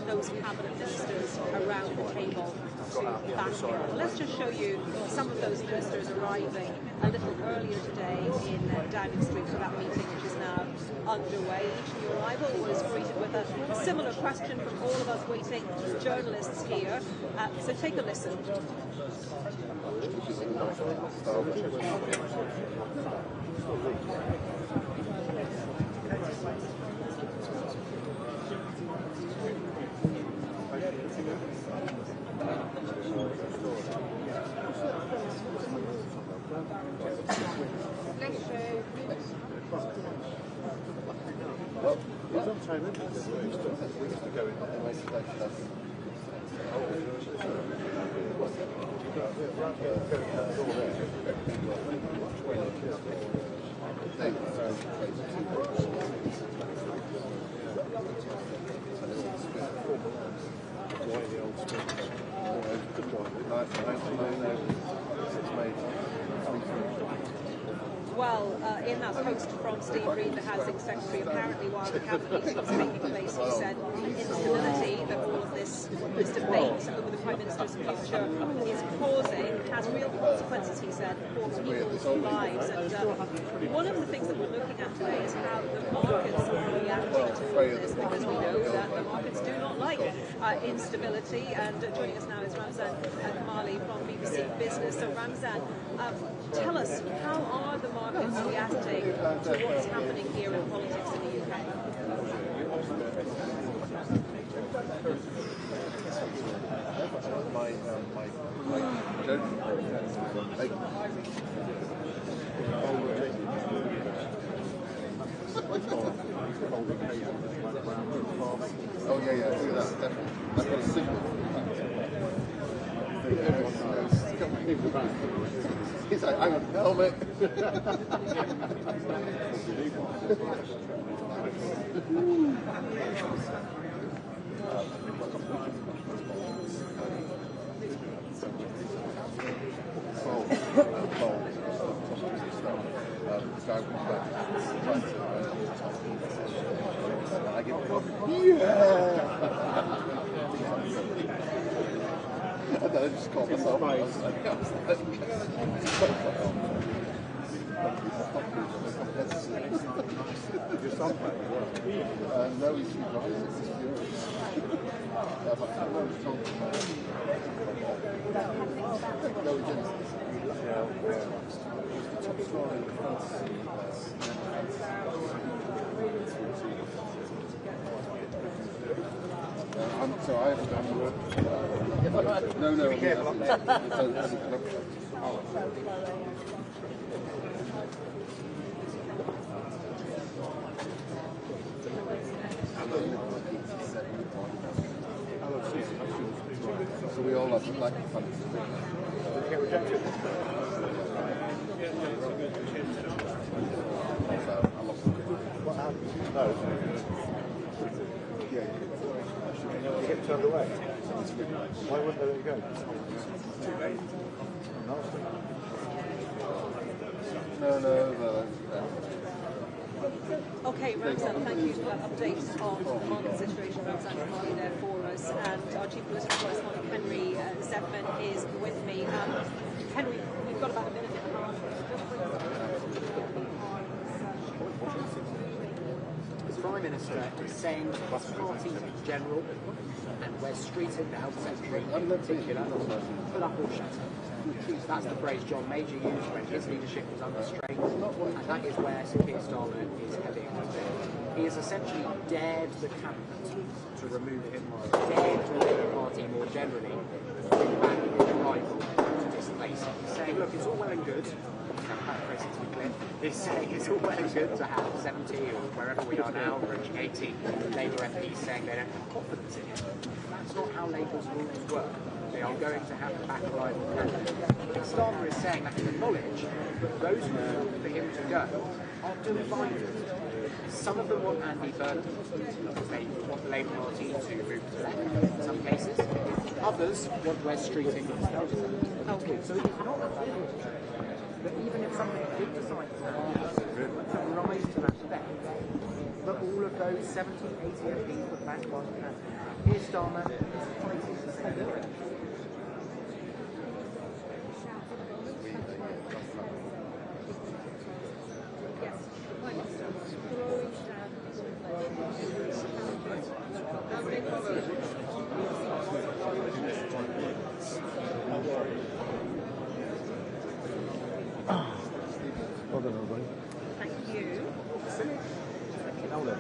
those cabinet ministers around the table to back him. Well, let's just show you some of those ministers arriving a little earlier today in Downing Street for that meeting, which is now underway. Each new arrival was greeted with a similar question from all of us waiting journalists here. So take a listen. Well, in that post from Steve Reid, the Housing Secretary, apparently while the cabinet meeting was taking place, he said the instability that all of this debate over the Prime Minister's future is causing has real consequences, he said, for people's lives. And one of the things that we're looking at today is how the markets are reacting to all of this, because we know that the markets do not like instability. And joining us now is Ramzan Kamali from BBC Business. So Ramzan, tell us, how are the markets reacting to what's happening here in politics in the UK? Oh yeah, that's definitely. I've got a signal. He's like, hang on, helmet. I give and then I just caught myself. No, he's rising. He's furious. No, he didn't. The top story in the fantasy. So I haven't done work. No. Be careful. So we all have like fun. Did you get rejected? I lost it. What happened? No. Yeah. You get turned away. Why wouldn't they let you go? Too late. No. Okay, Ramzan, thank you for that update on the market situation. Ramzan Kamali there for us, and our chief political correspondent Henry Zepman is with me. Henry, we've got about a minute and a half. The Prime Minister is saying that his party in general, and Wes Streeting, the Health Secretary in particular, put up or shut up. That's the phrase John Major used when his leadership was under strain, and that is where Keir Starmer is heading. He has essentially dared the cabinet to remove him, dared the Labour Party more generally to bring back the rival to displace him. He's saying, look, it's all well and good, paraphrasing to be clear, he's saying it's all well and good to have 70 or wherever we are now, approaching 80 Labour MPs saying they don't have confidence in him. That's not how Labour's rules work. They are going to have to back a rival candidate. Starmer is saying that to acknowledge that those who want for him to go are divided. Some of them want Andy Burnham, because they want the Labour Party to move to the left in some cases. Others want Wes Streeting. Okay, so it's not that even if something did decide to rise to that step, that all of those 70, 80 MPs would back one candidate. Keir Starmer is fighting to say that. Well done, everybody. Thank you. Nolan.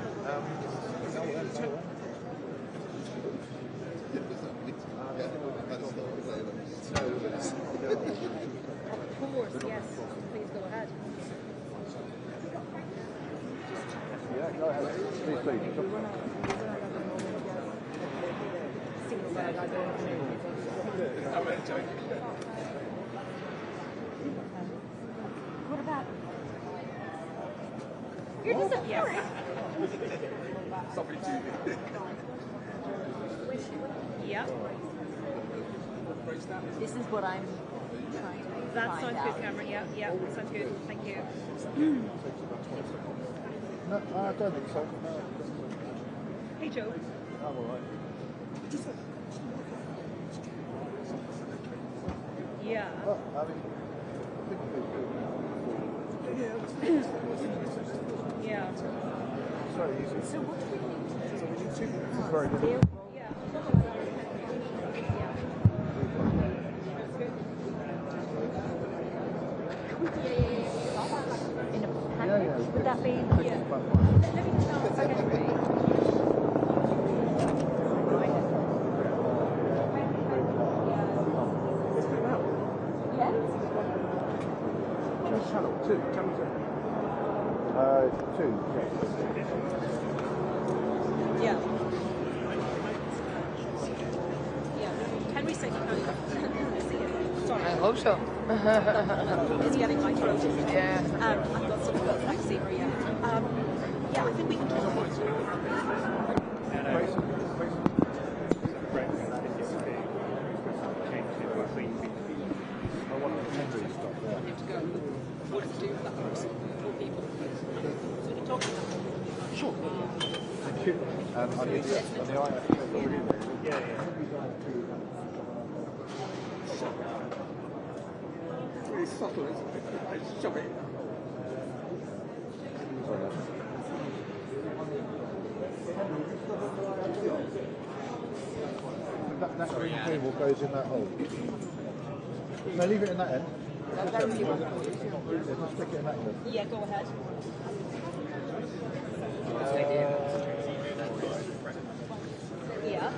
Of course, yes. Please go ahead. Yeah, go ahead. Please. What about? You're disappearing. Yeah. This is what I'm trying to That find sounds out. good, Cameron. Yeah, yeah, sounds good. Thank you. No, I don't think so. No. Hey, Joe. I'm all right. Yeah. Well, I mean, Yeah. it's very easy. So what do we need to do? So we need two. This is very good. Yeah. In a packet? Would that be? Yeah. Let me just ask. Okay. Just channel 2. Channel 2. 2. Yeah. Yeah. Henry said you can't see it. Sorry. I hope so. It's getting my throat. Yeah. I've got some eczema, yeah. Yeah, I think we can talk about it. What does it do for that person? For people? So we can talk about it. Sure. Thank you. I need the Yeah. It's really subtle, isn't it? I shove it. That green cable goes in that hole. No, leave it in that end. Just stick it in that end. Yeah, go ahead. Yeah.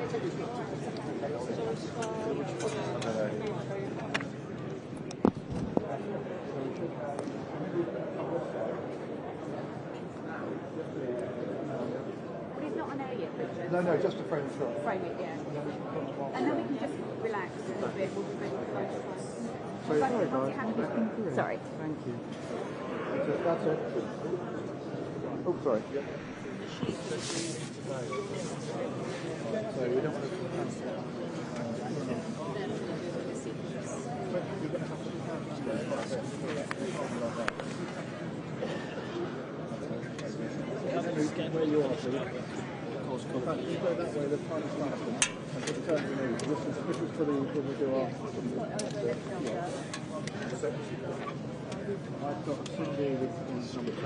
But it's not an area yet, Richard. No, just a frame shot. Frame it, yeah. And then we can just relax a little bit. We'll be ready to focus on. Sorry, guys. Sorry. Thank you. That's it. Oh, sorry. So we don't want to. You're going to have to get where you are, please. You go that way, the time is starting. And just turn to me. This is for the when we do our. I've got Cindy with number 10.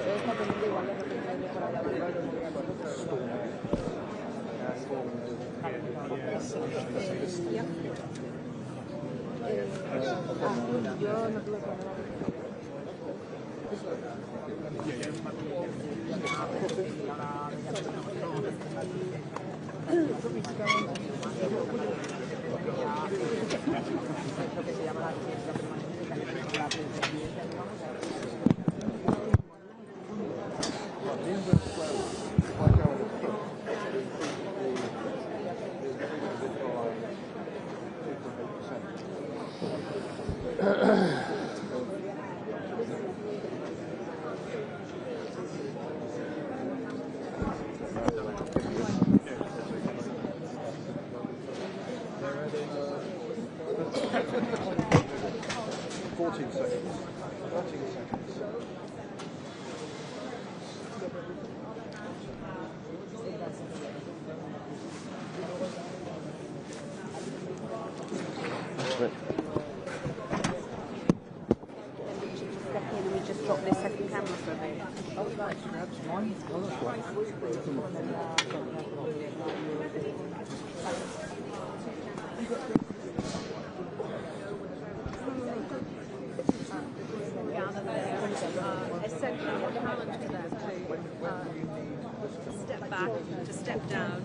To step down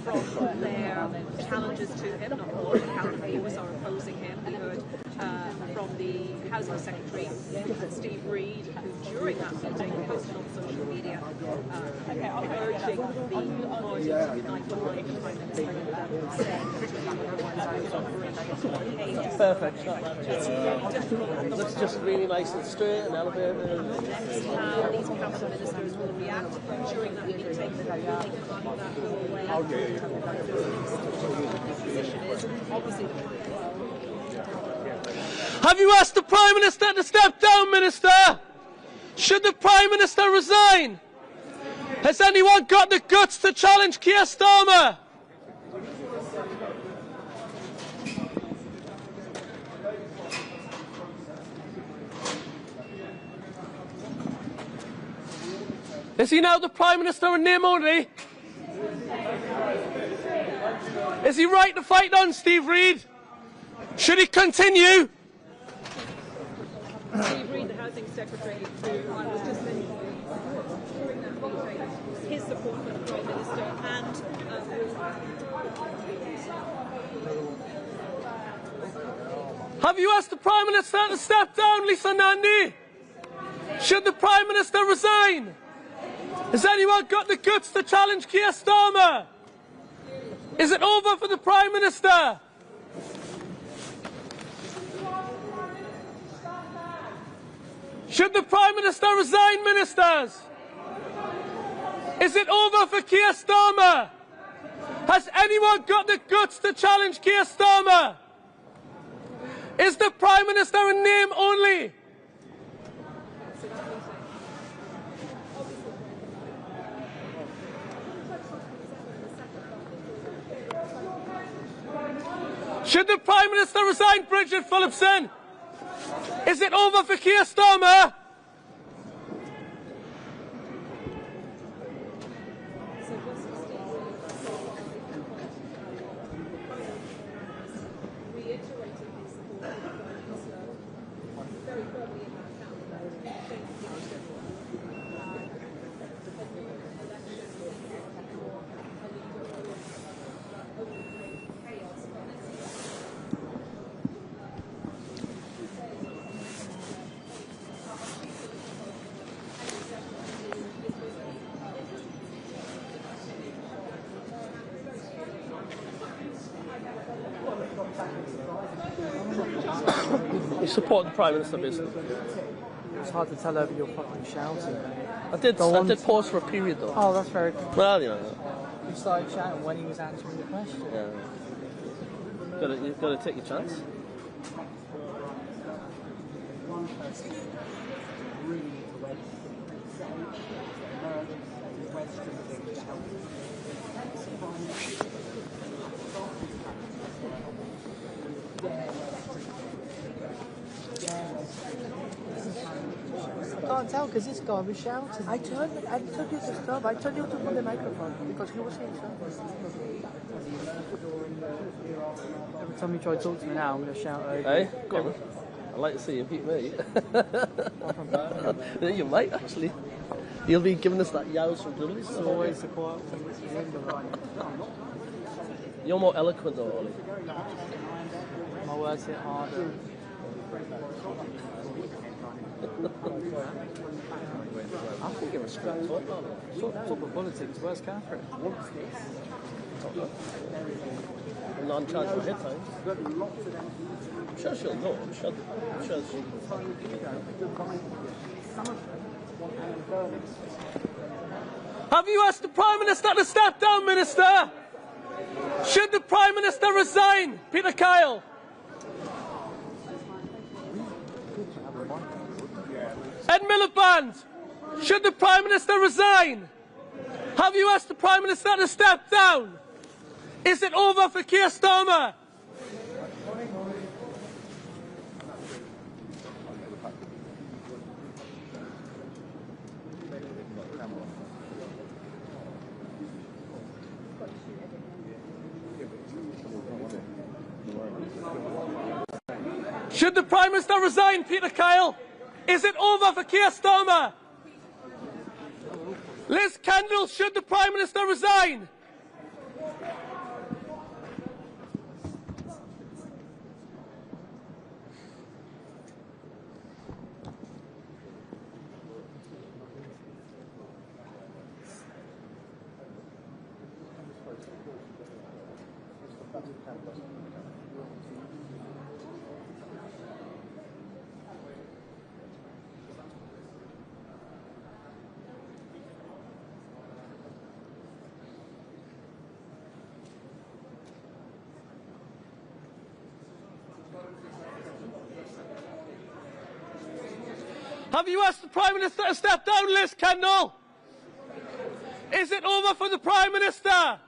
from their challenges to him, not all the counter-viewers are opposing him. We heard from the Housing Secretary, Steve Reid, who during that meeting posted on social media urging the party to unite behind the Prime Minister, saying Perfect. Looks just really nice and straight and elevated. Next, how these cabinet ministers will react during that meeting. Will they come that go away? Position is obviously the Have you asked the Prime Minister to step down, Minister? Should the Prime Minister resign? Has anyone got the guts to challenge Keir Starmer? Is he now the Prime Minister in name only? Is he right to fight on, Steve Reid? Should he continue? Steve Reid, the Housing Secretary, who I was just mentioning, during that meeting, his support for the Prime Minister and Have you asked the Prime Minister to step down, Lisa Nandy? Should the Prime Minister resign? Has anyone got the guts to challenge Keir Starmer? Is it over for the Prime Minister? Should the Prime Minister resign, ministers? Is it over for Keir Starmer? Has anyone got the guts to challenge Keir Starmer? Is the Prime Minister in name only? Should the Prime Minister resign, Bridget Phillipson? Is it over for Keir Starmer? You support the Prime Minister, basically. It's hard to tell over your fucking shouting. I did pause for a period, though. Oh, that's very cool. Well, you know. You started shouting when he was answering the question. Yeah. You've got to take your chance. can't tell because this guy was shouting. I told you to stop. I told you to put the microphone because he was saying something. Every time you try to talk to me now, I'm going to shout over. Hey, go on. I'd like to see you beat me. Yeah, you might actually. You'll be giving us that yows from Dudley. It's always the quiet one. You're more eloquent though, Ollie. My words hit harder. I think you're a straight talk, Talk about politics. Where's Catherine? Non-charge for headphones. I'm sure she'll know. I'm sure she Have you asked the Prime Minister to step down, Minister? Should the Prime Minister resign, Peter Kyle? Ed Miliband, should the Prime Minister resign? Have you asked the Prime Minister to step down? Is it over for Keir Starmer? Should the Prime Minister resign, Peter Kyle? Is it over for Keir Starmer? Liz Kendall, should the Prime Minister resign? Have you asked the Prime Minister to step down, Liz Kendall? Is it over for the Prime Minister?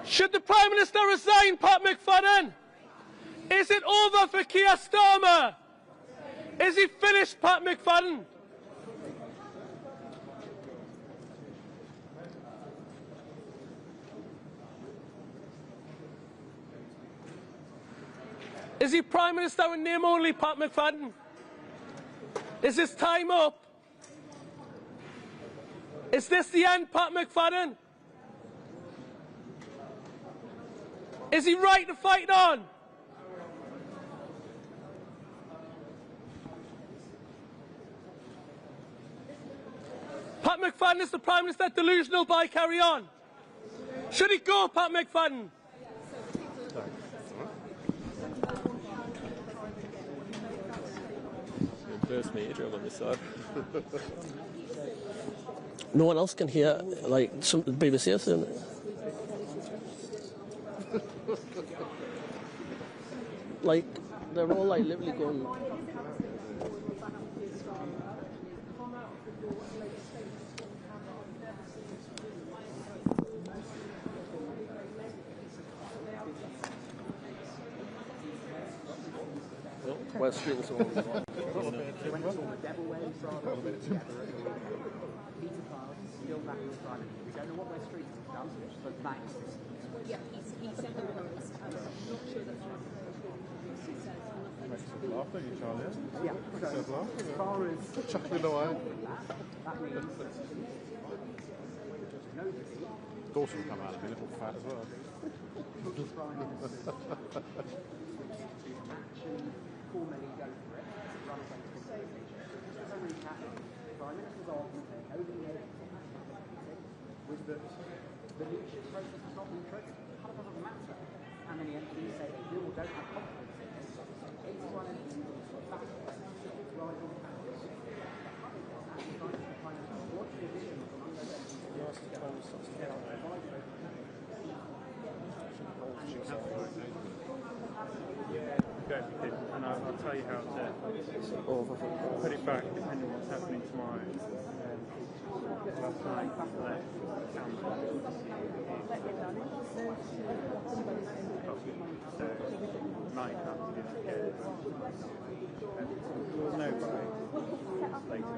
Should the Prime Minister resign, Pat McFadden? Is it over for Keir Starmer? Is he finished, Pat McFadden? Is he Prime Minister in name only, Pat McFadden? Is his time up? Is this the end, Pat McFadden? Is he right to fight on? Pat McFadden, is the Prime Minister delusional by carry on? Should he go, Pat McFadden? First major on this side. No one else can hear, like, some BBC or something. Like, they're all, like, literally going... West Street and so on. We don't know what West Street has done, but that is. Yeah, he said there was. I'm not sure that he said nothing. Laughing, Charlie. Yeah, so as far as chuckling away. That means nobody. Dawson will come out of a little fat as well. Actually formally go for it, run against the state. Just a recap, Prime Minister's argument over the years was that the leadership process has not been triggered. It doesn't matter how many MPs say they do or don't have confidence in this. 81 MPs are back. Right on powers. What's the vision among those MPs? And I'll tell you how to put it back depending on what's happening tomorrow. last night, my house didn't get it. We'll know by later.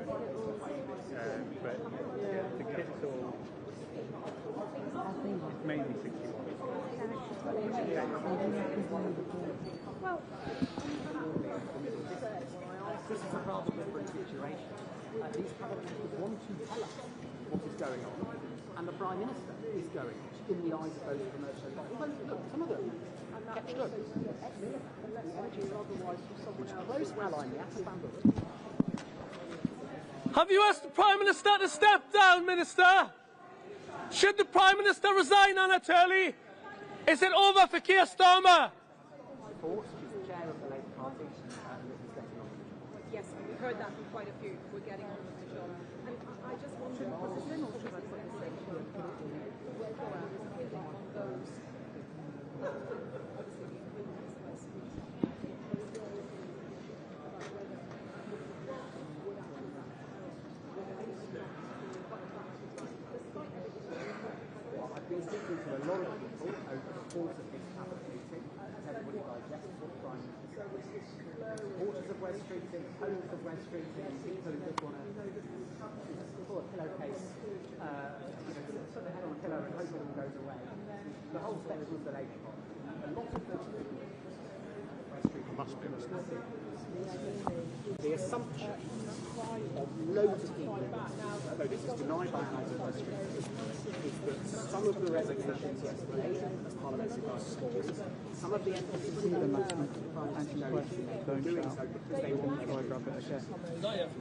But yeah, the kits all, it's mainly 61. Well, this is a rather different situation. These cabinet ministers want to tell us what is going on, and the Prime Minister is going in the eyes of those commercial bodies. Look, some of them kept good. Which is a close ally in the Atabamba. Have you asked the Prime Minister to step down, Minister? Should the Prime Minister resign, Anatoly? Is it over for Keir Starmer? She's the chair of the Labour Party. Yes, we've heard that from quite a few. We're getting on with the job. And I just wonder, should I put this in or should I put this in? On those. I've been speaking to a lot of people over the course of this cabinet meeting, as everybody digests what the Prime Minister says. Supporters of West Street, opponents of West Street, people who just want to pull a pillowcase, put their head on a pillow and hope it all goes away. The whole spectrum of the Labour Party. A lot of those people West Street must be the assumption of loads of people, although this is denied by allies of West Street, is that some of the resignations yesterday as parliamentary participants, some of the emphasis on the movement doing so because they want to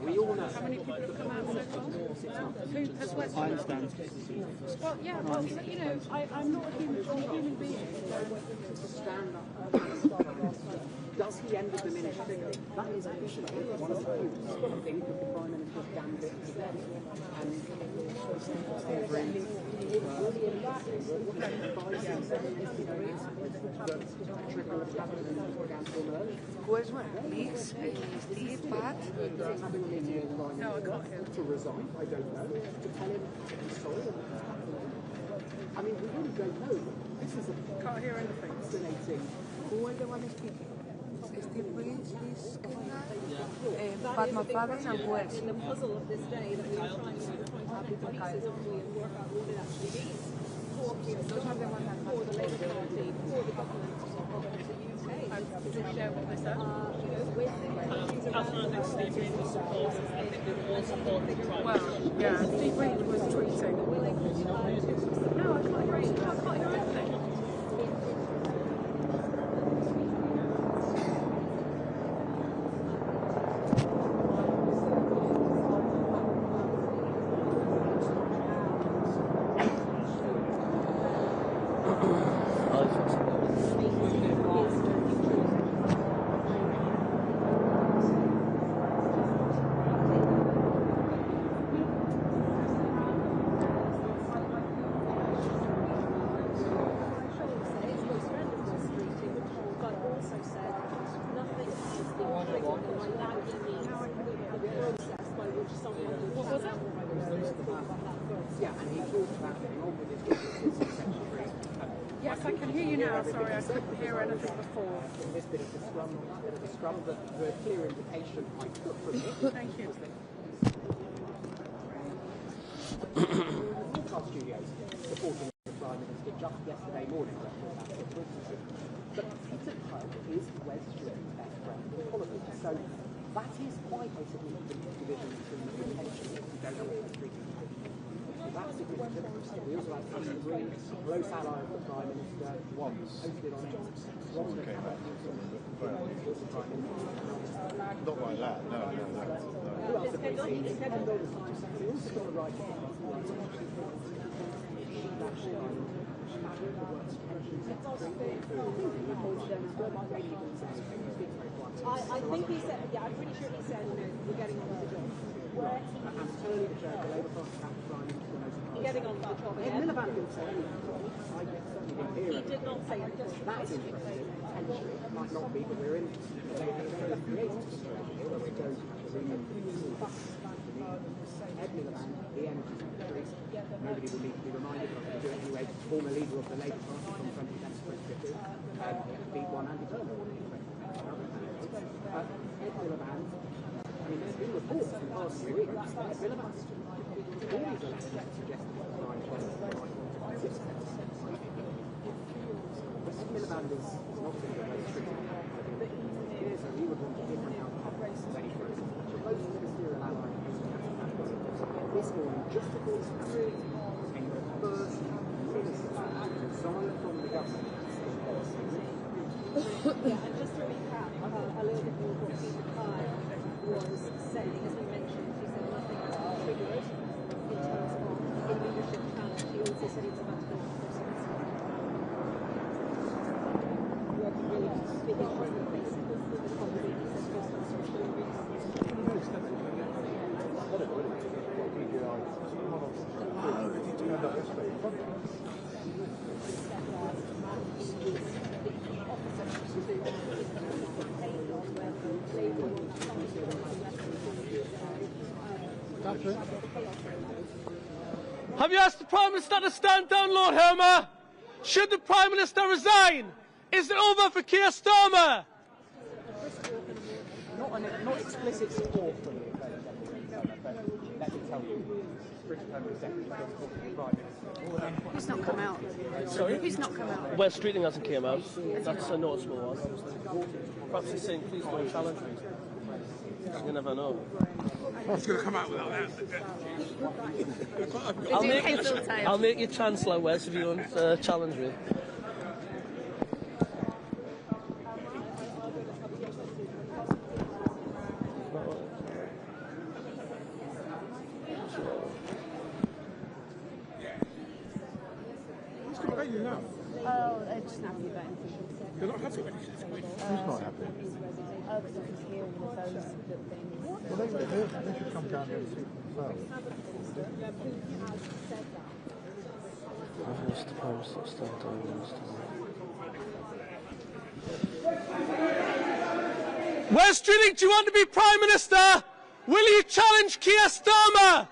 we all know. How many people have come out so far? Who has West Street? I understand. Well, yeah, well, you know, I'm not a human being. Stand up. Does he end the diminished figure? That is actually one of the views, I think, of the Prime Minister's gambit today. And Where's one? Please, Steve, Pat? No, I can't hear. To resign, I don't know. To tell him to be sorry. I mean, we really don't know. This is a Can't hear anything. fascinating. Who are the one speaking? Steve, please, Pat McFadden and who else? In the puzzle of this day that we are trying to point out the pieces, aren't we, and work out what it actually means for the Labour Party, for the government of the UK. Does it show what this Well, yeah, Steve Reid was tweeting. No, I can't hear anything. I can't hear anything. Yes, I can hear you now. Sorry, I couldn't hear anything before. This bit of the scrum, the clear indication I took from it. Thank you. Broadcast studios supporting the Prime Minister just yesterday morning. But Peter Tubb is West Street's best friend in politics. So that is quite a significant division between the intention if you don't know what West Street is. That's significant. We also have Peter Green, close ally of the Prime Minister, posted on it. Not like that, no. Who else have we seen? We also got the right I think he said, yeah, I'm pretty sure he said, you know, we're getting on with the job. Getting on with the job again. He did not say it. That's interesting. Potentially, it might not be, but we're in creative situation here where we go to the Ed Miliband, the energy nobody will need to be reminded, but I can do it anyway. Former leader of the Labour Party from 2010 to 2015, beat one Andy Turner. Miliband, I mean, there's been reports in the past few weeks that Miliband, all these elections suggested that the line was Miliband is not going to be very strict. It is, and he would want a different outcome than any group. So both ministerial allies this morning, just before this happened, in the first minister to resign from the government. Yeah, and just to recap a little bit more what Keir was saying, as we mentioned, she said nothing has been triggered in terms of a leadership challenge. She also said it's about to go to Christmas. Working really big issues in place. Have you asked the Prime Minister to stand down, Lord Helmer? Should the Prime Minister resign? Is it over for Keir Starmer? Not explicit support from the let me tell you, British Permanent Secretary Who's not come out? Sorry? Who's not come out? West Streeting hasn't came out. That's a noticeable one, obviously. Perhaps he's saying, please don't challenge me. You never know. I was going to come out without that. I'll make you Chancellor, Wes, if you don't challenge me. Oh, they're just happy about it. They're not happy about it. Who's not happy? Oh, because I can hear all of those little things. Well, they should come down here and see for themselves. I've lost the Prime Minister, stand down, Minister. West Streeting, do you want to be Prime Minister? Will you challenge Keir Starmer?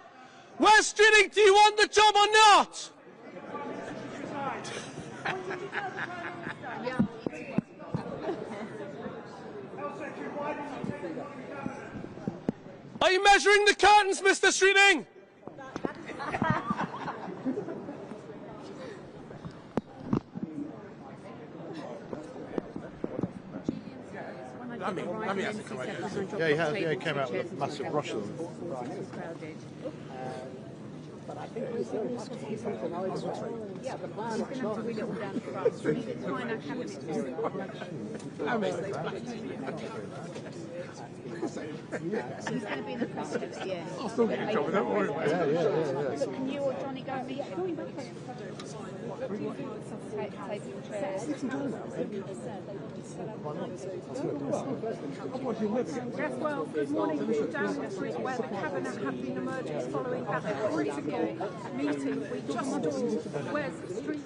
West Streeting, do you want the job or not? Are you measuring the curtains, Mr. Streeting? Lammy hasn't come out yet. Yeah, he has. Yeah, he came out with a massive rush of them. But I think he's going to see something either. Yeah, but he's going to have to read it all down for us. We need to find out cabinet. He's going to be in the press at the end. I'll still get in trouble, don't worry about it. Yeah. Can you or Johnny go and meet him? Taking chairs. Yes, well, good morning. We're down the street where the Cabinet have been emerging following that critical meeting we just saw. Where's the street?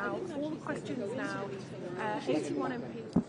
Now, all the questions now, 81 MPs.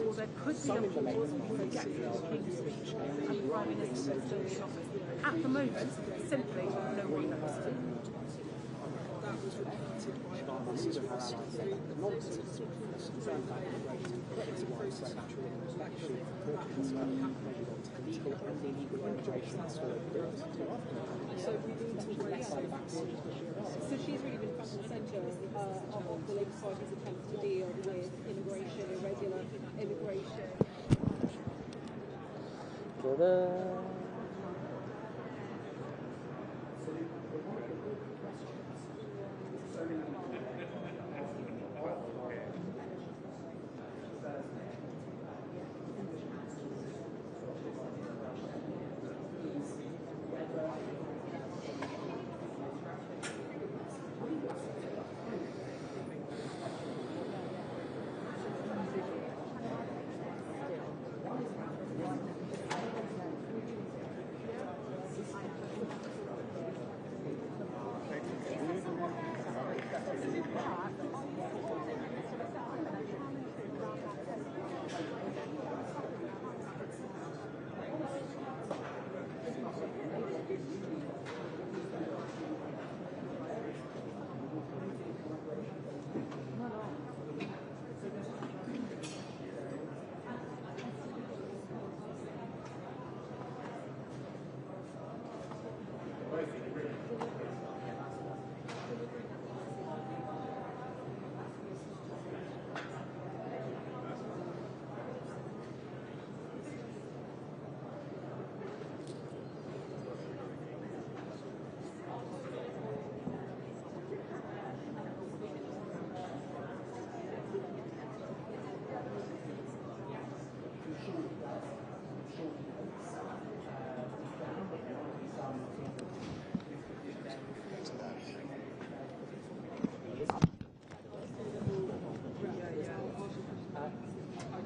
Or there could be a pause for rejecting the King's speech and the Prime Minister still in office. At the moment, simply no one knows. That was repeated by others to us. The nonsense was concerned about the rate of process actually actually legal and illegal immigration and so we need to So she's really been front and centre of the Labour Party's attempt to deal with immigration, irregular immigration.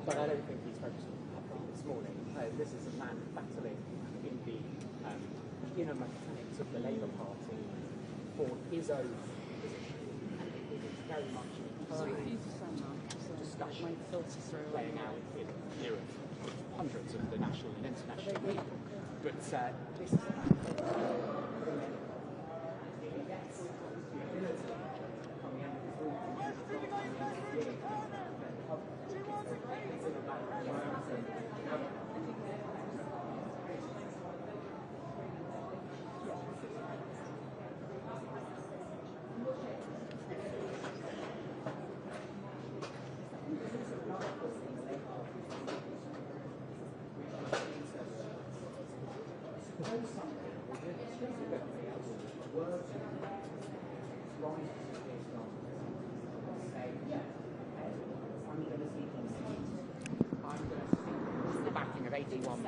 But I don't think he's focused on this morning. This is a man battling in the inner mechanics of the Labour Party for his own position. It is very much a discussion playing out in the ear of hundreds of the national and international media. But this is the backing of 81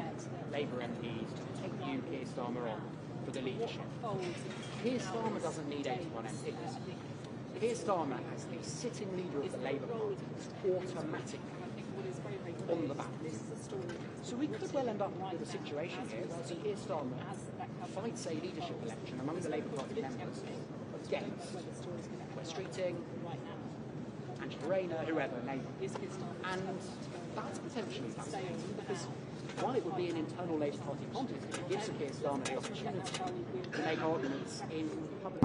Labour MPs to take you, Keir Starmer, on for the leadership. Keir Starmer doesn't need 81 MPs. Keir Starmer, as the sitting leader of the Labour Party, is automatically on the ballot. So we could well end up with a situation here where Keir Starmer fights a leadership election among the Labour Party members against West Streeting, Angela Rayner, whoever, Labour. And that's potentially fascinating because while it would be an internal Labour Party contest, it gives Keir Starmer the opportunity to make arguments in public.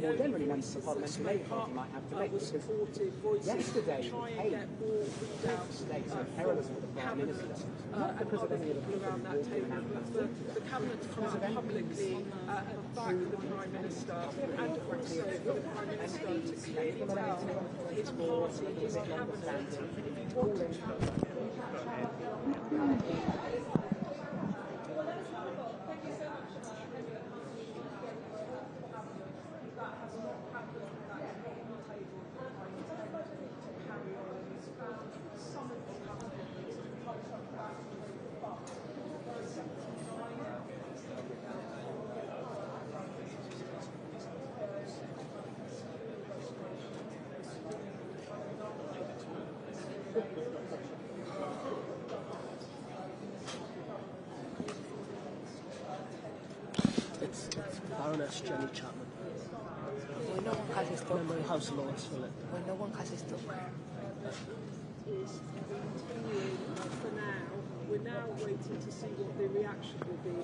More generally, members of the Parliamentary Labour Party might have debates. Yesterday, states are perilous for the Prime Minister, not because of any of the people around that table, but the cabinet to come out publicly and back the Prime Minister, and also for the Prime Minister to clearly tell his party, his cabinet, if he wanted to. It's Baroness Jenny Chapman. When no one has a stock. Member of the House of Lords, Philip. When no one has a stock. Is continuing for now. We're now waiting to see what the reaction will be.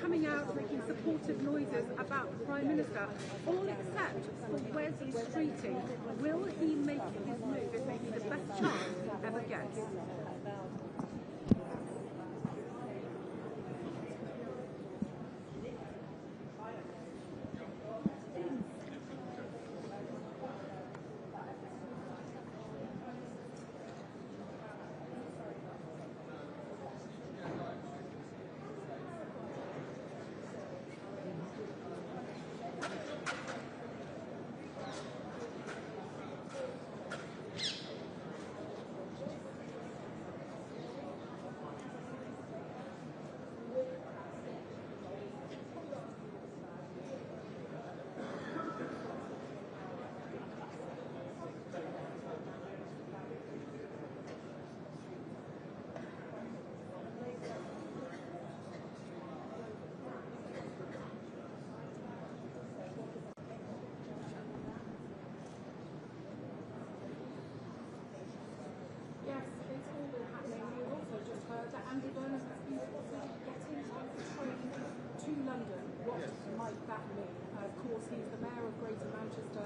Coming out making supportive noises about the Prime Minister, all except for Wesley Streeting. Will he make his move? It may be the best chance he ever gets. Might that mean? Of course, he's the Mayor of Greater Manchester.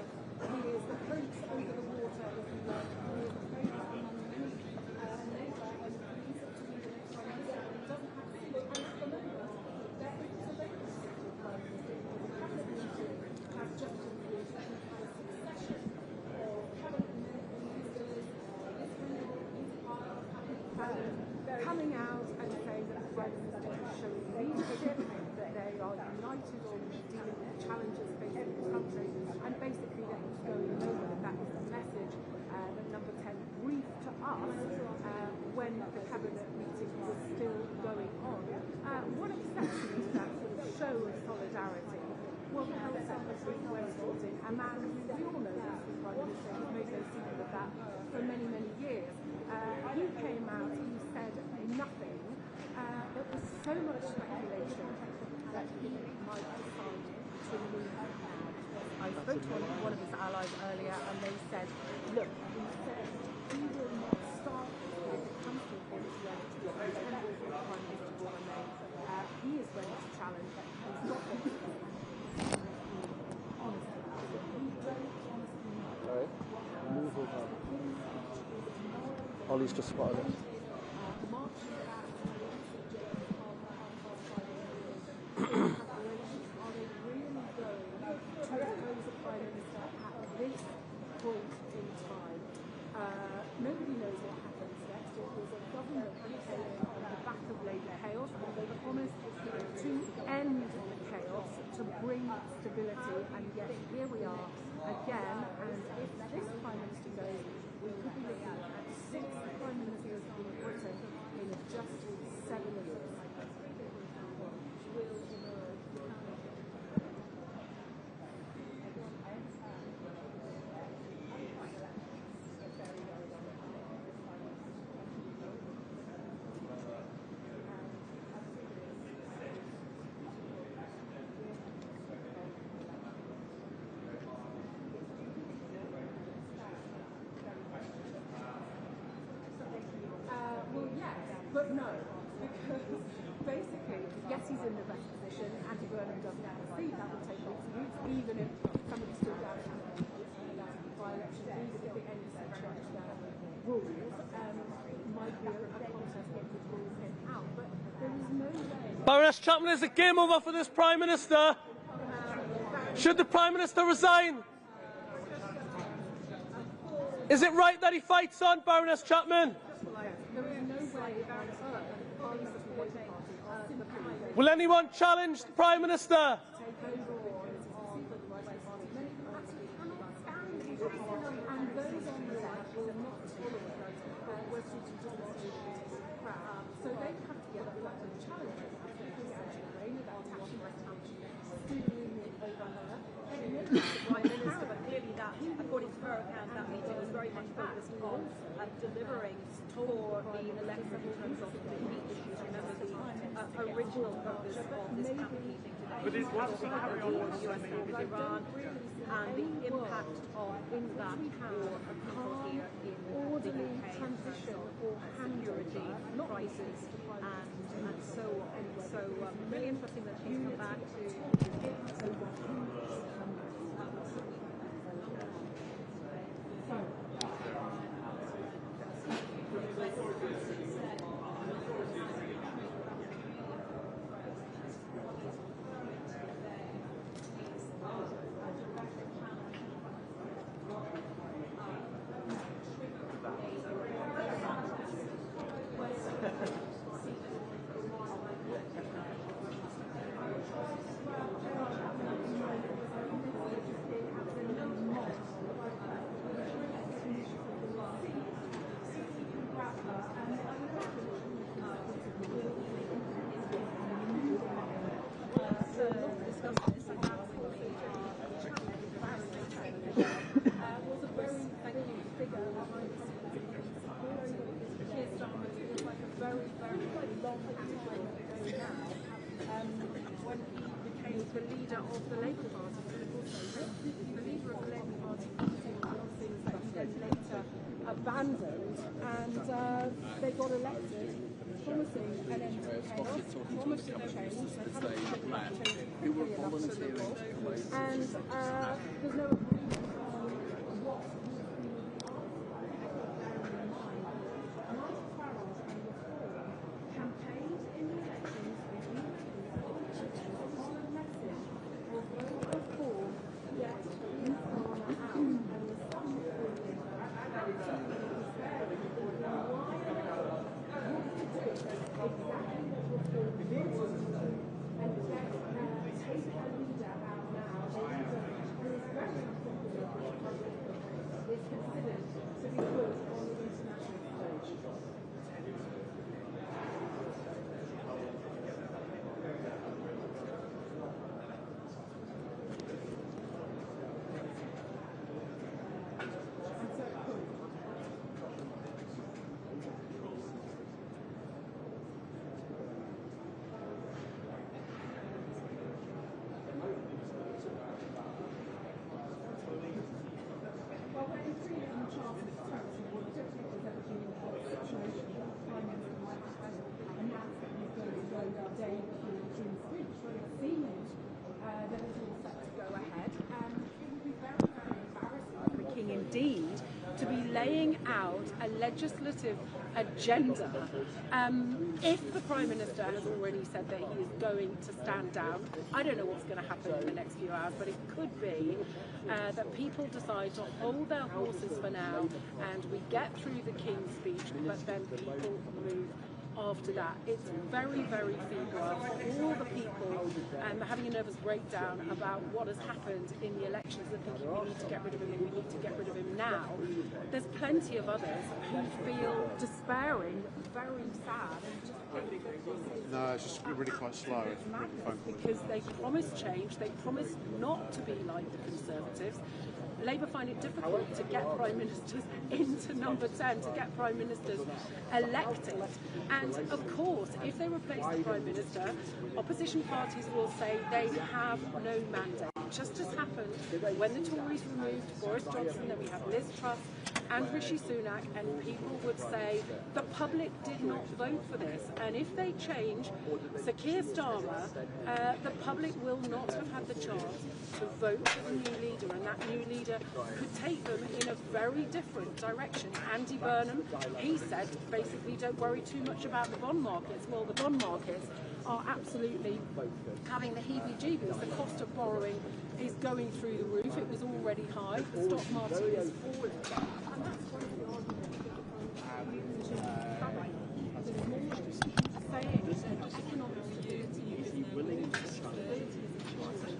He is the prince over the water, if you like. He is a favourite among many Labour MPs to be the next Prime Minister. And he doesn't have to see it as the members. There is a vacancy for Prime Minister. The Cabinet meeting has just concluded. He has a succession of Cabinet ministers, coming out and saying that the Prime Minister is showing leadership, that they are united on dealing with the challenges facing the country, and basically that it's going nowhere. That is the message that Number 10 briefed to us when the Cabinet meeting was still going on. What exception is that sort of show of solidarity? Well, the Health Secretary, Wes Streeting, a man who we all know as the Prime Minister, he's made no secret of that for many, many years. He came out, he said nothing. There was so much speculation that he might decide to move now. I spoke to one of his allies earlier and they said, look, he said he will not start when it comes to equality to be contenders with the Prime Minister will remain. He is ready to challenge. He's not ready to honestly. Sorry? Move over. Ollie's just spotted it. This point in time, the back of Labour chaos, and they promised to end the chaos, to bring stability, and yet here we are again, and if this Prime Minister goes, we could be looking at 6 Prime Ministers in Britain in just 7 years. Well, yes, but no, because basically, yes, he's in the best position, and if Burnham doesn't have a seat, that would take lots of weeks, even if somebody stood down by election, even if it ends up changing their rules, might be a contest that would rule him out, but there is no way. Baroness Chapman, is the game over for this Prime Minister? Should the Prime Minister resign? Is it right that he fights on, Baroness Chapman? There is no way Will anyone challenge the Prime Minister? Prime Minister, but clearly that, according to her account, that meeting was very much focused on delivering for the election in terms of the key issues. Remember the original purpose of this cabinet meeting today was to talk about the US with Iran and the impact of that war of people here in the UK in terms of security, crisis, and so on. So really interesting that she's come back to when he became the leader of the Labour Party. The leader of the Labour Party things that he then later abandoned, and they got elected, promising an end to chaos, promising change, who were volunteering, and there's no agreement on what campaigned in the elections and likely indeed to be laying out a legislative agenda. If the Prime Minister has already said that he is going to stand down, I don't know what's going to happen in the next few hours, but it could be that people decide to hold their horses for now and we get through the King's speech, but then people move after that. It's very, very febrile for all the people having a nervous breakdown about what has happened in the elections and thinking we need to get rid of him and we need to get rid of him now. There's plenty of others who feel despairing, very sad. No, it's just really quite slow. Because they promised change, they promised not to be like the Conservatives. Labour find it difficult to get Prime Ministers into number 10, to get Prime Ministers elected. And of course, if they replace the Prime Minister, opposition parties will say they have no mandate. Just as happened when the Tories removed Boris Johnson, then we have Liz Truss and Rishi Sunak, and people would say the public did not vote for this. And if they change Sir Keir Starmer, the public will not have had the chance to vote for the new leader, and that new leader could take them in a very different direction. Andy Burnham, he said, basically, don't worry too much about the bond markets. Well, the bond markets are absolutely having the heebie-jeebies. The cost of borrowing is going through the roof. It was already high. The stock market is falling. And that's one of the arguments saying that economic stability is willing to stability is important.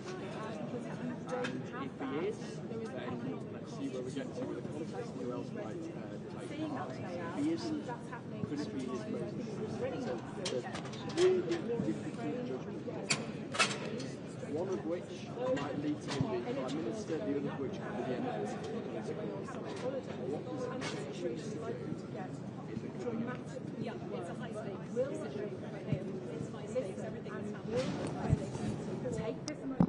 Because if you don't have that, there is economic cost. Seeing that play out, and that's happening at a time where things are already not good. One of which might lead to him being Prime Minister, the other of which could be the end of his and the situation is likely to get dramatically it's a high stakes decision for him. It's high stakes, everything is happening. Take this moment.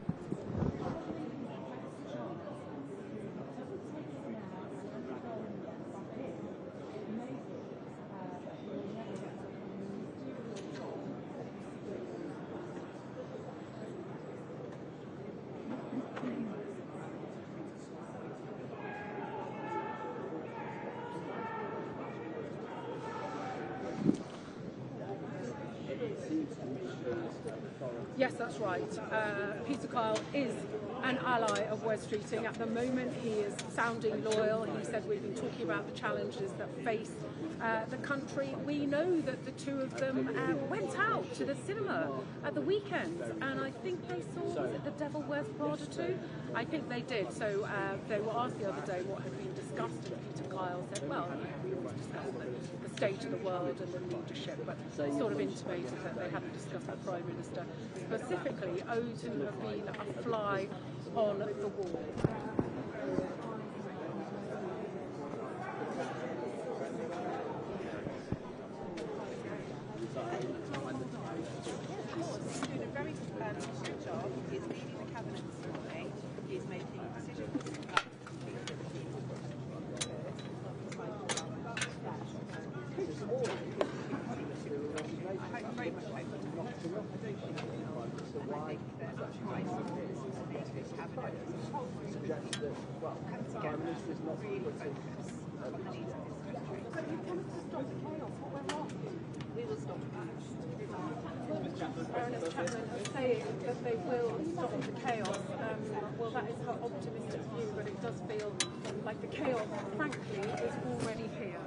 Yes, that's right. Peter Kyle is an ally of Wes Streeting. At the moment, he is sounding loyal. He said we've been talking about the challenges that face the country. We know that the two of them went out to the cinema at the weekend, and I think they saw, was it The Devil Wears Prada 2? I think they did. So they were asked the other day what had been discussed, and Peter Kyle said, well, we always discuss the state of the world and the leadership, but sort of intimated that they hadn't discussed the Prime Minister specifically, owed to have been a fly on the wall. He's doing a very good job. He's leading the cabinet this morning. He's making decisions. I very much hope we will stop Baroness Chapman is saying that they will stop the chaos. Well, that is her optimistic view, but it does feel like the chaos, frankly, is already here.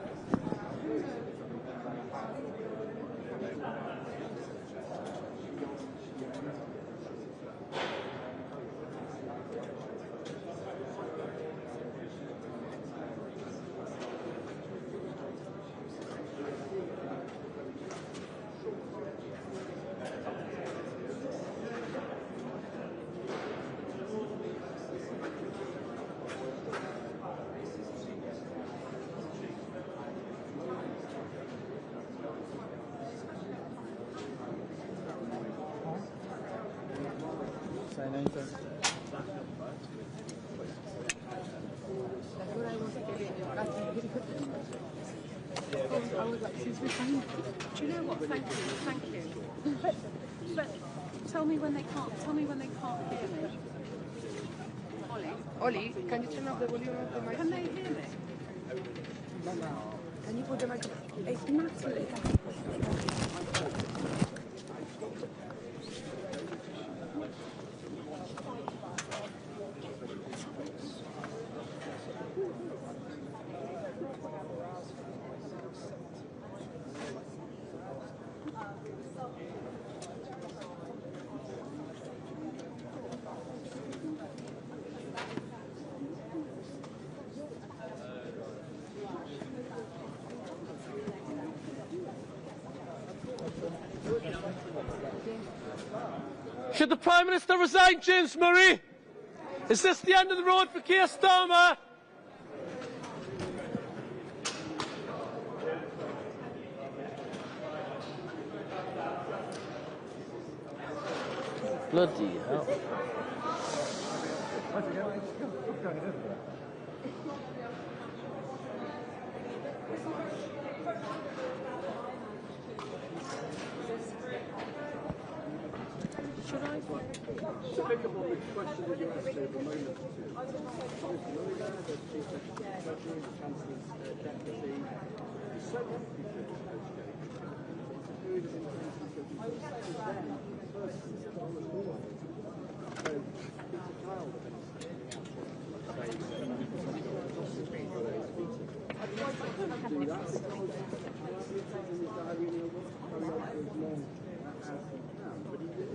Say anything. I was like, since we found it. Do you know what? Thank you. But tell me when they can't hear me. Ollie, can you turn off the volume of the mic? Can they hear me? Can you put the microphone? It's Natalie. Should the Prime Minister resign, James Murray? Is this the end of the road for Keir Starmer? Bloody hell. Should I? To pick up on the question that you asked at the moment, obviously Lily there, the Chief Secretary of Treasury, the Chancellor's Deputy, there's so many people in education. It's a period of intense discussion. Then, the first so it's a trial that do that because but he did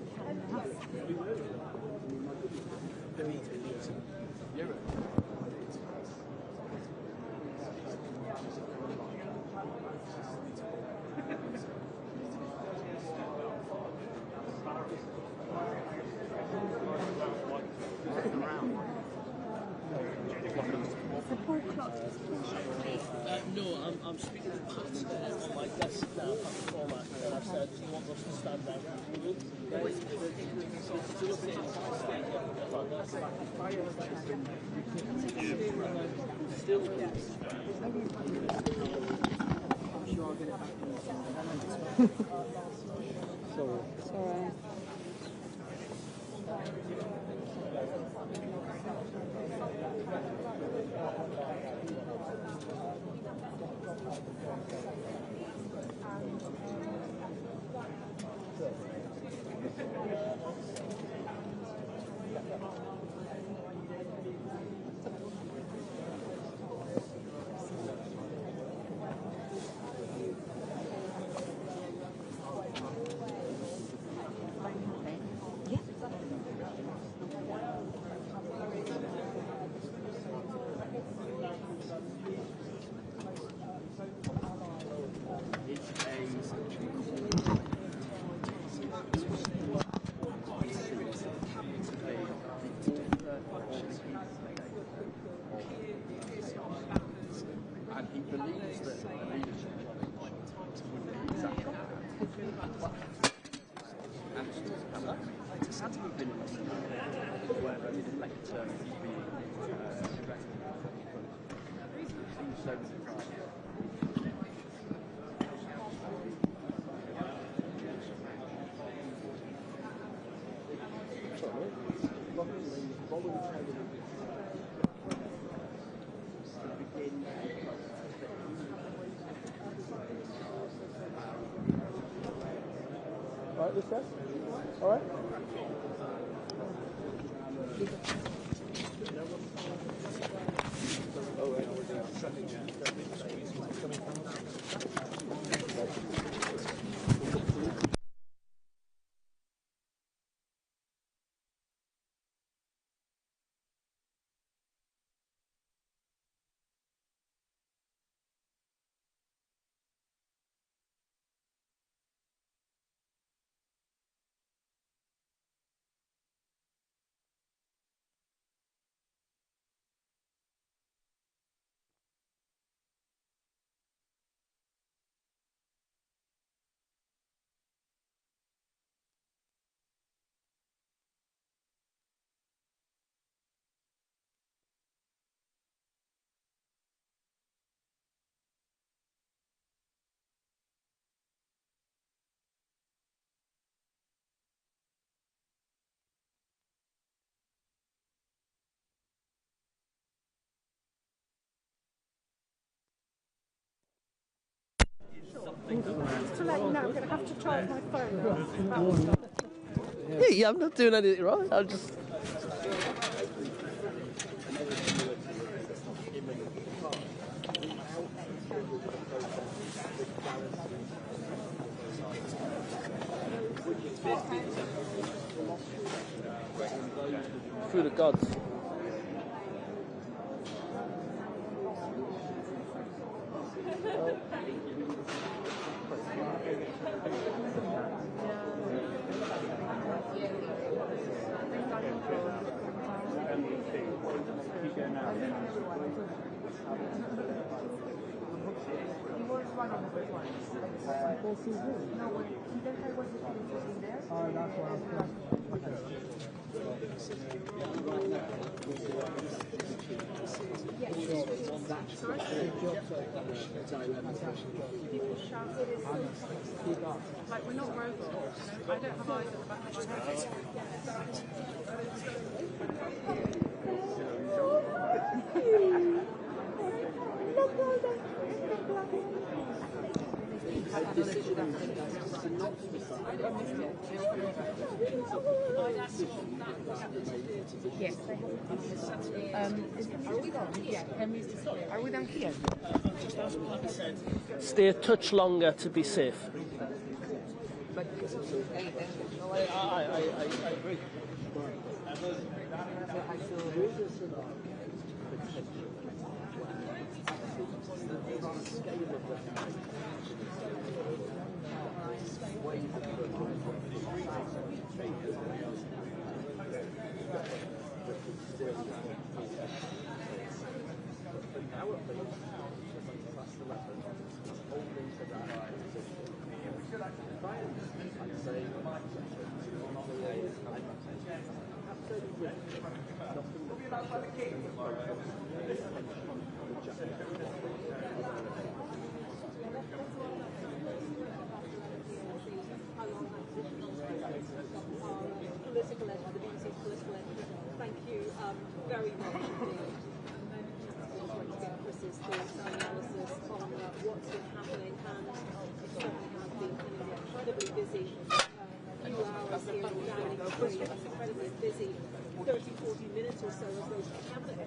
No, I'm speaking to Pat on my desk now, Pat the format, and I've said, do you want us to stand down? Sorry. and he believes that the leadership challenge would be exactly that. And had he been in a scenario where an elector is being threatened, it seems so many times. Alright, this guy? Alright? let you know I'm going to have to charge my phone. Yeah, I'm not doing anything wrong. I'm just. Through the gods. Like, we're not robots. I don't have eyes at the back of my head. Yes, they have. Are we done here? Stay a touch longer to be safe. I agree. Political editor, the BBC's political editor. Thank you very much indeed. Just want to get Chris's thoughts and analysis on what's been happening, and it certainly has been an incredibly busy few hours here in Downing Street. It's incredibly busy 30-40 minutes or so as those cabinet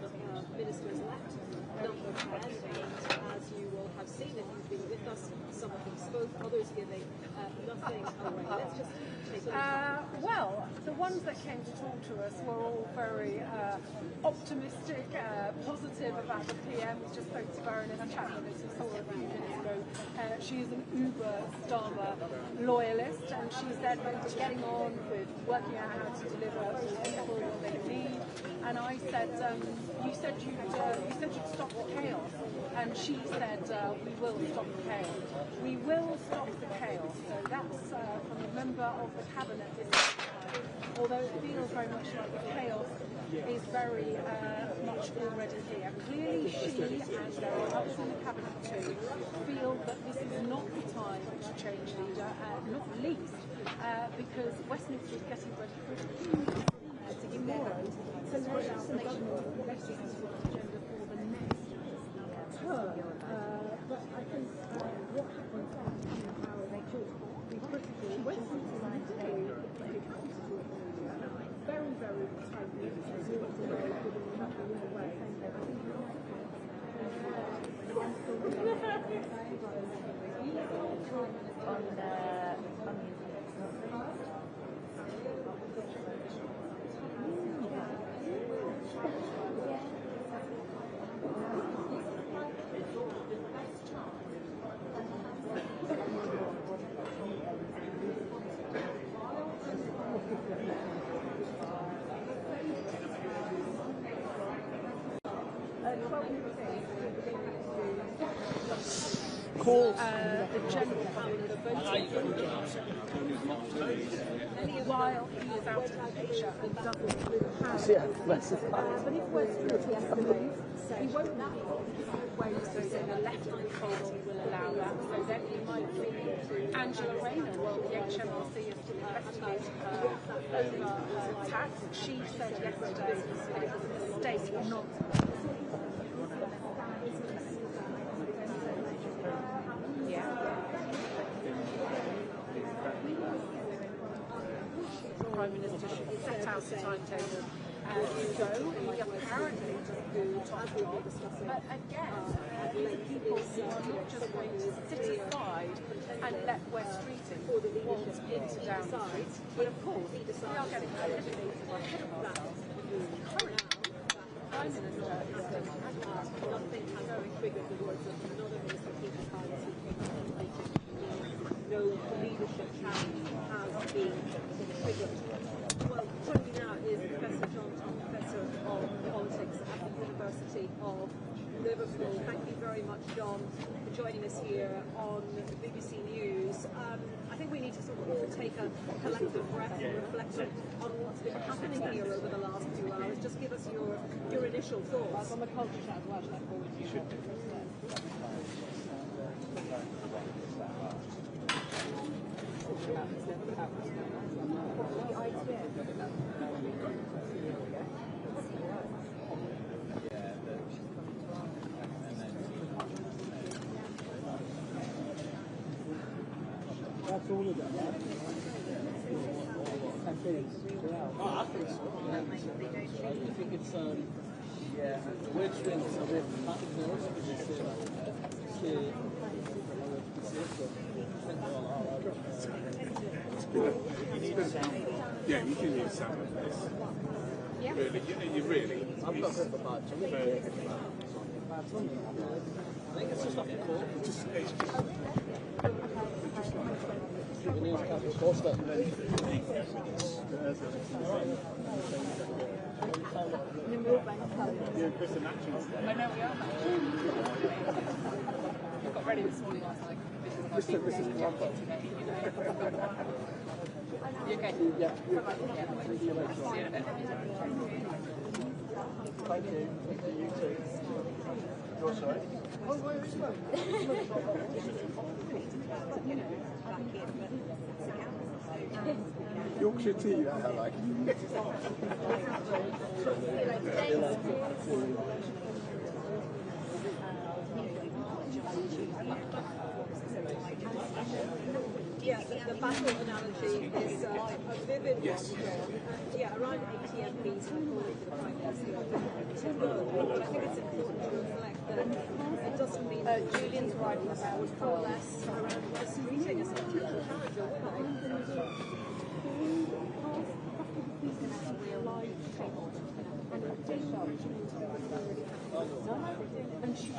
ministers left number 10, and as you will have seen if you've been with us, some of them spoke, others giving nothing away. Let's just take a look. Well, the ones that came to talk to us were all very optimistic, positive about the PM. We just spoke to Baroness Chapman, as you saw a few minutes ago. She is an uber Starmer loyalist, and she said that we're getting on with working out how to deliver the people what they need. And I said, you said you'd stop the chaos, and she said we will stop the chaos. We will stop the chaos. So that's from a member of the cabinet this time. Although it feels very much like the chaos is very much already here. Clearly she, and there are others in the cabinet too, feel that this is not the time to change leader, not least because Westminster is getting ready for tomorrow to lay out the government legislative agenda for the next term. But I think what happens after how they could be critical. Westminster is today very, very tight meetings, giving nothing away. Calls. The general family of voting while he is out of the picture and doesn't have. But if Westminster escalates, he won't have ways to say the left-hand party will allow that. So then he might be Angela Rayner. Well, the HMRC is to investigate her over her tax. She said yesterday that it was a mistake not. Yeah. Prime Minister set out a timetable and go. He apparently do top job. But again, people not just going to sit aside and let West Streeting want into Downing Street. But of course, we are getting manipulated ahead of that. Current Prime Minister is going to have nothing going triggered the words of another Minister, Keir Starmer, who came out and stated no leadership challenge has been triggered. Well, joining me now is Professor John Tom, Professor of Politics at the University of Liverpool. Thank you very much, John, for joining us here on BBC News. I think we need to sort of all take a collective breath and reflect on what's been happening here over the last few hours. Just give us your initial thoughts. On the culture chat as well, you should do. That's all of them, right? Oh, I think so. I think it's which wins a bit backwards You need sound. Yeah, you do need sound of this. Yeah. Really, you really. I'm not good for bad. I think it's just like a call. We need to have a course that. I know we are. We got ready this morning last night. This is one. You okay? Yeah. See you in a bit. Thank you. You too. You're sorry? Oh, where is that? Yorkshire tea, I like. Yeah, the battle analogy is a vivid one. Yeah, around 80 MPs are calling for the Prime Minister to go. But I think it's important to reflect that it doesn't mean that Julian's writing about would coalesce around West Streeting as a potential challenger, would they? And she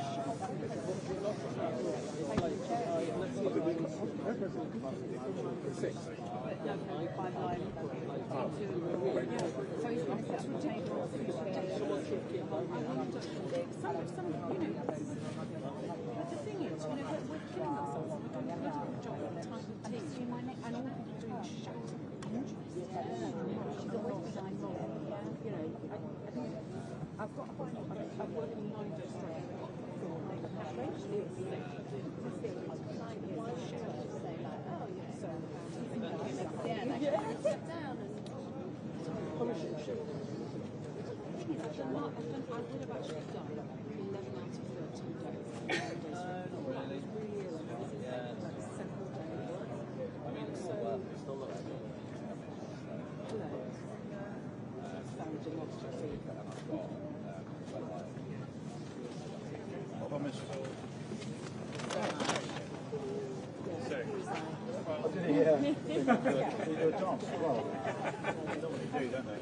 I've got a point. I've worked in mind I would have actually done 11 out of 13 days. Really? Yeah. Several days. I mean, it's still not like Found democracy. Yeah. They do a dance as well. They normally do, don't they?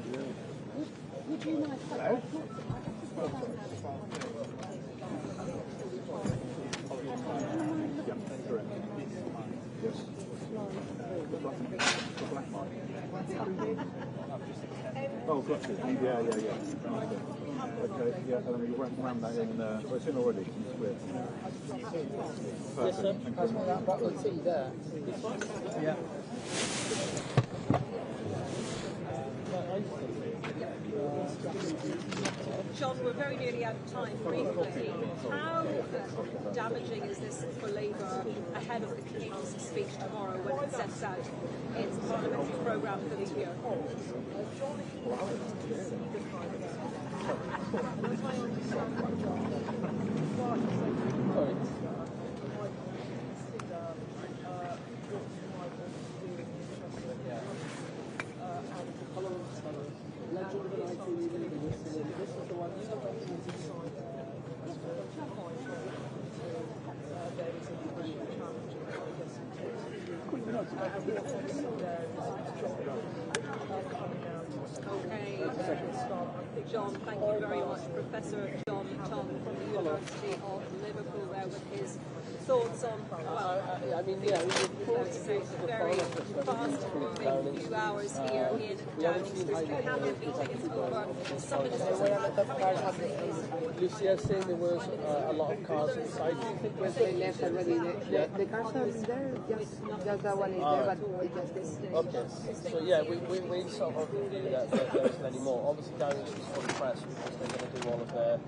Would you like Hello? Yeah, correct. Yes. The black mark. Oh, got it. Yeah. Okay, yeah, and then you ram that in, well, it's in already. It's clear. Yes, sir. Thank you. That will see there. Yeah. John, we're very nearly out of time. Briefly, how damaging is this for Labour ahead of the King's speech tomorrow when it sets out its parliamentary programme for the year? Okay. John, thank you very much. Professor John Tongue from the University of Liverpool there with his thoughts on, I mean, yeah, we were very fast-moving few hours here in Downing Street. The cabinet meeting is over. Some ministers are coming out. Lucia saying there was a lot of cars inside. Do you think Yes, they left already. The cars are there, just that one is there, but it just this. Okay, so yeah, we sort of knew that there isn't any more. Obviously, Downing Street's full of press because they're going to do all of their,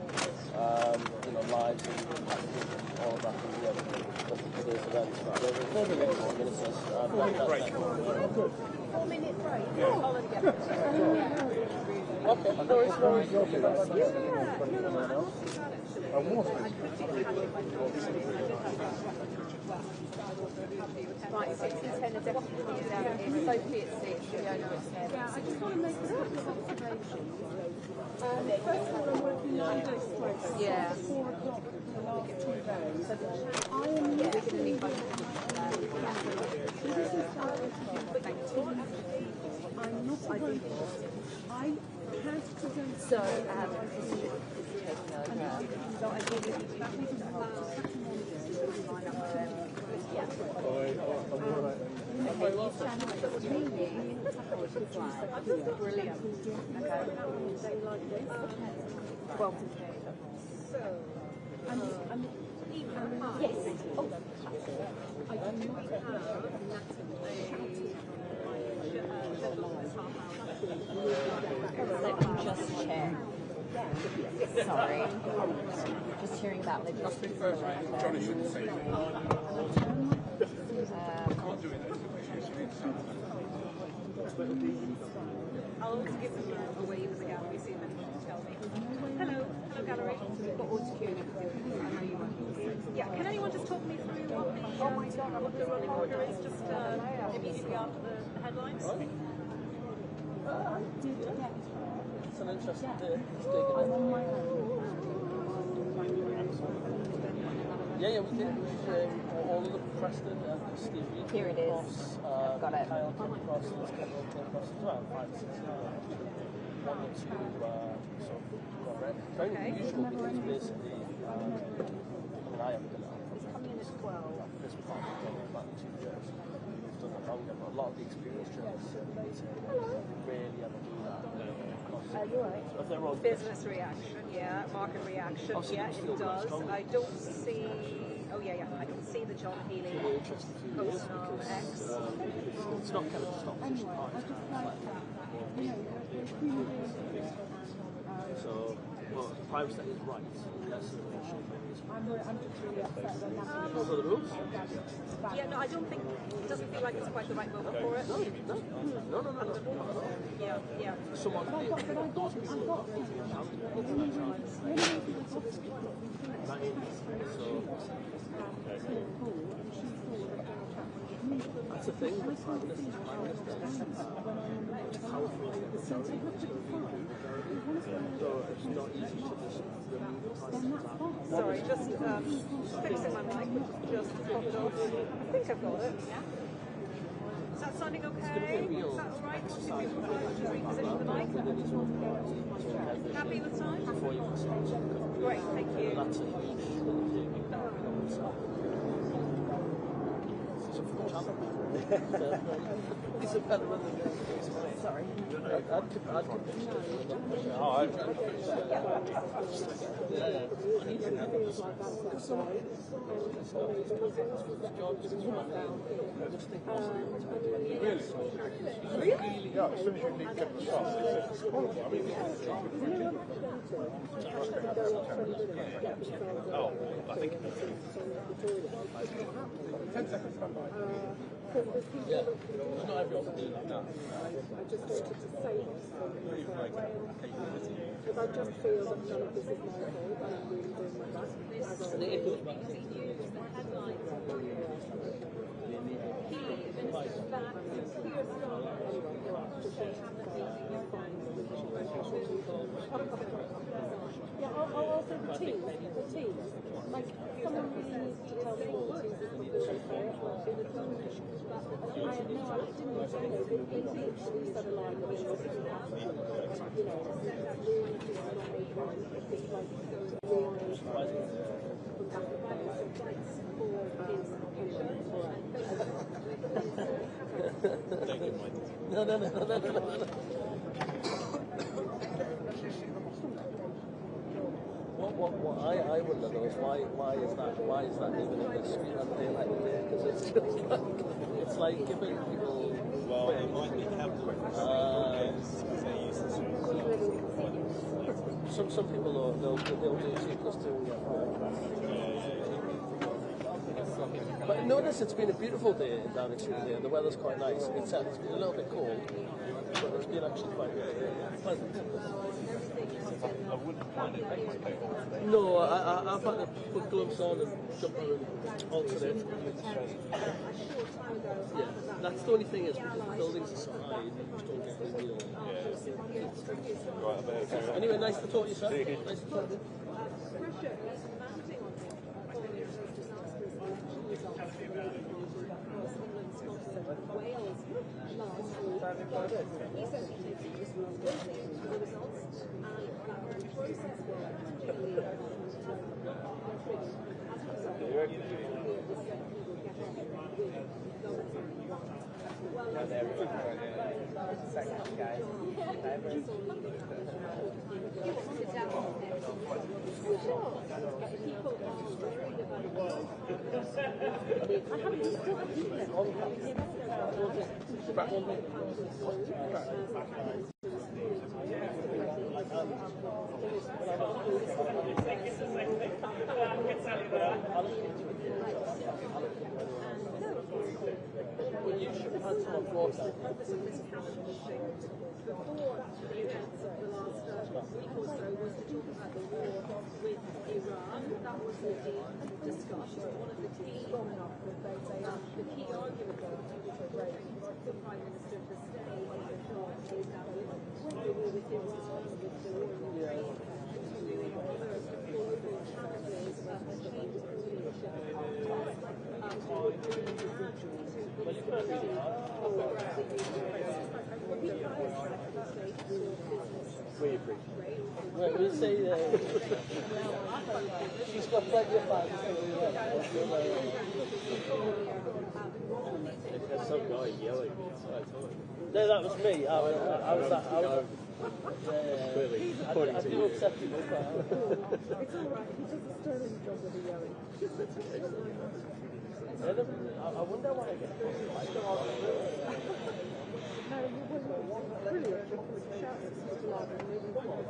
lives and packages and all of that for today's events. But there will be many more ministers. 4-minute break. Yeah. Okay, no, it's very good. Right, 6 and 10 are definitely down here. Sophie at 6, Fiona at 10. Yeah, I just want to make a couple of observations. First of all, I'm working 9 days straight. Yeah. 4 o'clock for the last 2 days. I am We're not going to need both. this is I'm not supposed to. I can't present. So, this is taking over. So I did it. That was Yeah. Okay, you stand up at the meeting. Brilliant. Okay. 12 to 2. So, Yes. Oh. I do not have Let me just check. Sorry. Just hearing about legislation. Johnny shouldn't say that. I'll give them a wave in the gallery, see if anyone can tell me. Hello gallery. We've got all security. I know you want. Yeah, can anyone just talk me through what the running order is just immediately after the headlines? It's an interesting day. I'm on my own. Yeah, we did. All of the Preston, Steve Reed, Here it is. I've got it. Kyle came across, Kendall came across as well, 5 or 6 hours. One or two sort of got wrecked. Very unusual because basically, I haven't done it. It's coming in at 12. This part I've done it about 2 years. I've done it longer, but a lot of the experienced journalists really ever do that. You're right. So if they're on Business reaction, yeah. Market reaction, yeah, it does. I don't see. Oh yeah, I can see the John Healy post on X. It's not kind of stopped. So, well, the private sector is right. That's the issue. I'm just really upset that nothing. Those are the rules? Yeah, no, I don't think it doesn't feel like it's quite the right moment for it. No. Yeah. Someone, those people that's the thing with prime ministers. Prime ministers are powerful in the majority. So it's not easy to just remove prime ministers. Sorry, just fixing my mic, which just popped off. I think I've got it. Is that sounding okay? Is that all right? Just reposition the mic. Happy with time? Great, thank you. That's a huge Is it better than the sorry? I'd Really? Yeah, as soon as you need to get the shot, it's quality. I mean, Oh, I think 10 seconds. yeah, not everyone can do that. No. I just wanted to say this because I just feel that none of this is my fault and I'm really doing my best. Yeah, I'll also the team. Like, someone really needs to tell me what the team is going to say. I am What I wonder though is why is that even in the street on daylight there? Because it's just like it's like giving people. Well, it might be capital because they use the street. Some people they'll do 2+2. But notice it's been a beautiful day in Downing Street today, and the weather's quite nice. It's been a little bit cold, but it's been actually quite pleasant. I wouldn't find it very today. No, I've had to put gloves on and jumper and alternate. Yeah, that's the only thing is because buildings are so high, you just don't get the real. Right, anyway, nice to talk to you, sir. Nice to talk to you. Well, you should have had someone brought that. Before the events of the last week or so was to talk about the war with Iran. That was indeed discussed. One of the key arguments the Prime Minister of the State is that with the war with Iran, with the war in Ukraine, continuing other global challenges, achieved leadership Right, we say she's got plenty of fans. There's some guy yelling. No, that was me. I was that. I do accept you. It's alright. He does a sterling job with the yelling. I wonder why I get no, you wouldn't. Brilliant. Shout at such loud and moving forward.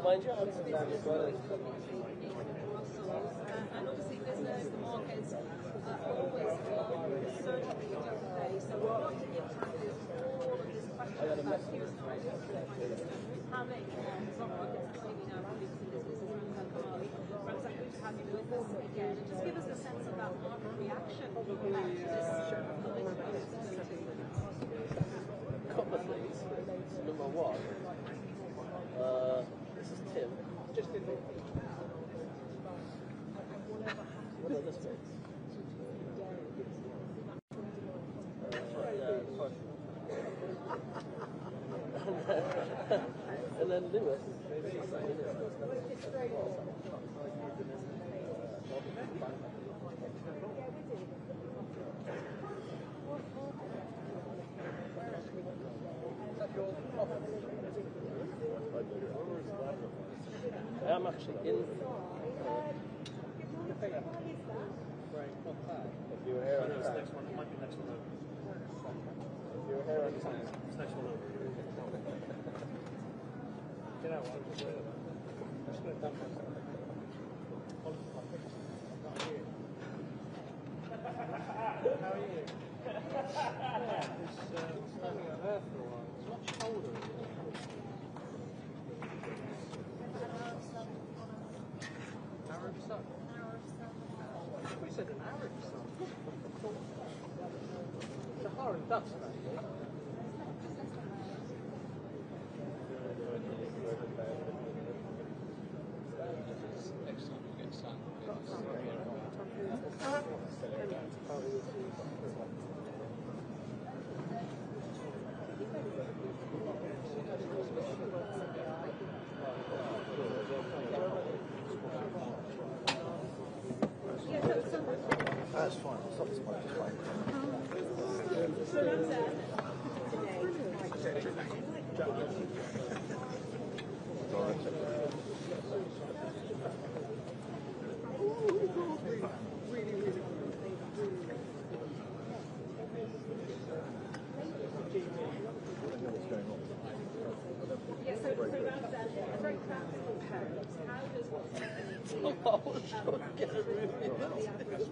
Mind you, I'm still as well. And obviously business, the markets are always certainly don't pay. So we're not to give taxes all of this question about Keir Starmer, how many stock markets maybe now producing this business around that Bali. Perhaps I could have you with us again and just give us a sense of that market reaction to this couple of things. Number one, this is Tim. Just in what are this bit? And then Lewis. I am actually in. If you were here on the next one, it might be next one over. If you were here on the next one over. You know what? I'm just going to dump myself. How are you? It's standing out there for a while. It's much colder. Arab sun. We said an Arab sun. Sahara and dust, actually. That's fine. I'll stop this one. Just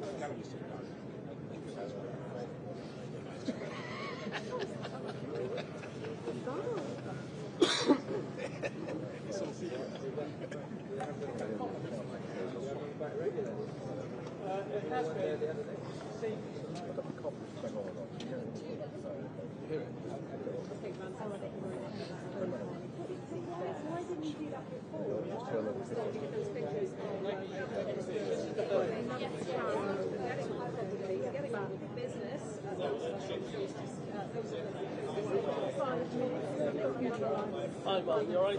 Hi, Mark, you alright?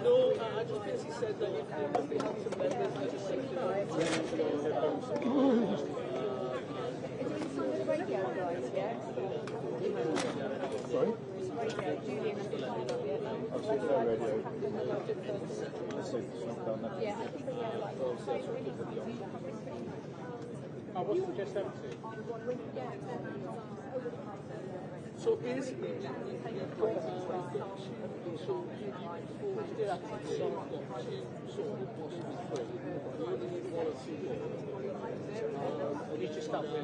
No, I just basically said that if we have some members legislative Sorry? What's the just empty? So basically, you've got so we did actually start two sort of possibly three. We only need one or two more. And you just start with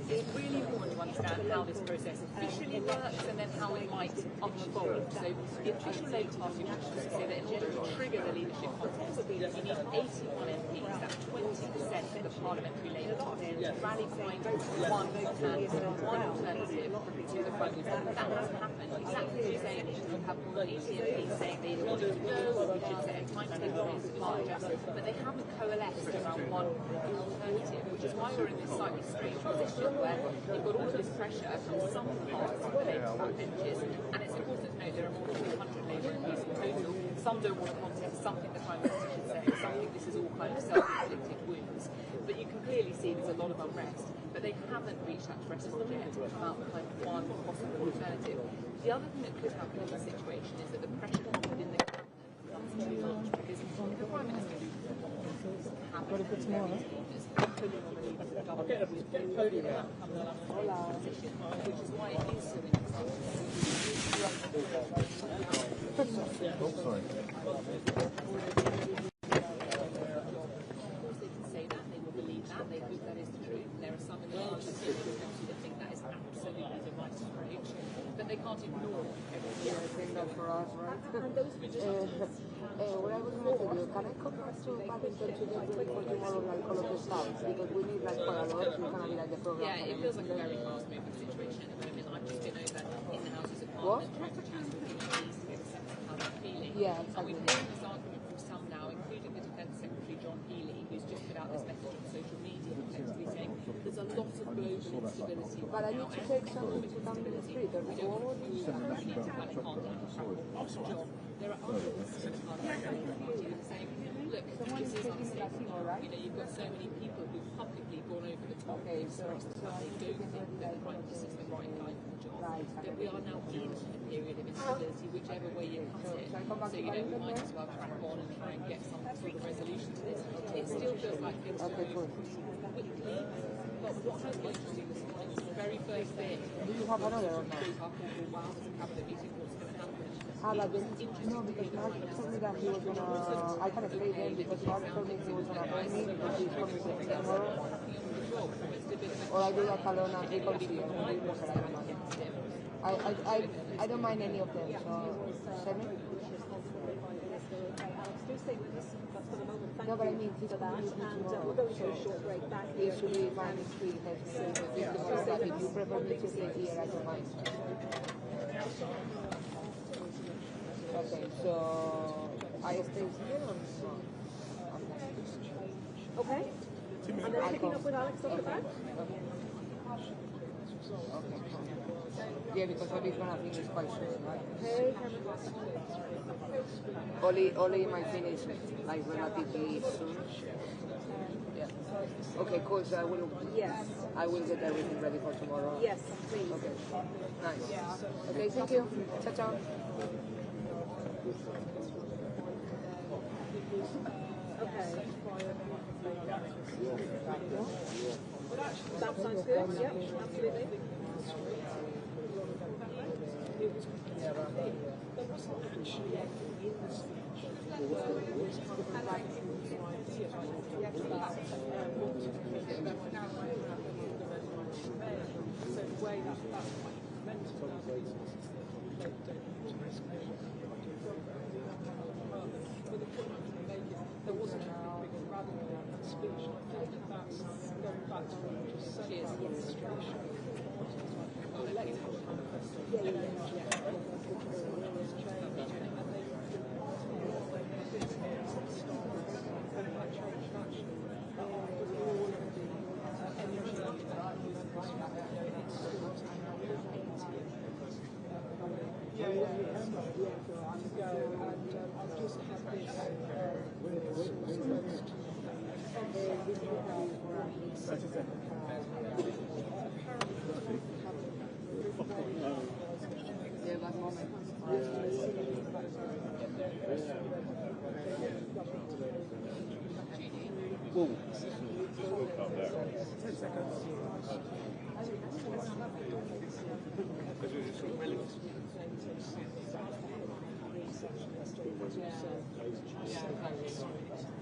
It's really important to understand how this process officially works and then how it might unfold. So the official Labour Party instructions say that in order to trigger the leadership contest, you need 81 MPs, that's 20% of the parliamentary Labour Party, to rally behind one candidate, one alternative to the front. That hasn't happened. Exactly the same. You have 80 MPs saying they want to go, or we should set a timetable for departure, but they haven't coalesced around one alternative, which is why we're in this slightly strange position where you've got all of this pressure from some parts of the Labour backbenches, and it's important to note there are more than 200 Labour MPs in total. Some don't want to contest, some think the Prime Minister should say, some think this is all kind of self-inflicted wounds. But you can clearly see there's a lot of unrest, but they haven't reached that threshold yet to come out with kind of one possible alternative. The other thing that could happen in this situation is that the pressure within the government becomes too much, because if the Prime Minister Got a bit more, huh? which is why it is so interesting. They can say that, they will believe that, they hope that is the truth. There are some in the party that think that is absolutely the right approach, but they can't ignore everything. Yeah, I think that's for us, right? What I was going to tell you, can I come back to Paddington to just do for tomorrow, like all of the stuff? Because we need like quite a lot, it's going to be like the program. Yeah, it feels like a very fast-moving situation at the moment. I've just been over in the Houses of Parliament trying to chat with MPs to get a sense of how they're feeling. Yeah, exactly. And we've heard this argument from some now, including the Defence Secretary John Healey, who's just put out this message on social media, effectively saying there's a lot of global instability But I need to take something to come in the street, or we don't want to do that. Well, it can't John, there are other institutions that are doing the same. look, this is unacceptable. You know, you've got so many people who've publicly gone over the top of this for us to have. They don't think that the Prime Minister is the right guy for the job. That we are now in a period of instability, whichever way you cut it. So, you know, we might as well crack on and try and get some sort of resolution to this. It still feels like things are moving quickly. But what has been interesting this morning was the very first bit. Do you have another or not? Wow, it's a cabinet meeting, what's going to happen? But then, no, because Mark told me that he was gonna, I can stay there because Mark told me he was gonna bring me because he's coming tomorrow. Or I do that alone and he comes here. I don't mind any of them, so send me. No, but I mean, he's coming with me tomorrow, so he should be fine next week. But if you prefer me to stay here, I don't mind. Okay, so I stay here or no? Okay. And then picking up with Alex off the back? Okay. Yeah, because Oli's gonna finish quite soon, right? Hey, Oli might finish like relatively soon. Yeah. Okay, cool. So I will get everything ready for tomorrow. Yes, please. Okay. Nice. Okay, thank you. Ciao, ciao. Okay. That sounds good. Yep, absolutely. There wasn't a big rather than that speech. I think that's going back to what you just said about the administration.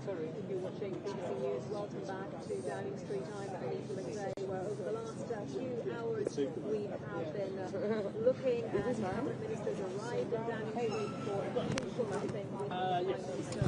Sorry, you're watching BBC News. Welcome back to Downing Street. I'm Anita McVeigh, where over the last few hours we have been looking at cabinet ministers arrived at Downing Street for a crucial meeting with the Prime Minister.